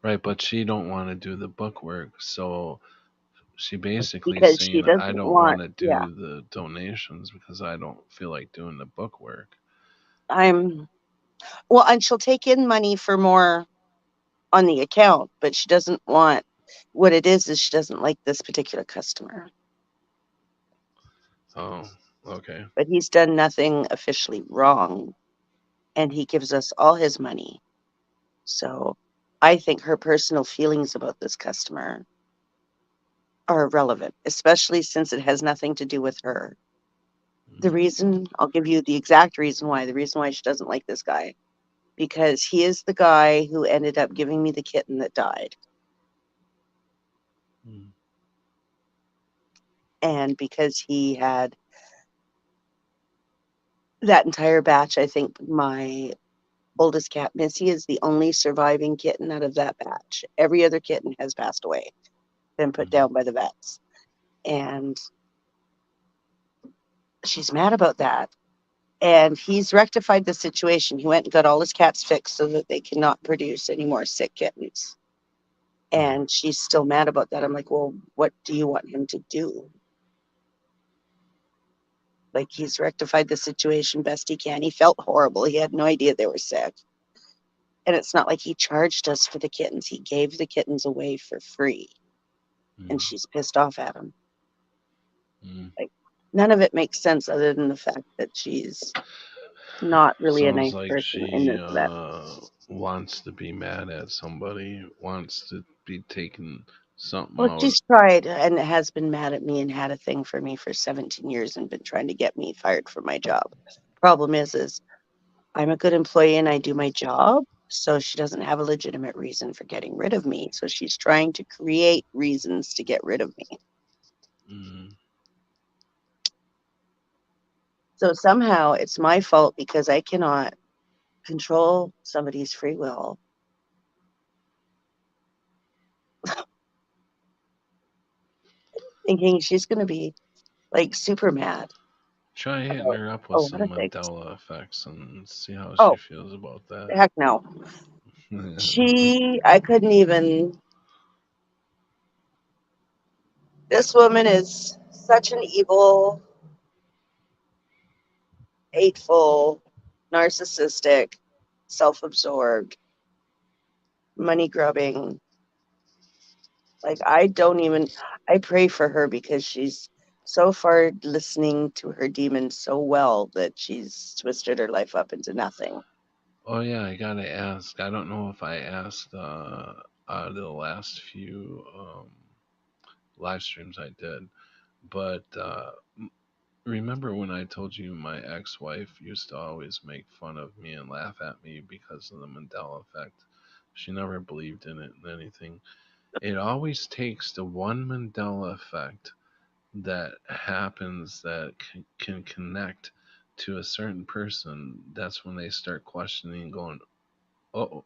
Right, but she don't want to do the bookwork, so she basically Because she saying I doesn't don't want want, to yeah, do the donations because I don't feel like doing the bookwork. I'm, well, and she'll take in money for more on the account, but she doesn't want, what it is she doesn't like this particular customer. Oh, okay. But he's done nothing officially wrong and he gives us all his money. So I think her personal feelings about this customer are irrelevant, especially since it has nothing to do with her. The reason, I'll give you the exact reason why, the reason why she doesn't like this guy, because he is the guy who ended up giving me the kitten that died. Mm. And because he had that entire batch, I think my oldest cat, Missy, is the only surviving kitten out of that batch. Every other kitten has passed away, been put down by the vets. And she's mad about that. And he's rectified the situation. He went and got all his cats fixed so that they cannot produce any more sick kittens. And she's still mad about that. I'm like, well, what do you want him to do? Like, he's rectified the situation best he can. He felt horrible. He had no idea they were sick. And it's not like he charged us for the kittens. He gave the kittens away for free. And she's pissed off at him. Mm. Like, none of it makes sense other than the fact that she's not really a Sounds nice like person in she this event. wants to be mad at somebody, wants to be taking something Well, out. she's tried and has been mad at me and had a thing for me for 17 years and been trying to get me fired from my job. Problem is I'm a good employee and I do my job, so she doesn't have a legitimate reason for getting rid of me. So she's trying to create reasons to get rid of me. Mm. So somehow it's my fault because I cannot control somebody's free will. Thinking she's going to be like super mad Try hitting about her up a with lot some of things. Mandela effects and see how she Oh, feels about that. heck no. I couldn't even. This woman is such an evil, hateful, narcissistic, self absorbed, money grubbing. Like, I don't even, I pray for her because she's so far listening to her demons so well that she's twisted her life up into nothing. Oh yeah, I gotta ask. I don't know if I asked out of the last few live streams I did, but remember when I told you my ex-wife used to always make fun of me and laugh at me because of the Mandela effect? She never believed in it and anything. It always takes the one Mandela effect that happens that can connect to a certain person. That's when they start questioning, going, "Oh,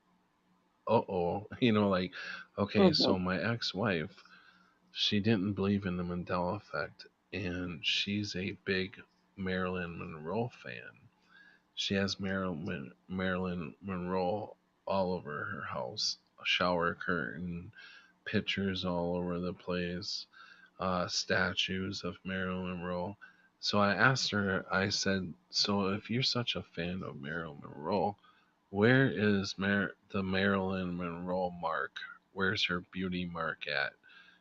oh," like, okay, Hmm. so my ex-wife, she didn't believe in the Mandela effect, and she's a big Marilyn Monroe fan. She has Marilyn Monroe all over her house, a shower curtain, pictures all over the place, statues of Marilyn Monroe. So I asked her, I said, so if you're such a fan of Marilyn Monroe, where is the Marilyn Monroe mark? Where's her beauty mark at?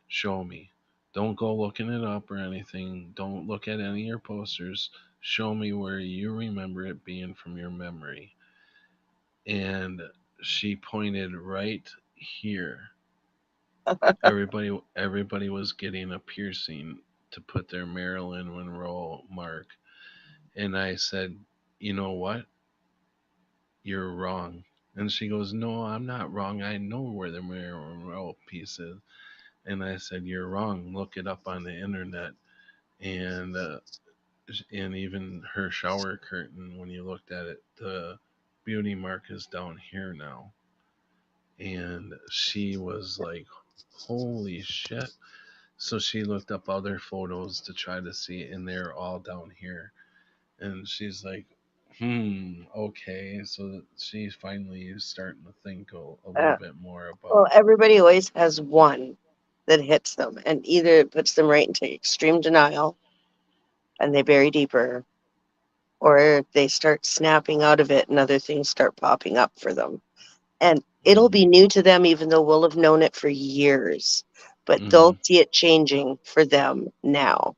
Show me. Don't go looking it up or anything. Don't look at any of your posters. Show me where you remember it being from your memory. And she pointed right here. Everybody was getting a piercing to put their Marilyn Monroe mark, and I said, "You know what? You're wrong." And she goes, "No, I'm not wrong. I know where the Marilyn Monroe piece is." And I said, "You're wrong. Look it up on the internet." And and even her shower curtain, when you looked at it, the beauty mark is down here now. And she was like, "Holy shit." So she looked up other photos to try to see, and they're all down here. And she's like, okay. So she's finally starting to think a little Uh, bit more well, about. everybody always has one that hits them, and either it puts them right into extreme denial and they bury deeper, or they start snapping out of it and other things start popping up for them. And it'll Mm-hmm, be new to them, even though we'll have known it for years. But mm-hmm, they'll see it changing for them now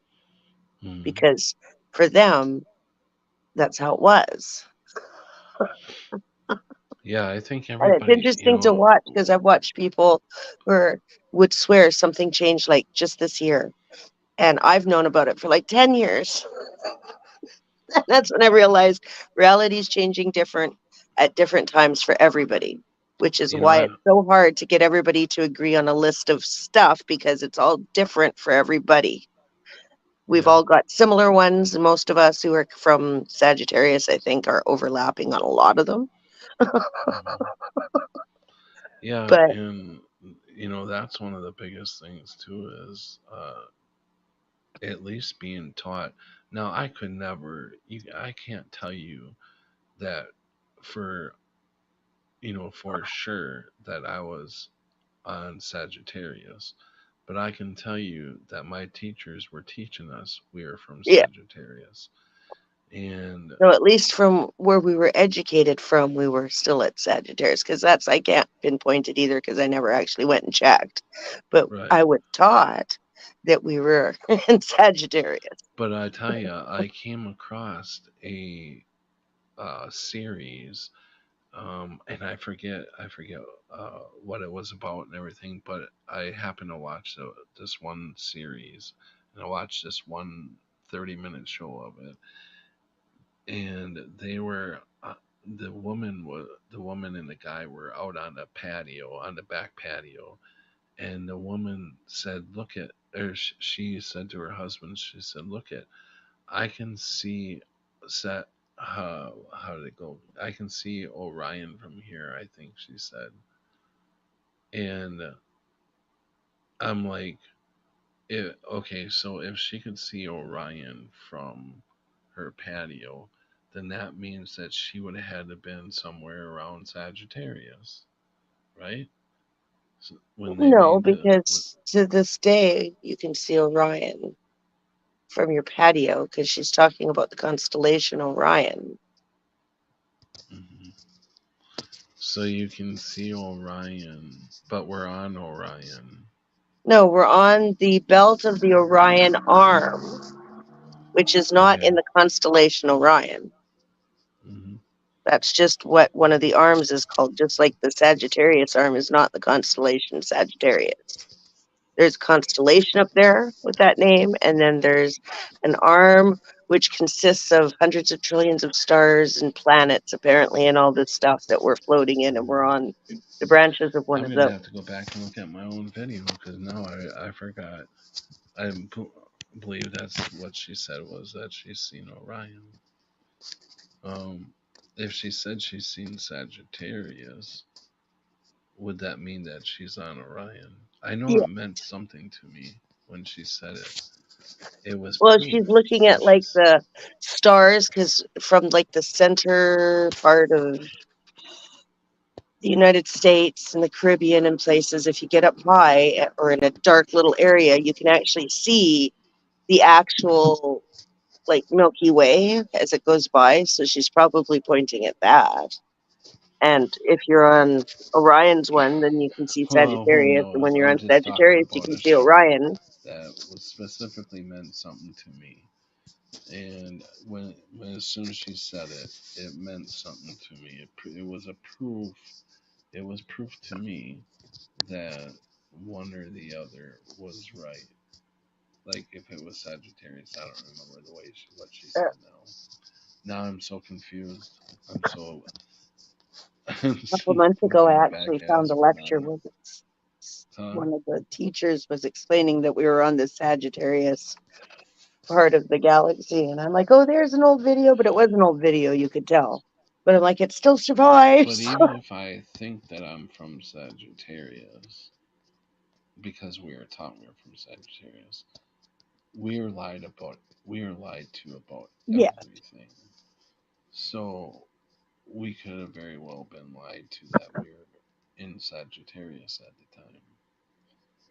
mm-hmm. because for them, that's how it was. Yeah, I think And it's everybody, interesting to watch because I've watched people who would swear something changed like just this year. And I've known about it for like 10 years. And that's when I realized reality is changing different at different times for everybody, which is you know why what? it's so hard to get everybody to agree on a list of stuff because it's all different for everybody. We've Yeah. all got similar ones, and most of us who are from Sagittarius, I think, are overlapping on a lot of them. Hmm. Yeah, But and that's one of the biggest things too is at least being taught. Now, I could never, I can't tell you that for for sure that I was on Sagittarius, but I can tell you that my teachers were teaching us we are from yeah, Sagittarius, and so at least from where we were educated from, we were still at Sagittarius because that's I can't pinpoint it either because I never actually went and checked. But right. I was taught that we were in Sagittarius. But I tell you, I came across a series, and I forget what it was about and everything, but I happened to watch this one series, and I watched this one 30-minute show of it, and they were the woman and the guy were out on the patio, on the back patio, and the woman said, "Look at," or she said to her husband, she said, "Look at, I can see set how did it go? I can see Orion from here," I think she said. And I'm like, okay, so if she could see Orion from her patio, then that means that she would have had to been somewhere around Sagittarius, right? So when they No, made the because to this day you can see Orion from your patio because she's talking about the constellation Orion. Mhm. So you can see Orion, but we're on Orion. No, we're on the belt of the Orion arm, which is not Okay. in the constellation Orion. Hmm. That's just what one of the arms is called, just like the Sagittarius arm is not the constellation Sagittarius. There's a constellation up there with that name, and then there's an arm which consists of hundreds of trillions of stars and planets, apparently, and all this stuff that we're floating in, and we're on the branches of one I'm of gonna those. have to go back and look at my own video because now I forgot. I believe that's what she said was that she's seen Orion. Um, if she said she's seen Sagittarius, would that mean that she's on Orion? I know Yeah. it meant something to me when she said it. It was Well, proof she's looking that at like she's. the stars because from like the center part of the United States and the Caribbean and places, if you get up high or in a dark little area, you can actually see the actual like Milky Way as it goes by. So she's probably pointing at that. And if you're on Orion's one, then you can see Well, who Sagittarius. And when knows? you're I'm on just talking Sagittarius, you about can a see show Orion. that was specifically meant something to me. And when as soon as she said it, it meant something to me. It was a proof it was proof to me that one or the other was right. Like if it was Sagittarius, I don't remember what she said now. Now I'm so confused. I'm so I'm A couple so months ago, I fucking back actually found ass a from lecture that. where Huh? one of the teachers was explaining that we were on the Sagittarius part of the galaxy, and I'm like, oh, there's an old video, but it was an old video, you could tell. But I'm like, it still But survives. even if I think that I'm from Sagittarius, because we are taught we're from Sagittarius, we are lied about. We are lied to about Yeah, everything. So we could have very well been lied to that we were in Sagittarius at the time.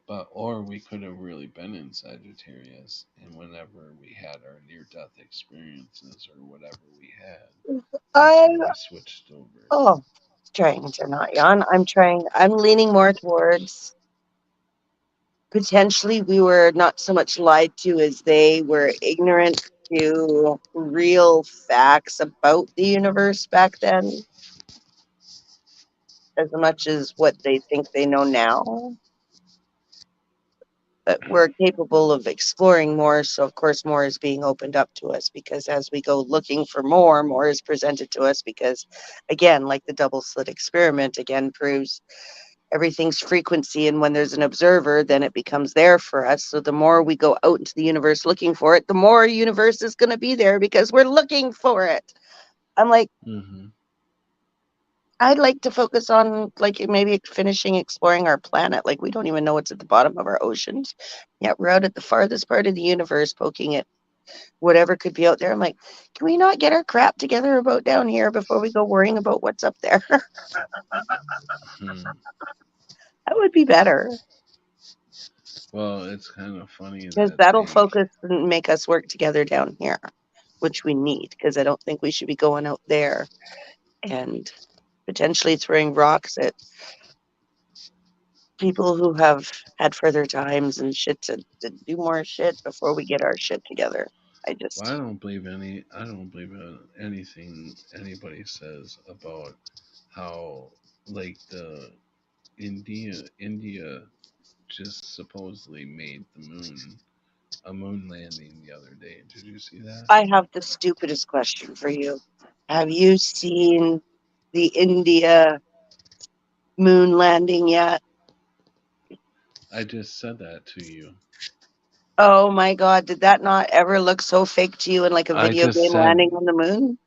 But or we could have really been in Sagittarius, and whenever we had our near-death experiences or whatever we had, that's I when we switched over. oh, trying to not yawn. I'm leaning more towards potentially we were not so much lied to as they were ignorant to real facts about the universe back then, as much as what they think they know now. But we're capable of exploring more, so of course more is being opened up to us, because as we go looking for more is presented to us, because again, like the double slit experiment again proves, everything's frequency, and when there's an observer, then it becomes there for us. So the more we go out into the universe looking for it, the more universe is going to be there because we're looking for it. I'm like, Mm-hmm. I'd like to focus on like maybe finishing exploring our planet. Like we don't even know what's at the bottom of our oceans. Yet we're out at the farthest part of the universe poking at whatever could be out there. I'm like, can we not get our crap together about down here before we go worrying about what's up there? Hmm. That would be better. Well, it's kind of funny Because that that'll they. focus and make us work together down here, which we need, because I don't think we should be going out there and potentially throwing rocks at people who have had further times and shit to do more shit before we get our shit together. I Well, I just, don't believe any. I don't believe in anything anybody says about how like the India just supposedly made the moon a moon landing the other day. Did you see that? I have the stupidest question for you. Have you seen the India moon landing yet? I just said that to you. Oh my God, did that not ever look so fake to you in like a I video just game said. landing on the moon?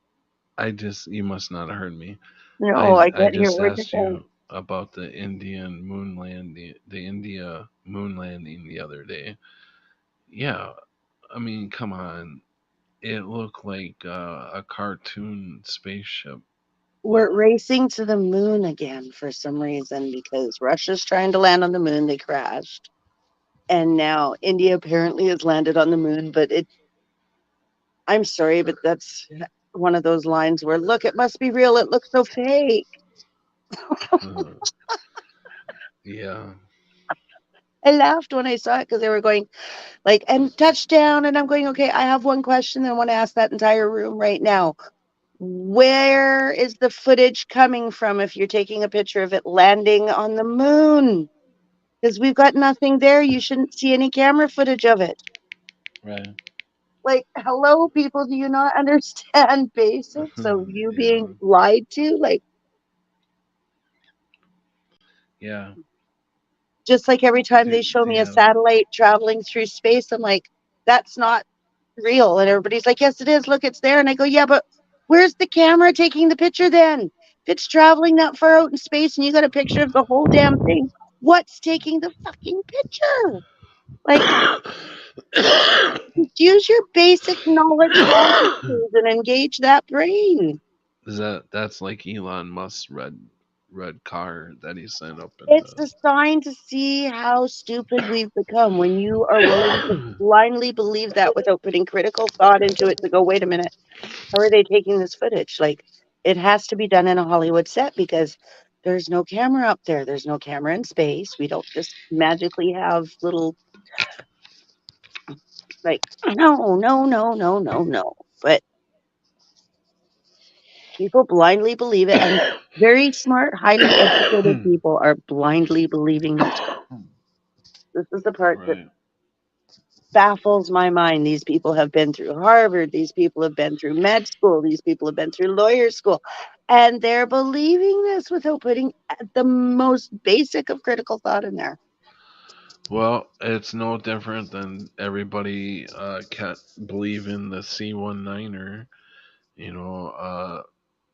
You must not have heard me. No, I I can't hear just what you're asked saying. you about the Indian moon landing, the India moon landing the other day. Yeah, I mean, come on. It looked like a cartoon spaceship. We're racing to the moon again for some reason because Russia's trying to land on the moon. They crashed. And now India apparently has landed on the moon, but I'm sorry, but that's one of those lines where, look, it must be real. It looks so fake. Uh, yeah. I laughed when I saw it because they were going like, and touchdown. And I'm going, okay, I have one question that I want to ask that entire room right now. Where is the footage coming from if you're taking a picture of it landing on the moon? Because we've got nothing there. You shouldn't see any camera footage of it. Right. Like, hello, people, do you not understand basics of you Yeah. being lied to? Like, Yeah. just like every time they show Do me you a have? satellite traveling through space, I'm like, that's not real. And everybody's like, yes, it is. Look, it's there. And I go, yeah, but where's the camera taking the picture then? If it's traveling that far out in space and you got a picture of the whole damn thing, what's taking the fucking picture? Like, use your basic knowledge faculties and engage that brain. Is that's like Elon Musk's red car that he sent up in It's a sign to see how stupid we've become when you are willing to the. blindly believe that without putting critical thought into it to go, wait a minute, how are they taking this footage? Like, it has to be done in a Hollywood set because there's no camera up there. There's no camera in space. We don't just magically have little, like, no, no, no, no, no, no. But People blindly believe it, and very smart, highly educated people are blindly believing this. This is the part that Right. baffles my mind. These people have been through Harvard, these people have been through med school, these people have been through lawyer school, and they're believing this without putting the most basic of critical thought in there. Well, it's no different than everybody can't believe in the C19er. You know,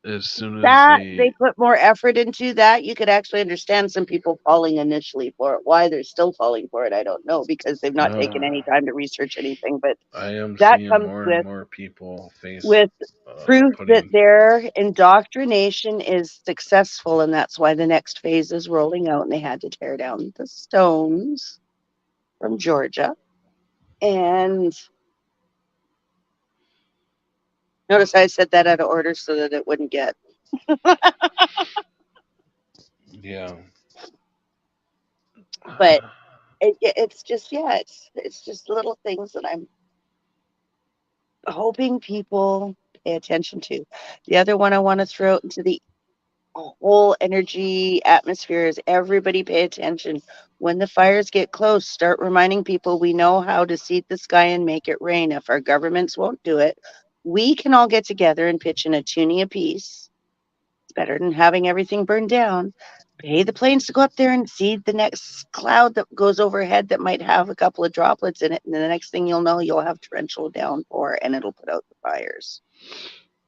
as soon as That they they, put more effort into that, you could actually understand some people falling initially for it. Why they're still falling for it, I don't know, because they've not taken any time to research anything. But I am that seeing comes more and more people face with proof that putting. their indoctrination is successful, and that's why the next phase is rolling out, and they had to tear down the stones from Georgia. And notice I said that out of order so that it wouldn't get. Yeah. But it's just, yeah, it's just little things that I'm hoping people pay attention to. The other one I want to throw out into the whole energy atmosphere is everybody pay attention. When the fires get close, start reminding people we know how to seed the sky and make it rain. If our governments won't do it, we can all get together and pitch in a toonie apiece. It's better than having everything burned down. Pay the planes to go up there and seed the next cloud that goes overhead that might have a couple of droplets in it. And the next thing you'll know, you'll have torrential downpour and it'll put out the fires.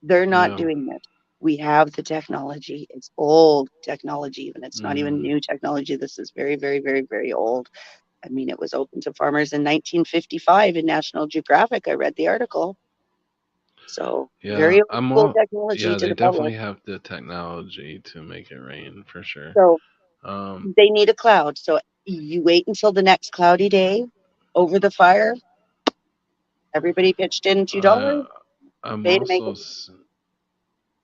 They're not Yeah. doing it. We have the technology. It's old technology, even. It's not even Mm. new technology. This is very, very, very, very old. I mean, it was open to farmers in 1955 in National Geographic. I read the article. So, very Yeah. old school technology Yeah, to they the public. definitely have the technology to make it rain for sure. So, Um, they need a cloud. So, you wait until the next cloudy day over the fire. Everybody pitched in I $2. I'm Pay to make also it.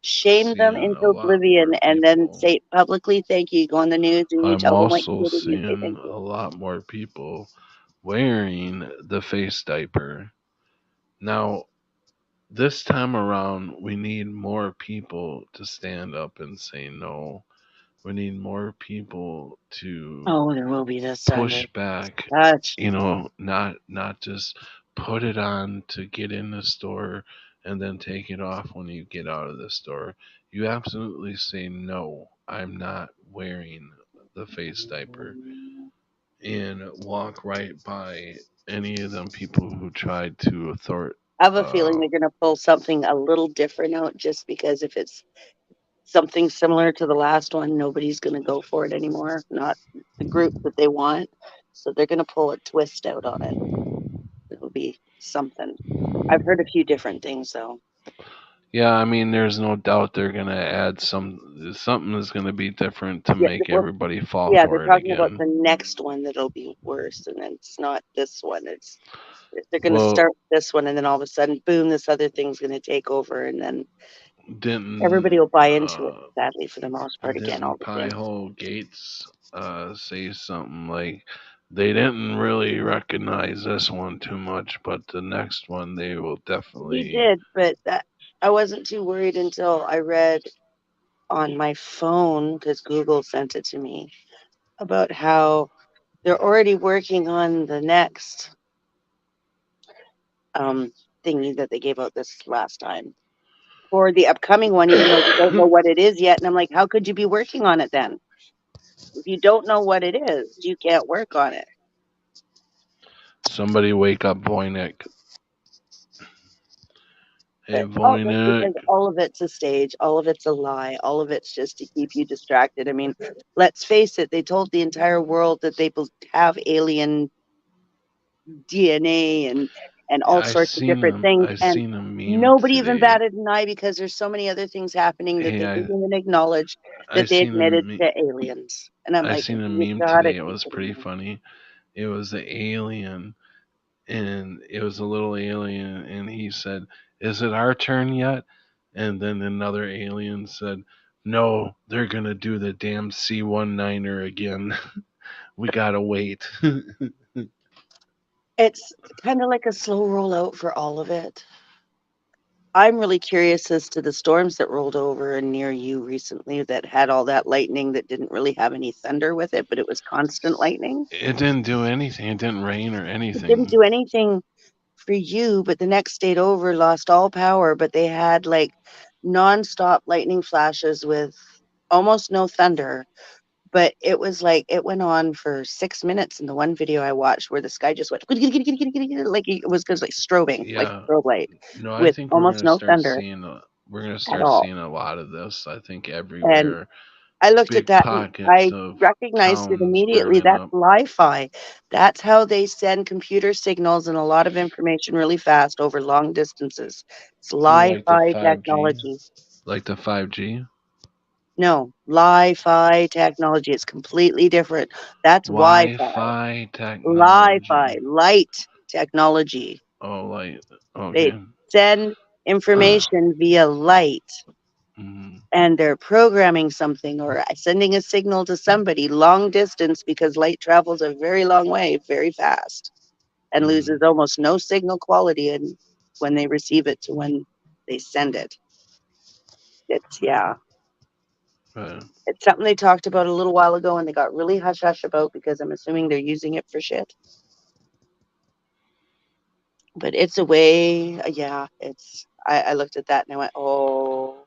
Shame them seeing a into lot more oblivion and then people. say publicly thank you. You go on the news and you I'm tell them what you also did and you say seeing thank you. a lot more people wearing the face diaper. Now, this time around, we need more people to stand up and say no. We need more people to Oh, there will be this push Sunday. back, Touch. not just put it on to get in the store and then take it off when you get out of the store. You absolutely say no, I'm not wearing the face diaper, and walk right by any of them people who tried to I have a feeling they're going to pull something a little different out just because if it's something similar to the last one, nobody's going to go for it anymore. Not the group that they want. So they're going to pull a twist out on it. It'll be something. I've heard a few different things though. Yeah, I mean, there's no doubt they're gonna add something is gonna be different to Yeah, make well, everybody fall yeah, they're for it talking about again. the next one that'll be worse, and then it's not this one. It's they're going to Well, start with this one, and then all of a sudden, boom, this other thing's going to take over, and then didn't everybody will buy into it. Sadly, for the most part, again, all didn't the same. Piehole Gates say something like they didn't really recognize this one too much, but the next one they will He definitely. did, but I wasn't too worried until I read on my phone because Google sent it to me about how they're already working on the next thingy that they gave out this last time for the upcoming one, even though they don't know what it is yet. And I'm like, how could you be working on it then? If you don't know what it is, you can't work on it. Somebody wake up Voynich. Hey But that's Voynich. because all of it's a stage, all of it's a lie, all of it's just to keep you distracted. I mean, let's face it, they told the entire world that they have alien DNA and all sorts of different things, I and seen a meme nobody even today. batted an eye because there's so many other things happening that Hey, they didn't even acknowledge I that they seen a admitted me- to aliens. And I'm I like, seen a you meme gotta today. It be was kidding pretty me. funny. It was the alien, and it was a little alien, and he said, "Is it our turn yet?" And then another alien said, "No, they're gonna do the damn C19er again. We gotta wait." It's kind of like a slow rollout for all of it. I'm really curious as to the storms that rolled over and near you recently that had all that lightning that didn't really have any thunder with it, but it was constant lightning. It didn't do anything. It didn't rain or It didn't anything. do anything for you, but the next state over lost all power, but they had like nonstop lightning flashes with almost no thunder. But it was like it went on for 6 minutes in the one video I watched where the sky just went like it was just like strobing, like Yeah. strobe light, No, I with think almost no thunder we're gonna at start all. seeing a lot of this. I think And everywhere. I looked at Big that and pockets I of recognized it towns immediately. burning That's up. Li-Fi. That's how they send computer signals and a lot of information really fast over long distances. It's Oh, like the Li-Fi 5G, technology. like the 5G. No, Li-Fi technology. It's completely different. That's Wi-Fi. Wi-Fi technology. Li-Fi, light technology. Oh, like They okay. send information via light. Mhm. And they're programming something or sending a signal to somebody long distance because light travels a very long way very fast and Mhm. loses almost no signal quality and when they receive it to when they send it. It's But it's something they talked about a little while ago and they got really hush hush about because I'm assuming they're using it for shit. But it's a way, it's I looked at that and I went, oh,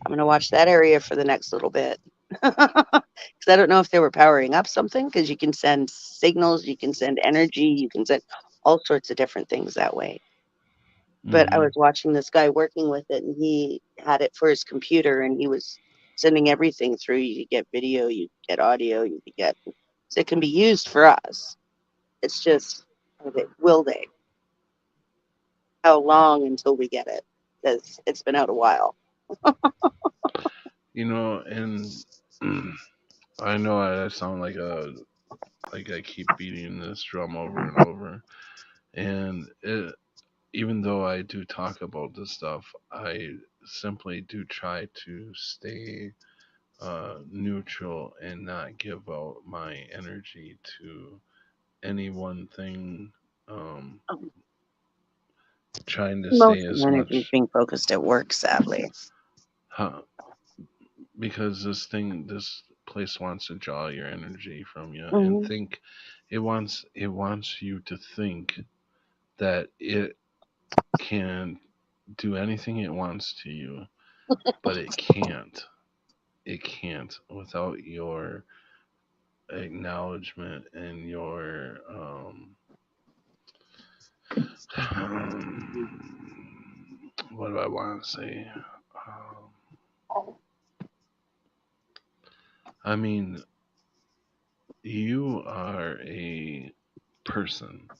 I'm gonna watch that area for the next little bit. Because I don't know if they were powering up something, because you can send signals, you can send energy, you can send all sorts of different things that way. But I mhm. was watching this guy working with it, and he had it for his computer, and he was sending everything through. You could get video, you could get audio, you could get. So it can be used for us. It's just, will they? How long until we get it? Because it's been out a while. And I know I sound like I keep beating this drum over and over, and even though I do talk about this stuff, I simply do try to stay neutral and not give out my energy to any one thing. Um, Trying to stay Most of as the energy is much, being focused at work, sadly. huh, because this place wants to draw your energy from you and Hmm. think it wants you to think that it can do anything it wants to you, but it can't without your acknowledgement and your what do I want to say? I mean, you are a person.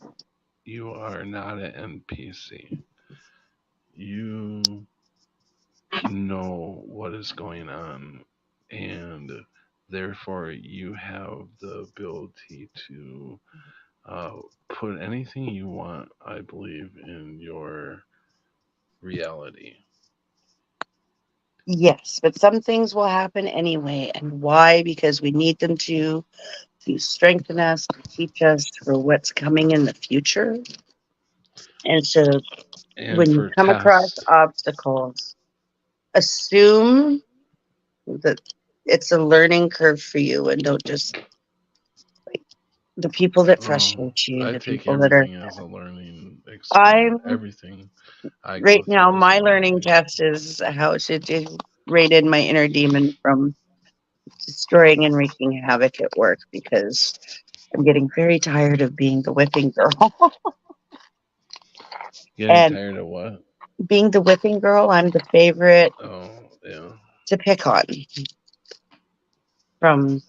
You are not an NPC. You know what is going on, and therefore you have the ability to uh, put anything you want, I believe, in your reality. Yes, but some things will happen anyway. And why? Because we need them to strengthen us, to teach us for what's coming in the future. And so And when you for come across tests, obstacles, assume that it's a learning curve for you and don't just like the people that oh, frustrate you, I the take people that are. everything as a learning experience. I'm Everything I right go now, through as a my learning learning test is how it rated my inner demon from destroying and wreaking havoc at work because I'm getting very tired of being the whipping girl. Getting And tired of what? being the whipping girl, I'm the favorite Oh, yeah. to pick on from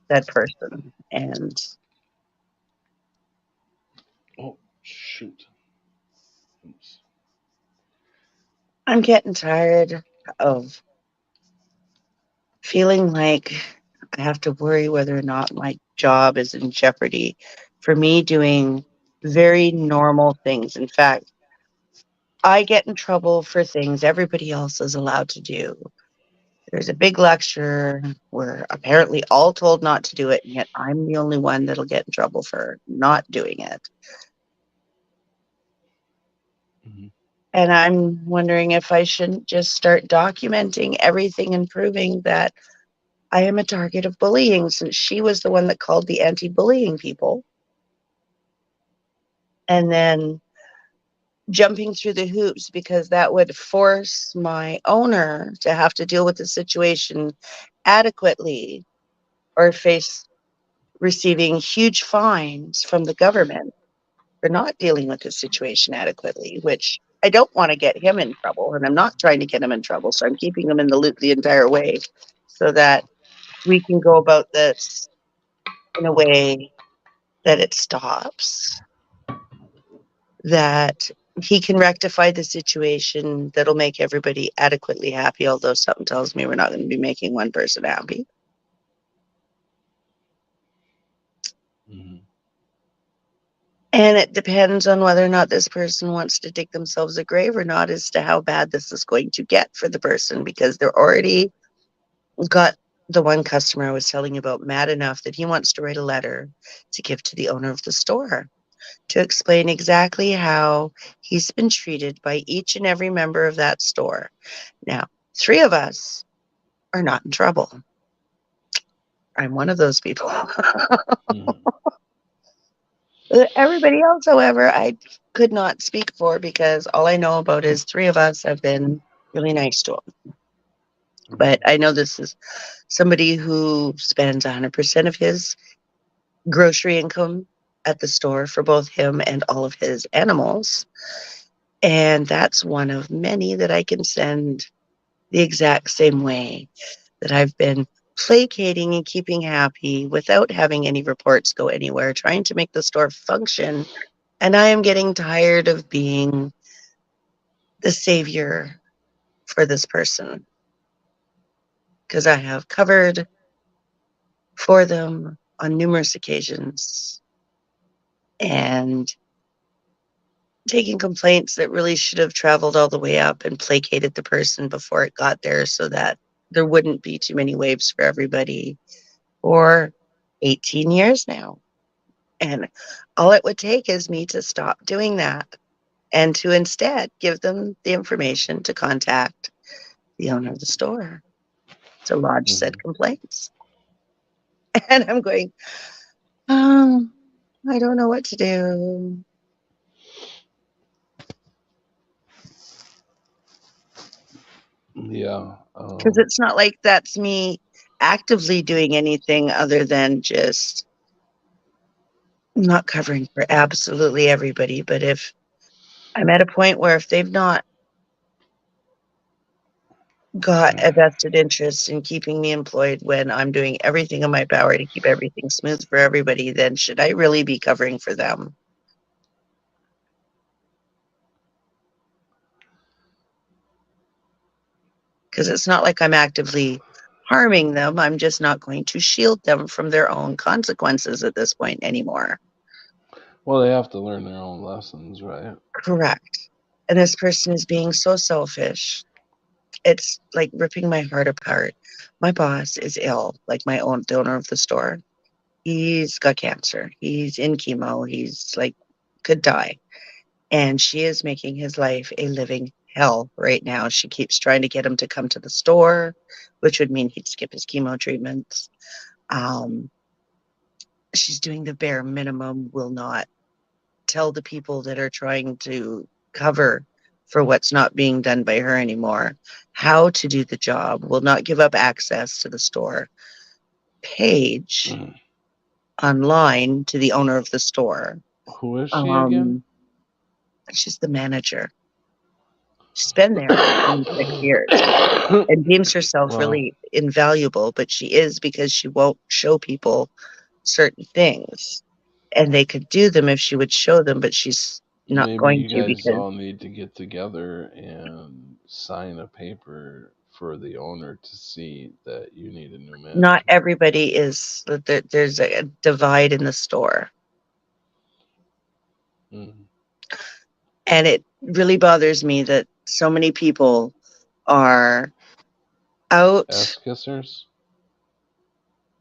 that person. And Oh, shoot. Oops. I'm getting tired of feeling like I have to worry whether or not my job is in jeopardy for me doing very normal things. In fact, I get in trouble for things everybody else is allowed to do. There's a big lecture. We're apparently all told not to do it, and yet I'm the only one that'll get in trouble for not doing it. Mhm. And I'm wondering if I shouldn't just start documenting everything and proving that I am a target of bullying, since she was the one that called the anti-bullying people. And then jumping through the hoops, because that would force my owner to have to deal with the situation adequately or face receiving huge fines from the government for not dealing with the situation adequately, which I don't want to get him in trouble, and I'm not trying to get him in trouble. So I'm keeping him in the loop the entire way so that we can go about this in a way that it stops, that he can rectify the situation, that'll make everybody adequately happy, although something tells me we're not going to be making one person happy. Mhm. And it depends on whether or not this person wants to dig themselves a grave or not, as to how bad this is going to get for the person, because they're already got the one customer I was telling you about mad enough that he wants to write a letter to give to the owner of the store to explain exactly how he's been treated by each and every member of that store. Now, 3 of us are not in trouble. I'm one of those people. Mhm. Everybody else, however, I could not speak for, because all I know about is 3 of us have been really nice to him. But I know this is somebody who spends 100% of his grocery income at the store for both him and all of his animals. And that's one of many that I can send the exact same way, that I've been placating and keeping happy without having any reports go anywhere, trying to make the store function. And I am getting tired of being the savior for this person, because I have covered for them on numerous occasions and taking complaints that really should have traveled all the way up and placated the person before it got there, so that there wouldn't be too many waves for everybody, for 18 years now. And all it would take is me to stop doing that and to instead give them the information to contact the owner of the store to lodge said Mhm. complaints. And I'm going, oh, I don't know what to do. Yeah. Because it's not like that's me actively doing anything other than just not covering for absolutely everybody. But if I'm at a point where if they've not got a vested interest in keeping me employed when I'm doing everything in my power to keep everything smooth for everybody, then should I really be covering for them? Because it's not like I'm actively harming them. I'm just not going to shield them from their own consequences at this point anymore. Well, they have to learn their own lessons, right? Correct. And this person is being so selfish. It's like ripping my heart apart. My boss is ill, like the owner of the store. He's got cancer. He's in chemo. He's like, could die. And she is making his life a living hell right now. She keeps trying to get him to come to the store, which would mean he'd skip his chemo treatments. Um, she's doing the bare minimum, will not tell the people that are trying to cover for what's not being done by her anymore how to do the job, will not give up access to the store page Mhm. online to the owner of the store. Who is she again? She's the manager. She's been there for 26 years and deems herself Well, really invaluable, but she is, because she won't show people certain things. And they could do them if she would show them, but she's not maybe going you to, guys because all need to get together and sign a paper for the owner to see that you need a new not manager. everybody is, there's a divide in the store. Mhm. And it really bothers me that so many people are out, Ass kissers?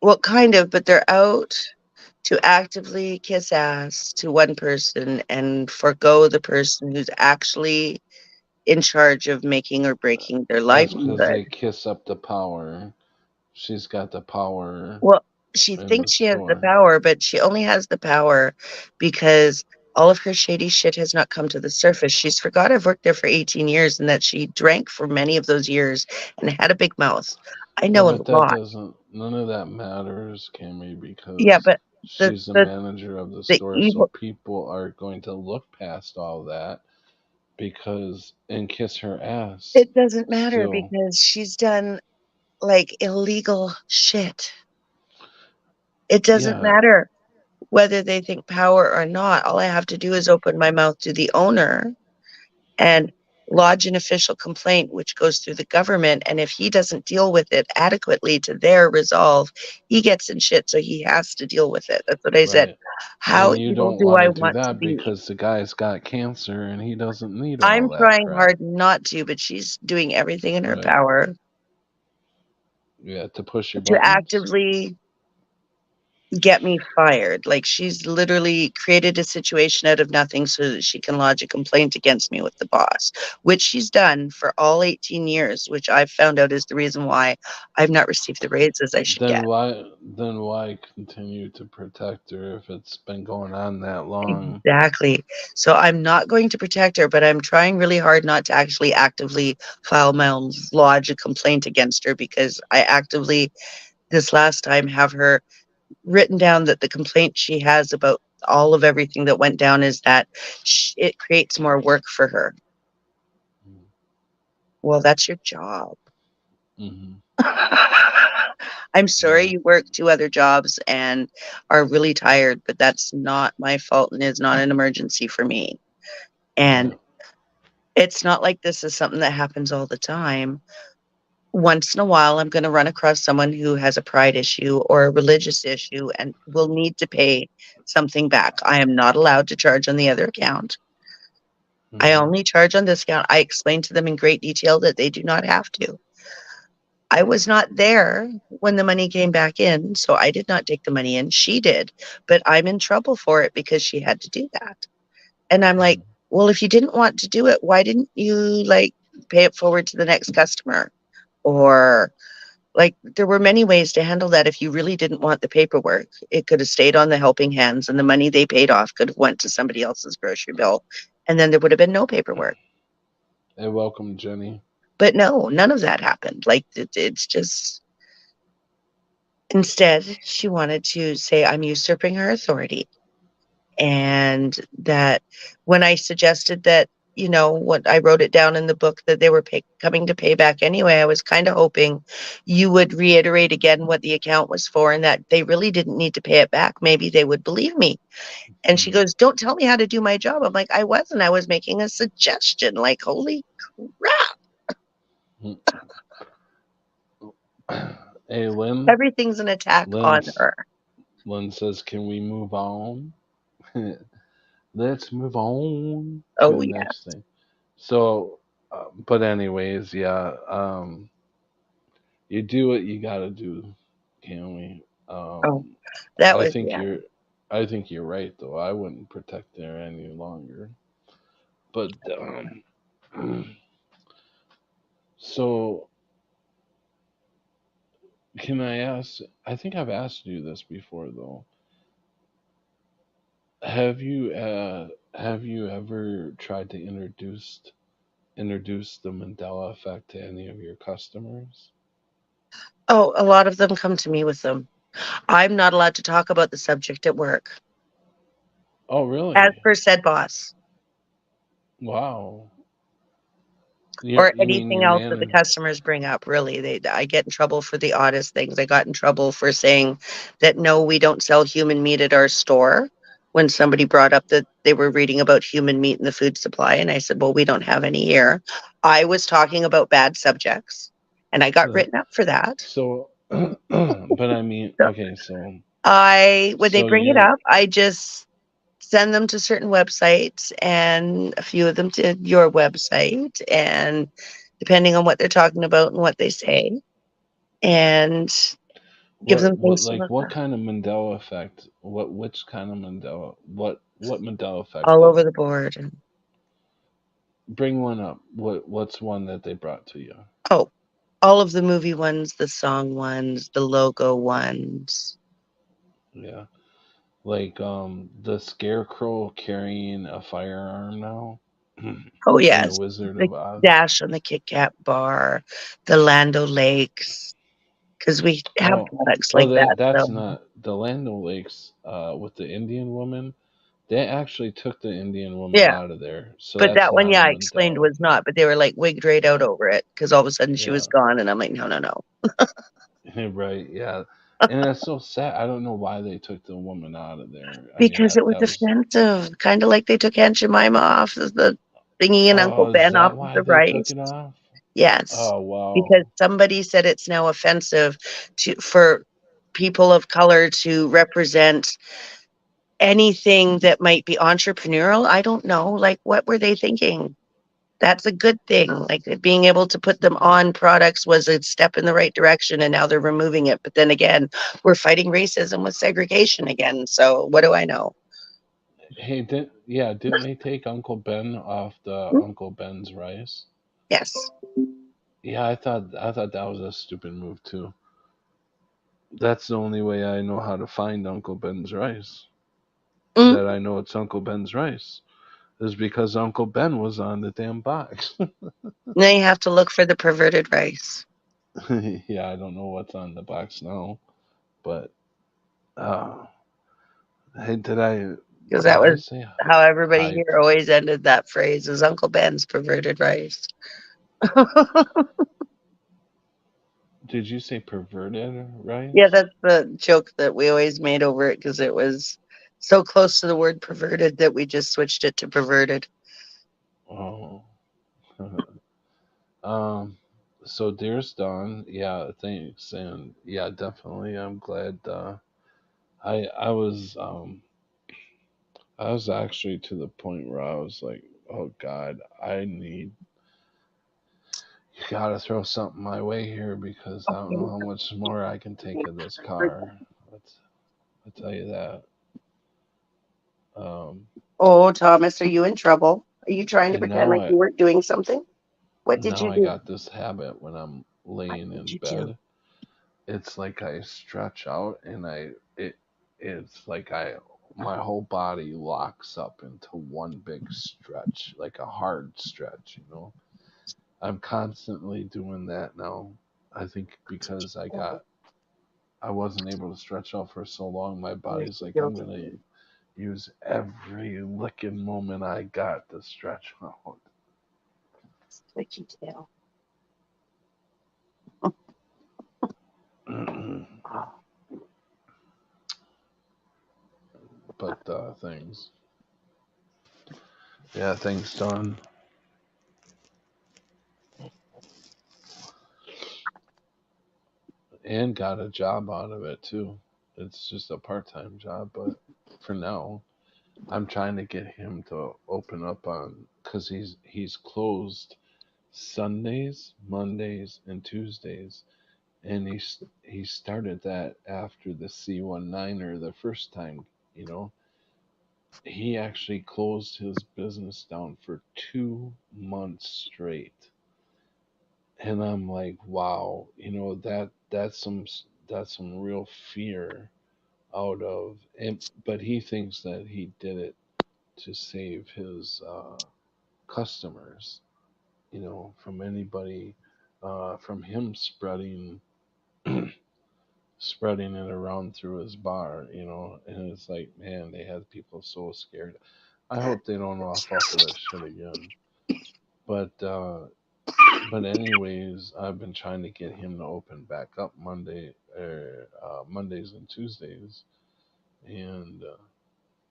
well, kind of, but they're out to actively kiss ass to one person and forgo the person who's actually in charge of making or breaking their That's because livelihood. they kiss up the power. She's got the power Well, she in the thinks she has the store. power, but she only has the power because all of her shady shit has not come to the surface. She's forgot I've worked there for 18 years and that she drank for many of those years and had a big mouth. I Yeah, know but a that lot. doesn't. None of that matters, Cammy, Yeah, because but she's the the manager of the the store. So evil, people are going to look past all that because and kiss her ass it doesn't matter still. because she's done like illegal shit. It doesn't Yeah, matter whether they think power or not. All I have to do is open my mouth to the owner and lodge an official complaint, which goes through the government. And if he doesn't deal with it adequately to their resolve, he gets in shit. So he has to deal with it. That's what I said. right. How And you evil don't do want I to do want to that be? because the guy's got cancer and he doesn't need all I'm that trying crap. hard not to, but she's doing everything in her Right. power Yeah, to push your to buttons. actively get me fired. Like she's literally created a situation out of nothing so that she can lodge a complaint against me with the boss, which she's done for all 18 years, which I've found out is the reason why I've not received the raises I should get. Then why continue to protect her if it's been going on that long? Exactly. So I'm not going to protect her, but I'm trying really hard not to actually actively file my own lodge a complaint against her because I actively this last time have her written down that the complaint she has about all of everything that went down is that it creates more work for her. Well, that's your job. Mm-hmm. I'm sorry Yeah. you work 2 other jobs and are really tired, but that's not my fault and is not an emergency for me. And Yeah. it's not like this is something that happens all the time. Once in a while, I'm going to run across someone who has a pride issue or a religious issue and will need to pay something back. I am not allowed to charge on the other account. I Mm-hmm. only charge on this account. I explained to them in great detail that they do not have to. I was not there when the money came back in, so I did not take the money in. She did, but I'm in trouble for it because she had to do that. And I'm like, Mm-hmm. well, if you didn't want to do it, why didn't you like pay it forward to the next customer? Or like there were many ways to handle that if you really didn't want the paperwork. It could have stayed on the helping hands and the money they paid off could have went to somebody else's grocery bill and then there would have been no paperwork. Hey, welcome, Jenny. But no, none of that happened. Like it's just instead she wanted to say I'm usurping her authority and that when I suggested that what I wrote it down in the book that they were coming to pay back anyway, I was kind of hoping you would reiterate again what the account was for and that they really didn't need to pay it back. Maybe they would believe me. And she goes, don't tell me how to do my job. I'm like, I was making a suggestion. Like, holy crap. Hey, Lynn. Everything's an attack on her. Lynn says, "Can we move on? Let's move on to Oh, the yeah. next thing." So, but anyways, yeah. You do what you gotta do, can we? Oh, that I was, think yeah. you're right though. I wouldn't protect her any longer. But so can I ask? I think I've asked you this before though. Have you ever tried to introduce the Mandela effect to any of your customers? Oh, a lot of them come to me with them. I'm not allowed to talk about the subject at work, Oh, as really? per said boss, Wow. or You mean anything your else that the manager? customers bring up. Really, I get in trouble for the oddest things. I got in trouble for saying that no, we don't sell human meat at our store. When somebody brought up that they were reading about human meat in the food supply, and I said, well, we don't have any here. I was talking about bad subjects, and I got written up for that. So, but I mean, So okay, so when they so bring it you're up, I just send them to certain websites and a few of them to your website and depending on what they're talking about and what they say and give them things to look what at kind of Mandela effect? Which kind of Mandela? What Mandela effect all is over it? the board. Bring one up. What's one that they brought to you? Oh, all of the movie ones, the song ones, the logo ones. Yeah. Like the Scarecrow carrying a firearm now Oh, in the yes. Wizard The of Oz. Dash on the Kit Kat bar, the Lando Lakes, because we have Oh, products oh, like that. that's So, not the Land O'Lakes with the Indian woman. They actually took the Indian woman yeah. out of there, so But that's that one, not yeah, I in the explained Dell. was not, but they were like wigged right out over it because all of a sudden she Yeah, was gone. And I'm like, no, no, no. right. Yeah, and that's so sad. I don't know why they took the woman out of there. I mean, Because it was that was. offensive, kind of like they took Aunt Jemima off of the thingy and Uncle Oh, is Ben off that of why the they took rice. it off? Yes, Oh because wow. somebody said it's now offensive for people of color to represent anything that might be entrepreneurial. I don't know. Like, what were they thinking? That's a good thing. Like being able to put them on products was a step in the right direction, and now they're removing it. But then again, we're fighting racism with segregation again. So what do I know? Hey, didn't they take Uncle Ben off the Uncle Ben's rice? Yes. Yeah, I thought that was a stupid move too. That's the only way I know how to find Uncle Ben's rice. Mm. That I know it's Uncle Ben's rice is because Uncle Ben was on the damn box. Now you have to look for the perverted rice Yeah, I don't know what's on the box now, but uh, hey, because that did I was say how everybody hype? here always ended that phrase is Uncle Ben's perverted rice. Did you say perverted Yeah, rice? that's the joke that we always made over it because it was so close to the word perverted that we just switched it to perverted. Oh. um. So dear's done. Yeah, thanks, and yeah, definitely. I'm glad. I was actually to the point where I was like, oh God, you gotta throw something my way here because I don't know how much more I can take of this car. I'll tell you that. Um, Oh, Thomas, are you in trouble? Are you trying to and pretend like you weren't doing something? What did now you I do? got this habit when I'm What laying did in you do? bed. It's like I stretch out and it's like I my whole body locks up into one big stretch, like a hard stretch, you know. I'm constantly doing that now. I think because I wasn't able to stretch out for so long, my You're body's like I'm guilty. gonna use every licking moment I got to stretch out. Twitchy tail. But things, yeah, things done, and got a job out of it too. It's just a part-time job, but for now, I'm trying to get him to open up on because he's closed Sundays, Mondays, and Tuesdays, and he started that after the C19er the first time. You know, he actually closed his business down for 2 months straight, and I'm like, wow, you know that's some real fear out of, and but he thinks that he did it to save his customers, you know, from anybody, from him spreading it around through his bar, you know, and it's like, man, they had people so scared. I hope they don't off of that shit again. But anyways, I've been trying to get him to open back up Mondays and Tuesdays, and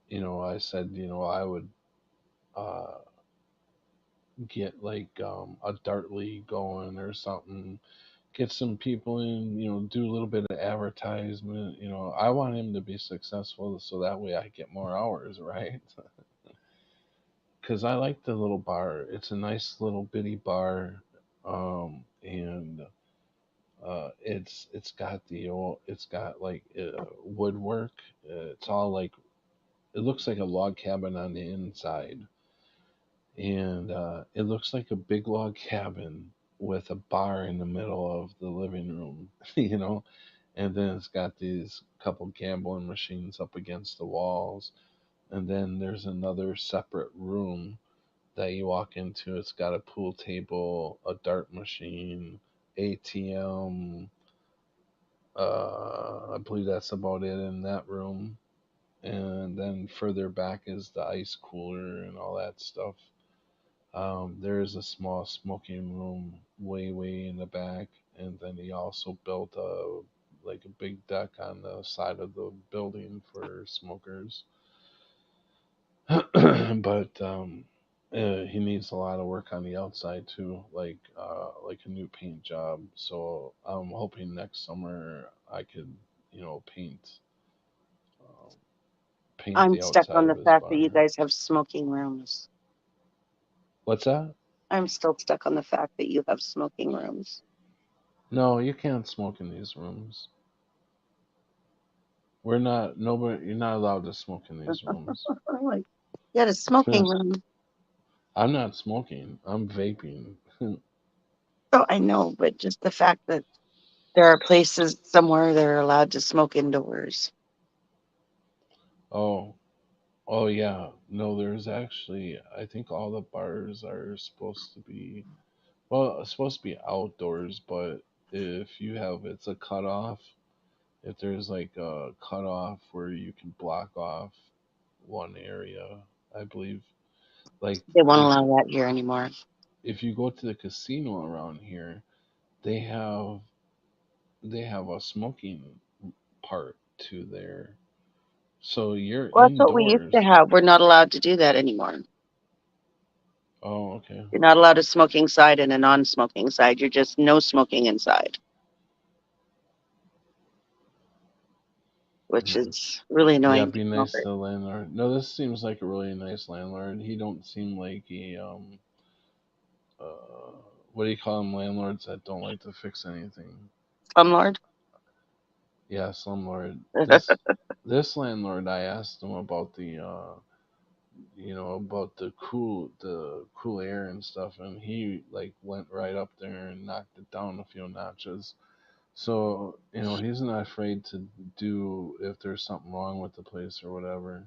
you know, I said, you know, I would uh, get like a dart league going or something, get some people in, you know, do a little bit of advertisement. You know, I want him to be successful so that way I get more hours, right? Because I like the little bar. It's a nice little bitty bar, and it's got like woodwork. It's all like it looks like a log cabin on the inside, and it looks like a big log cabin with a bar in the middle of the living room, you know, and then it's got these couple gambling machines up against the walls, and then there's another separate room that you walk into. It's got a pool table, a dart machine, ATM. I believe that's about it in that room. And then further back is the ice cooler and all that stuff. There is a small smoking room way in the back, and then he also built a like a big deck on the side of the building for smokers. But he needs a lot of work on the outside too, like a new paint job. So I'm hoping next summer I could, you know, um, paint I'm the stuck outside on of the his fact that you barn. guys have smoking rooms. What's that? I'm still stuck on the fact that you have smoking rooms. No, you can't smoke in these rooms. We're not nobody. You're not allowed to smoke in these rooms. I'm like, you had a smoking room. I'm not smoking. I'm vaping. Oh, I know, but just the fact that there are places somewhere that are allowed to smoke indoors. Oh, oh yeah. No, there's actually. I think all the bars are supposed to be. Well, it's supposed to be outdoors, but if you have, it's a cutoff. If there's like a cutoff where you can block off one area, I believe. Like They won't allow that here anymore. if you go to the casino around here, they have they have a smoking part to there. So you're Well, that's what we used to indoors. have. We're not allowed to do that anymore. Oh, okay. You're not allowed a smoking side and a non-smoking side. You're just no smoking inside, which Mm. is really Yeah, annoying to be nice smokers. to the landlord. No, this seems like a really nice landlord. He don't seem like a uh what do you call them, landlords that don't like to fix anything. Slumlord? Yeah, slumlord. This landlord, I asked him about the you know, about the cool air and stuff, and he like went right up there and knocked it down a few notches. So, you know, he's not afraid to do if there's something wrong with the place or whatever.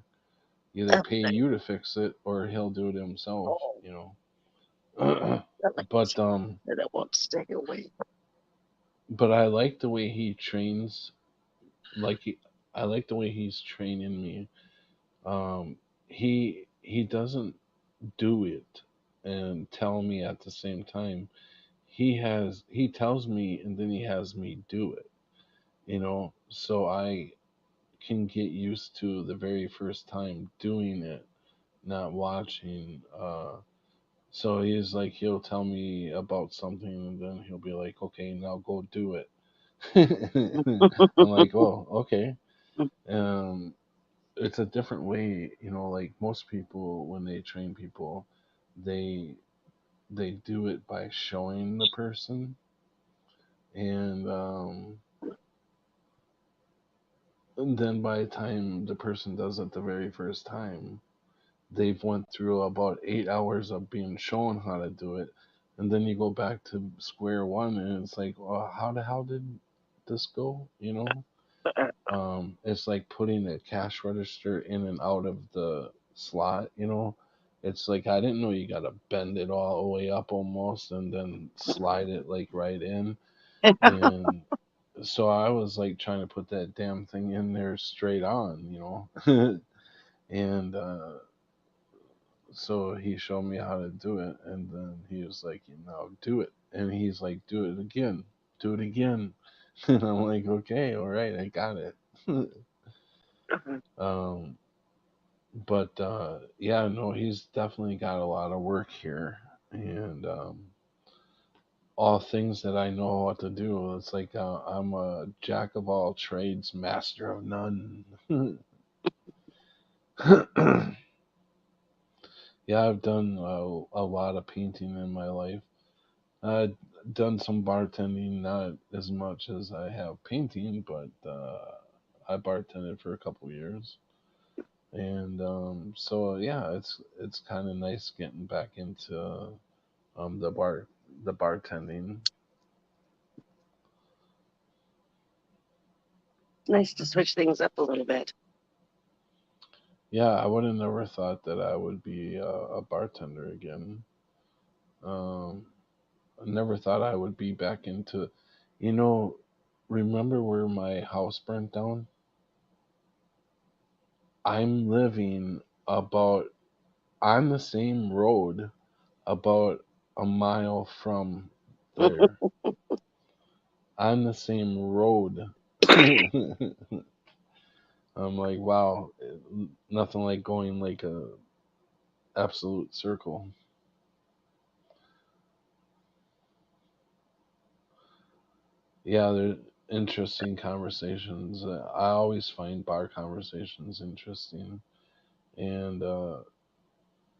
Either Oh, pay you to fix it or he'll do it himself, you know. I like but that won't stay away. but I like the way he trains like he I like the way he's training me. Um he doesn't do it and tell me at the same time. He tells me and then he has me do it, you know, so I can get used to the very first time doing it, not watching. So he's like, he'll tell me about something and then he'll be like, okay, now go do it. I'm like, oh, okay. Um, it's a different way, you know, like most people, when they train people, they they do it by showing the person, and and then by the time the person does it the very first time, they've went through about 8 hours of being shown how to do it, and then you go back to square one, and it's like, well, how the hell did this go? You know, it's like putting a cash register in and out of the slot. You know, it's like I didn't know you gotta bend it all the way up almost, and then slide it like right in, and so I was like trying to put that damn thing in there straight on, you know. And so he showed me how to do it, and then he was like, you know, do it, and he's like, do it again, and I'm like, okay, all right, I got it. um, but yeah, no, he's definitely got a lot of work here, and all things that I know what to do. It's like I'm a jack of all trades, master of none. Yeah, I've done a lot of painting in my life. I've done some bartending, not as much as I have painting, but I bartended for a couple years. And so yeah, it's kind of nice getting back into the bartending. Nice to switch things up a little bit. Yeah, I would have never thought that I would be a bartender again. Um, I never thought I would be back into, you know, remember where my house burnt down? I'm living about on the same road about a mile from there. On the same road. I'm like, wow, nothing like going like a absolute circle. Yeah, they're interesting conversations. I always find bar conversations interesting, and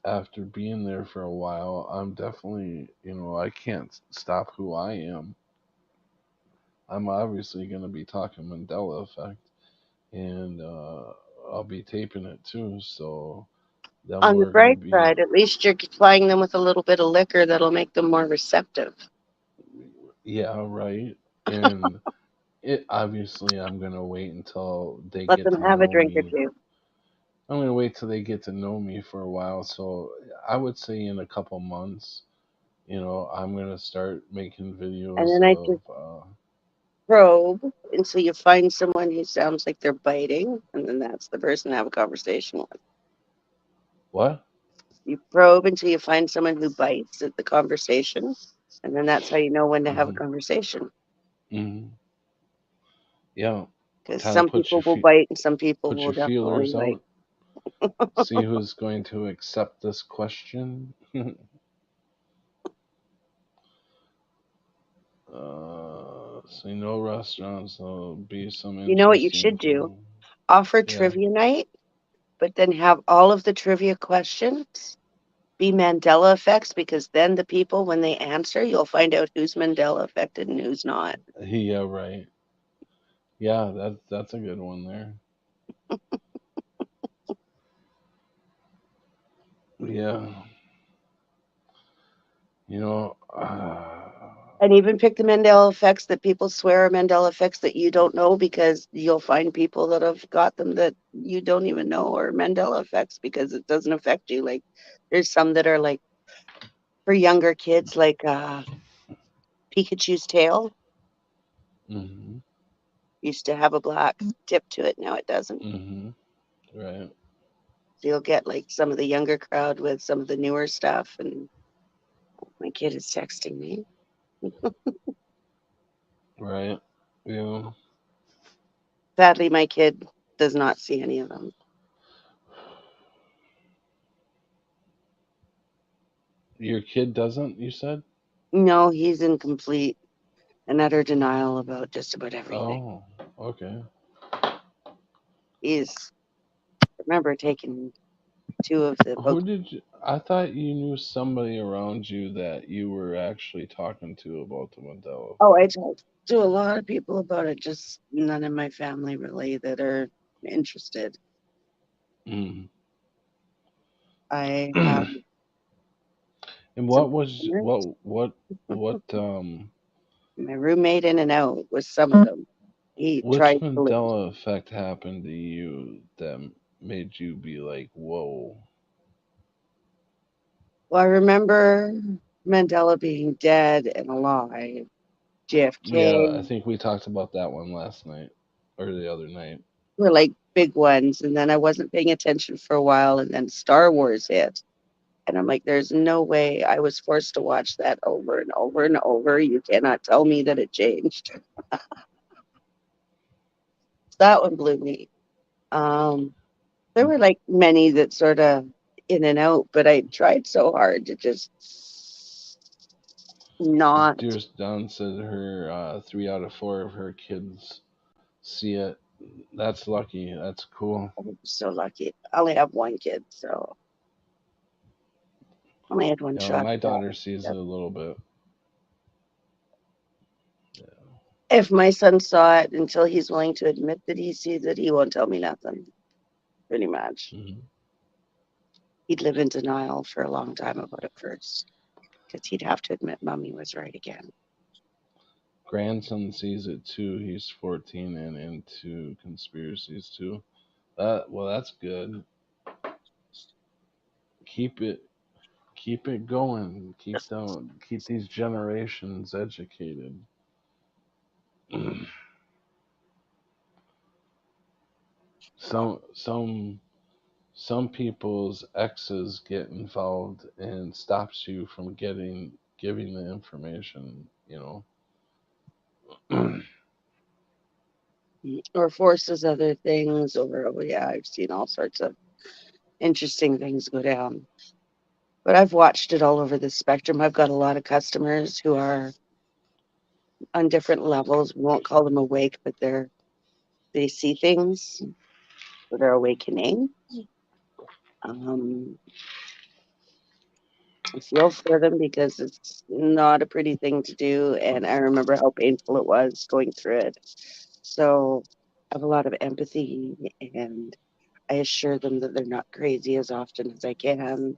after being there for a while, I'm definitely, I can't stop who I am. I'm obviously going to be talking Mandela Effect, and I'll be taping it too. So then On the we're going to bright be, side, at least you're supplying them with a little bit of liquor that'll make them more receptive. yeah, right. And it obviously, I'm going to wait until they Let get them to have a know drink or me. two. I'm going to wait till they get to know me for a while. So I would say in a couple months, I'm going to start making And videos then I of, just probe until you find someone who sounds like they're biting, and then that's the person to have a conversation with. what? You probe until you find someone who bites at the conversation, and then that's how you know when to have a Hmm. conversation. Hmm. Yeah, Because kind of some people will bite and some people put will your definitely feelers like. out. See who's going to accept this question. See, no restaurants. There'll be some You know what you interesting should do? things. Offer Yeah. trivia night, but then have all of the trivia questions be Mandela effects, because then the people, when they answer, you'll find out who's Mandela affected and who's not. Yeah. Right. Yeah. That's a good one there. Yeah. You know. And even pick the Mandela effects that people swear are Mandela effects that you don't know, because you'll find people that have got them that you don't even know are Mandela effects because it doesn't affect you. Like there's some that are like for younger kids, like Pikachu's tail Mhm. used to have a black tip to it. Now it doesn't. Mhm. Right. So you'll get like some of the younger crowd with some of the newer stuff. And my kid is texting me. Right. Yeah. Sadly, my kid does not see any of them. Your kid doesn't. You said. No, he's in complete and utter denial about just about everything. Oh. Okay. He's, remember, taking two of the Who Pokemon. did you? I thought you knew somebody around you that you were actually talking to about the Mandela Oh, I effect. talked to a lot of people about it, just none in my family really that are interested. Mm. I have And some what was parents. what My roommate in and out with some of them. He which tried to leave. Mandela effect happened to you that made you be like, whoa? Well, I remember Mandela being dead and alive. Yeah, I JFK think we talked about that one last night or the other night. were like big ones. And then I wasn't paying attention for a while. And then Star Wars hit. And I'm like, there's no way I was forced to watch that over and over and over. You cannot tell me that it changed. That one blew me. There were like many that sort of in and out, but I tried so hard to just not. Dearest Dawn said her 3 out of 4 of her kids see it. That's lucky. That's cool. I'm so lucky. I only have one kid, so I only had one shot My at that. daughter sees it a little bit. If my son saw it, until he's willing to admit that he sees it, he won't tell me nothing. pretty much. Mhm. He'd live in denial for a long time about it first, because he'd have to admit Mummy was right again. Grandson sees it too. He's 14 and into conspiracies too. That's good. Keep it keep it going. Keep these generations educated. some some people's exes get involved and stops you from giving the information, Or forces other things, or yeah, I've seen all sorts of interesting things go down. But I've watched it all over the spectrum. I've got a lot of customers who are on different levels. We won't call them awake, but they see things, so they're awakening. I feel for them because it's not a pretty thing to do, and I remember how painful it was going through it. So I have a lot of empathy, and I assure them that they're not crazy as often as I can,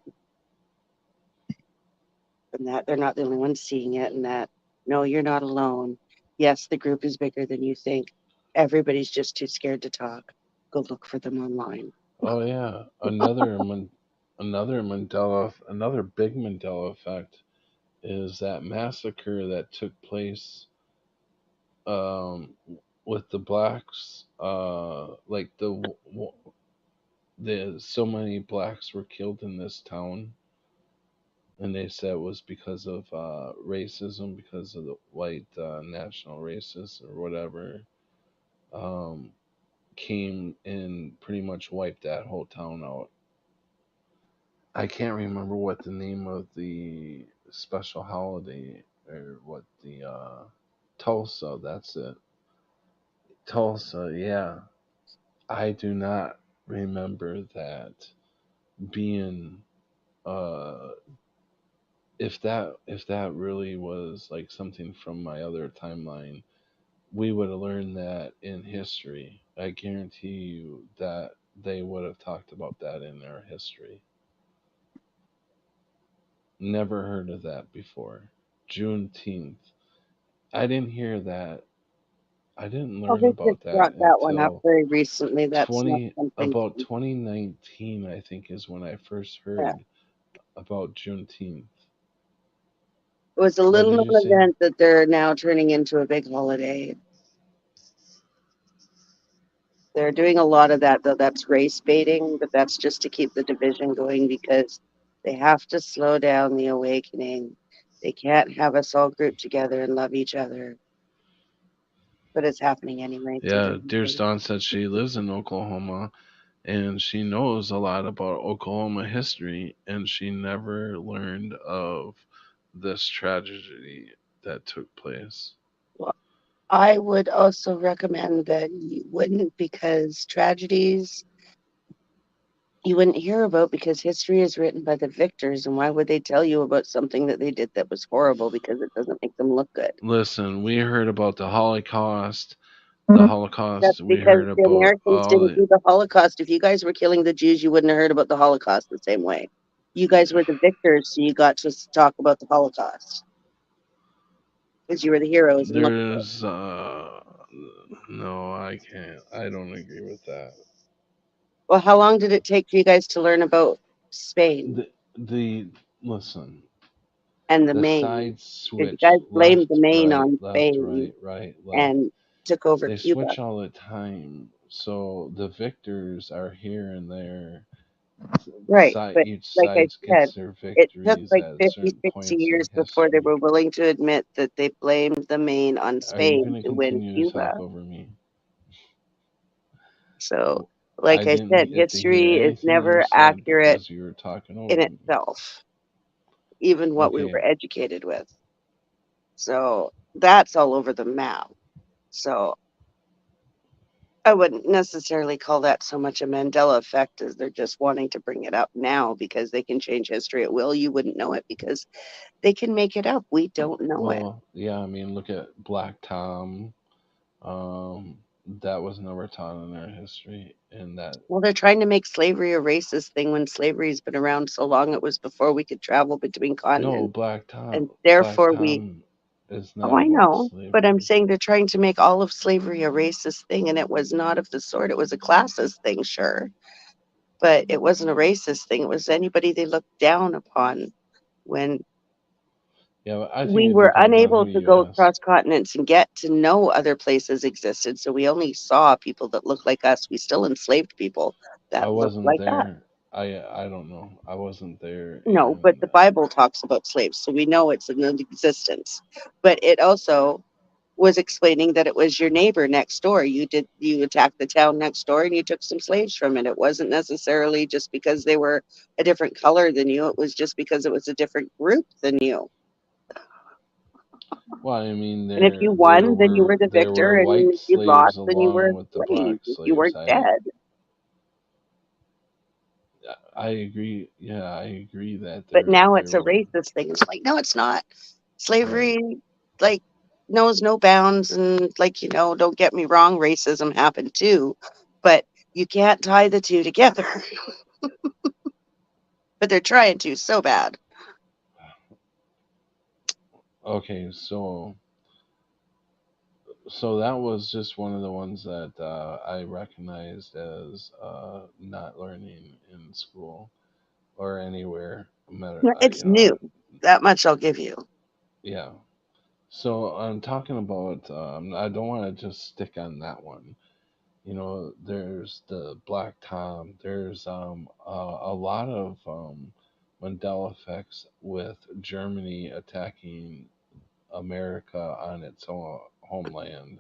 and that they're not the only ones seeing it, and that no, you're not alone. Yes, the group is bigger than you think. Everybody's just too scared to talk. Go look for them online. Oh yeah, another big Mandela effect is that massacre that took place um, with the blacks. Like the so many blacks were killed in this town, and they said it was because of racism, because of the white national racists or whatever. Um, Came and pretty much wiped that whole town out. I can't remember what the name of the special holiday or what the Tulsa. That's it. Tulsa. Yeah, I do not remember that being uh if that really was like something from my other timeline, we would have learned that in history. I guarantee you that they would have talked about that in their history. Never heard of that before. Juneteenth. I didn't hear that. I didn't Oh, learn they just about that brought that one up until very recently. That's not 20 something about 2019, I think, is when I first that heard about Juneteenth. it was a What little did you known say? event that they're now turning into a big holiday. They're doing a lot of that, though. That's race baiting, but that's just to keep the division going because they have to slow down the awakening. They can't have us all group together and love each other, but it's happening anyway. So Yeah, Dearest Dawn said she lives in Oklahoma and she knows a lot about Oklahoma history, and she never learned of this tragedy that took place. well, I would also recommend that you wouldn't, because tragedies you wouldn't hear about, because history is written by the victors, and why would they tell you about something that they did that was horrible? Because it doesn't make them look good. Listen, we heard about the Holocaust. That's We because heard the about Americans all didn't the. do the Holocaust. If you guys were killing the Jews, you wouldn't have heard about the Holocaust the same way. You guys were the victors, so you got to talk about the Holocaust because you were the heroes. And look, There's. No, I can't. I don't agree with that. well, how long did it take for you guys to learn about Spain The listen, and the the Maine? sides Because you switch guys blamed the Maine on left, Spain right, right, left. and took over They Cuba. switch all the time. So the victors are here and there. Right. But Each like I side said, gets their it took victories like at 50, certain 60 points in years before they history. were willing to admit that they blamed the Maine on Are you Spain going to to win continue to talk Cuba. over me? So, I like I didn't said, get to hear history is anything you never said accurate because you were talking in over me. itself, even what we Okay, were educated with. So, that's all over the map. So, I wouldn't necessarily call that so much a Mandela effect as they're just wanting to bring it up now because they can change history at will. You wouldn't know it because they can make it up. We don't know it. well, yeah, I mean, look at Black Tom. that was never taught in our history, and that Well, they're trying to make slavery a racist thing when slavery's been around so long. It was before we could travel between no, continents, Black Tom, and Black therefore we. Tom is Oh, not I about know, but I'm slavery. saying they're trying to make all of slavery a racist thing, and it was not of the sort. It was a classist thing, sure, but it wasn't a racist thing. It was anybody they looked down upon when Yeah, but I think we it were depends on who unable to you go ask. across continents and get to know other places existed. So we only saw people that looked like us. We still enslaved people I that looked wasn't like us. there. I don't know. I wasn't there, No, but and the Bible talks about slaves, so we know it's in existence. But it also was explaining that it was your neighbor next door. You attacked the town next door and you took some slaves from it. It wasn't necessarily just because they were a different color than you. It was just because it was a different group than you. well, I mean, And if you won, then you were the there victor, were and white if you lost, slaves then you were along a with the slave. black If you slaves. weren't dead. I agree. Yeah, I agree that But now it's there a were racist thing. It's like, no, it's not. right. Slavery, like, knows no bounds. And, like, don't get me wrong, racism happened too. But you can't tie the two together. But they're trying to so bad. Okay, so that was just one of the ones that I recognized as not learning in school or anywhere. It's new. That much I'll give you. Yeah. So I'm talking about. I don't want to just stick on that one. There's the Black Tom. There's a lot of Mandela effects with Germany attacking America on its own homeland,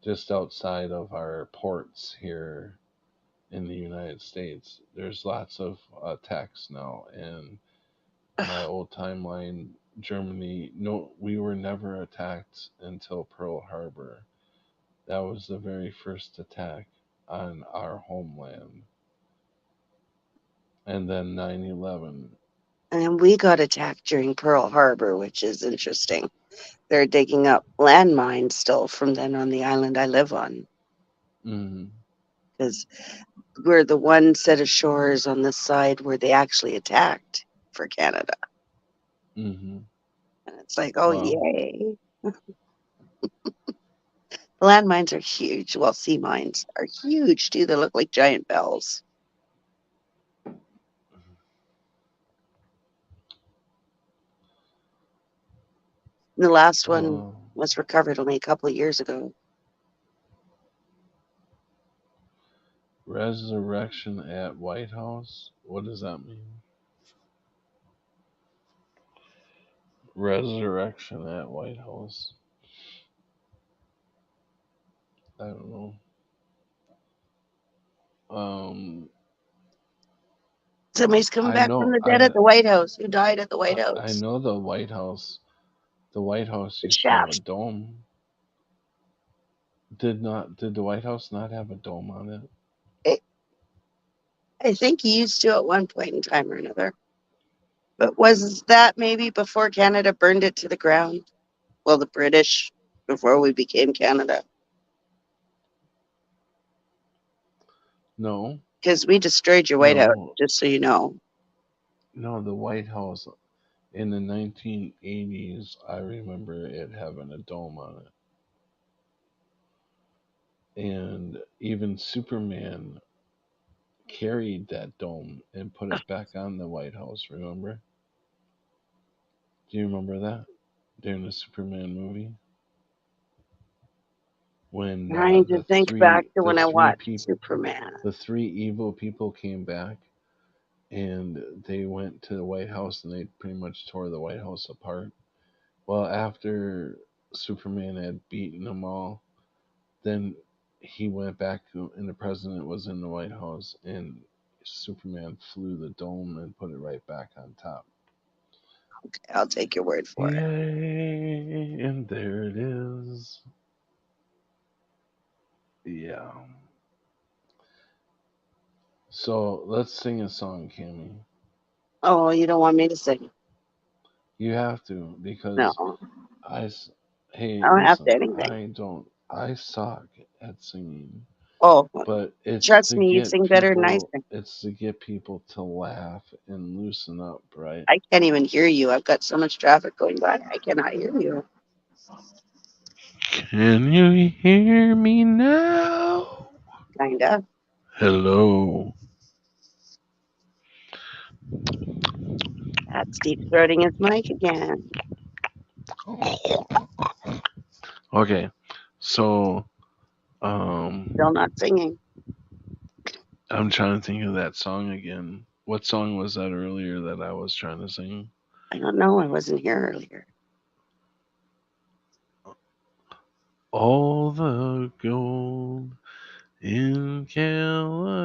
just outside of our ports here in the United States. There's lots of attacks now, and my old timeline, Germany. No, we were never attacked until Pearl Harbor. That was the very first attack on our homeland. And then 9/11. And we got attacked during Pearl Harbor, which is interesting. They're digging up landmines still from then on the island I live on. Mm-hmm. Because we're the one set of shores on this side where they actually attacked for Canada. Mm-hmm. And it's like, oh, Wow. yay. The landmines are huge. Well, sea mines are huge too. They look like giant bells. The last one Uh, was recovered only a couple of years ago. Resurrection at White House? What does that mean? Resurrection at White House. I don't know. Um, Somebody's coming I back from know. the dead at the White House. Who died at the White I House? know the White House. The White House The used to have a shaft. dome. Did the White House not have a dome on it? I think he used to at one point in time or another. But was that maybe before Canada burned it to the ground? Well, the British, before we became Canada. No. Because we destroyed your White House, No. just so you know. No, the White House in the 1980s, I remember it having a dome on it. And even Superman carried that dome and put it back on the White House, remember? Do you remember that? During the Superman movie? When Trying to think back to when I watched Superman. the three evil people came back and they went to the White House and they pretty much tore the White House apart. Well, after Superman had beaten them all, then he went back and the president was in the White House and Superman flew the dome and put it right back on top. Okay, I'll take your word for it. Yay! And there it is. Yeah. So let's sing a song, Cammy. Oh, you don't want me to sing? You have to because No, hey, I don't have to listen, anything. I don't. I suck at singing, Oh, but trust me, you sing better than I sing. it's to get people to laugh and loosen up, right? I can't even hear you. I've got so much traffic going by. I cannot hear you. Can you hear me now? Kinda. Hello. That's deep throating his mic again. Okay, so um, Still not singing. I'm trying to think of that song again. What song was that earlier that I was trying to sing? I don't know. I wasn't here earlier. All the gold in California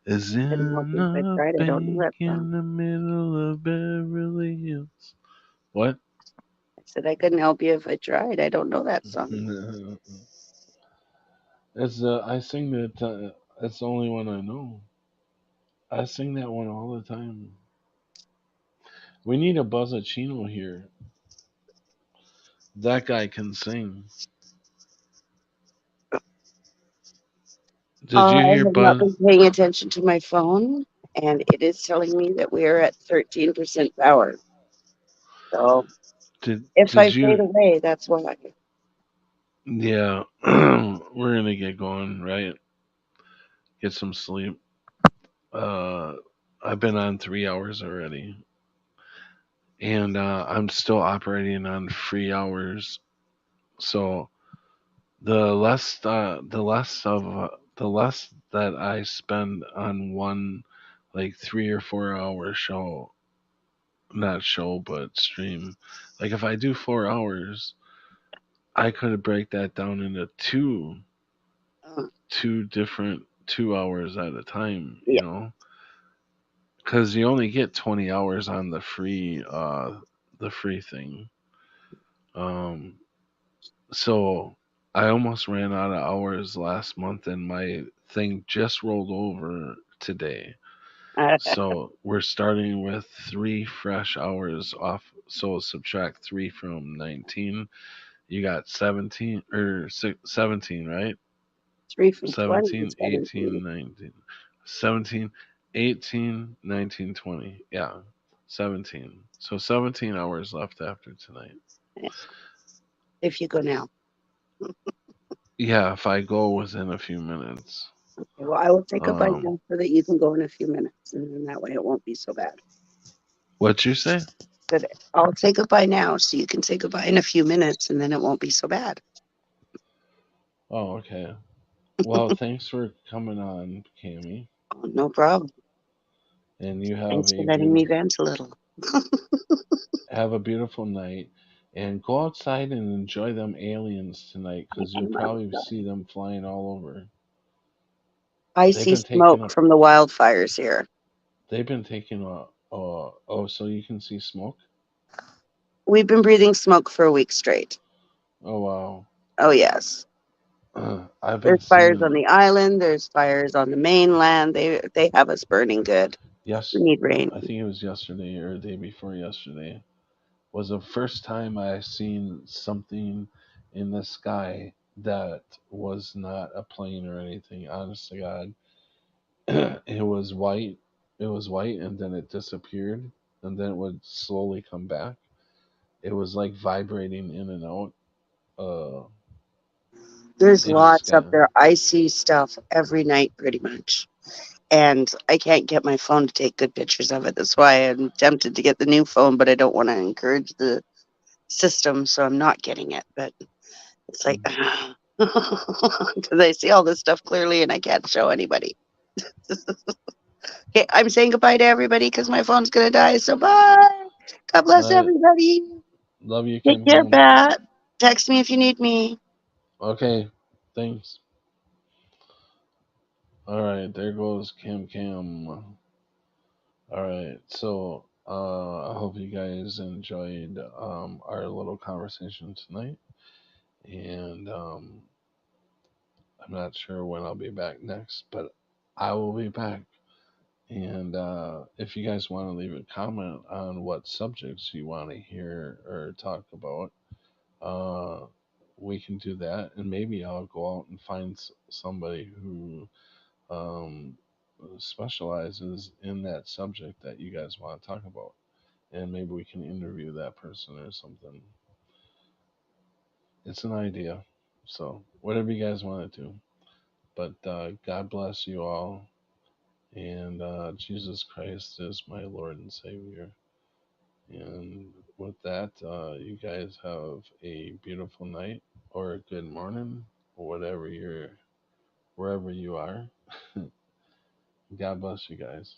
is Couldn't help in you if I a tried. I don't know bank that in song. the middle of Beverly Hills. What? I said I couldn't help you if I tried. I don't know that song. It's I sing that. That's the only one I know. I sing that one all the time. We need a Buzzacino here. That guy can sing. Did you I hear have not Buzz? been paying attention to my phone, and it is telling me that we are at 13% power. So if I Did fade you? away, that's why. Yeah, we're gonna get going, right? Get some sleep. Uh, I've been on 3 hours already, and I'm still operating on 3 hours. So the less that I spend on one like 3 or 4 hour show, not show but stream. Like if I do 4 hours, I could break that down into Uh, two different 2 hours at a time. yeah, Because you only get 20 hours on the free thing. Um, so I almost ran out of hours last month, and my thing just rolled over today. So we're starting with 3 fresh hours off. So subtract 3 from 19. You got 17 or 17, right? 3 from 20 17, is 17. 18, 19. 17, 18, 19, 20. Yeah, 17. So 17 hours left after tonight. If you go now. Yeah, if I go within a few minutes. Okay, well, I will take a bite Um, now so that you can go in a few minutes, and then that way it won't be so bad. what you say? Good. I'll say goodbye now so you can say goodbye in a few minutes, and then it won't be so bad. Oh, okay. Well, thanks for coming on, Cami. Oh, no problem. And you have Thanks for a letting me beautiful vent a little. night. And go outside and enjoy them aliens tonight, because you'll I'm probably outside. see them flying all over. I They've see been taking smoke up. from the wildfires here. They've been taking a. Oh, so you can see smoke? We've been breathing smoke for a week straight. Oh wow. Oh, yes. I've been There's fires on seeing the island. There's fires on the mainland. They have us burning good. We yes. need rain. I think it was yesterday or the day before yesterday was the first time I seen something in the sky that was not a plane or anything. Honest to God, it was white. It was white, and then it disappeared, and then it would slowly come back. It was like vibrating in and out uh, There's in the lots sky. up there. I see stuff every night pretty much. And I can't get my phone to take good pictures of it. That's why I'm tempted to get the new phone, but I don't want to encourage the system, so I'm not getting it. But it's like, because I see all this stuff clearly and I can't show anybody. Okay, I'm saying goodbye to everybody because my phone's going to die. So bye. God bless But everybody. love you, Take Kim care, Kim. Pat. Text me if you need me. Okay, thanks. All right, there goes Kim Kim. All right, so I hope you guys enjoyed our little conversation tonight, and I'm not sure when I'll be back next, but I will be back. And if you guys want to leave a comment on what subjects you want to hear or talk about, we can do that, and maybe I'll go out and find somebody who um, specializes in that subject that you guys want to talk about, and maybe we can interview that person or something. It's an idea, so whatever you guys want to do. But God bless you all, and Jesus Christ is my Lord and Savior. And with that, you guys have a beautiful night or a good morning, or wherever you are. God bless you guys.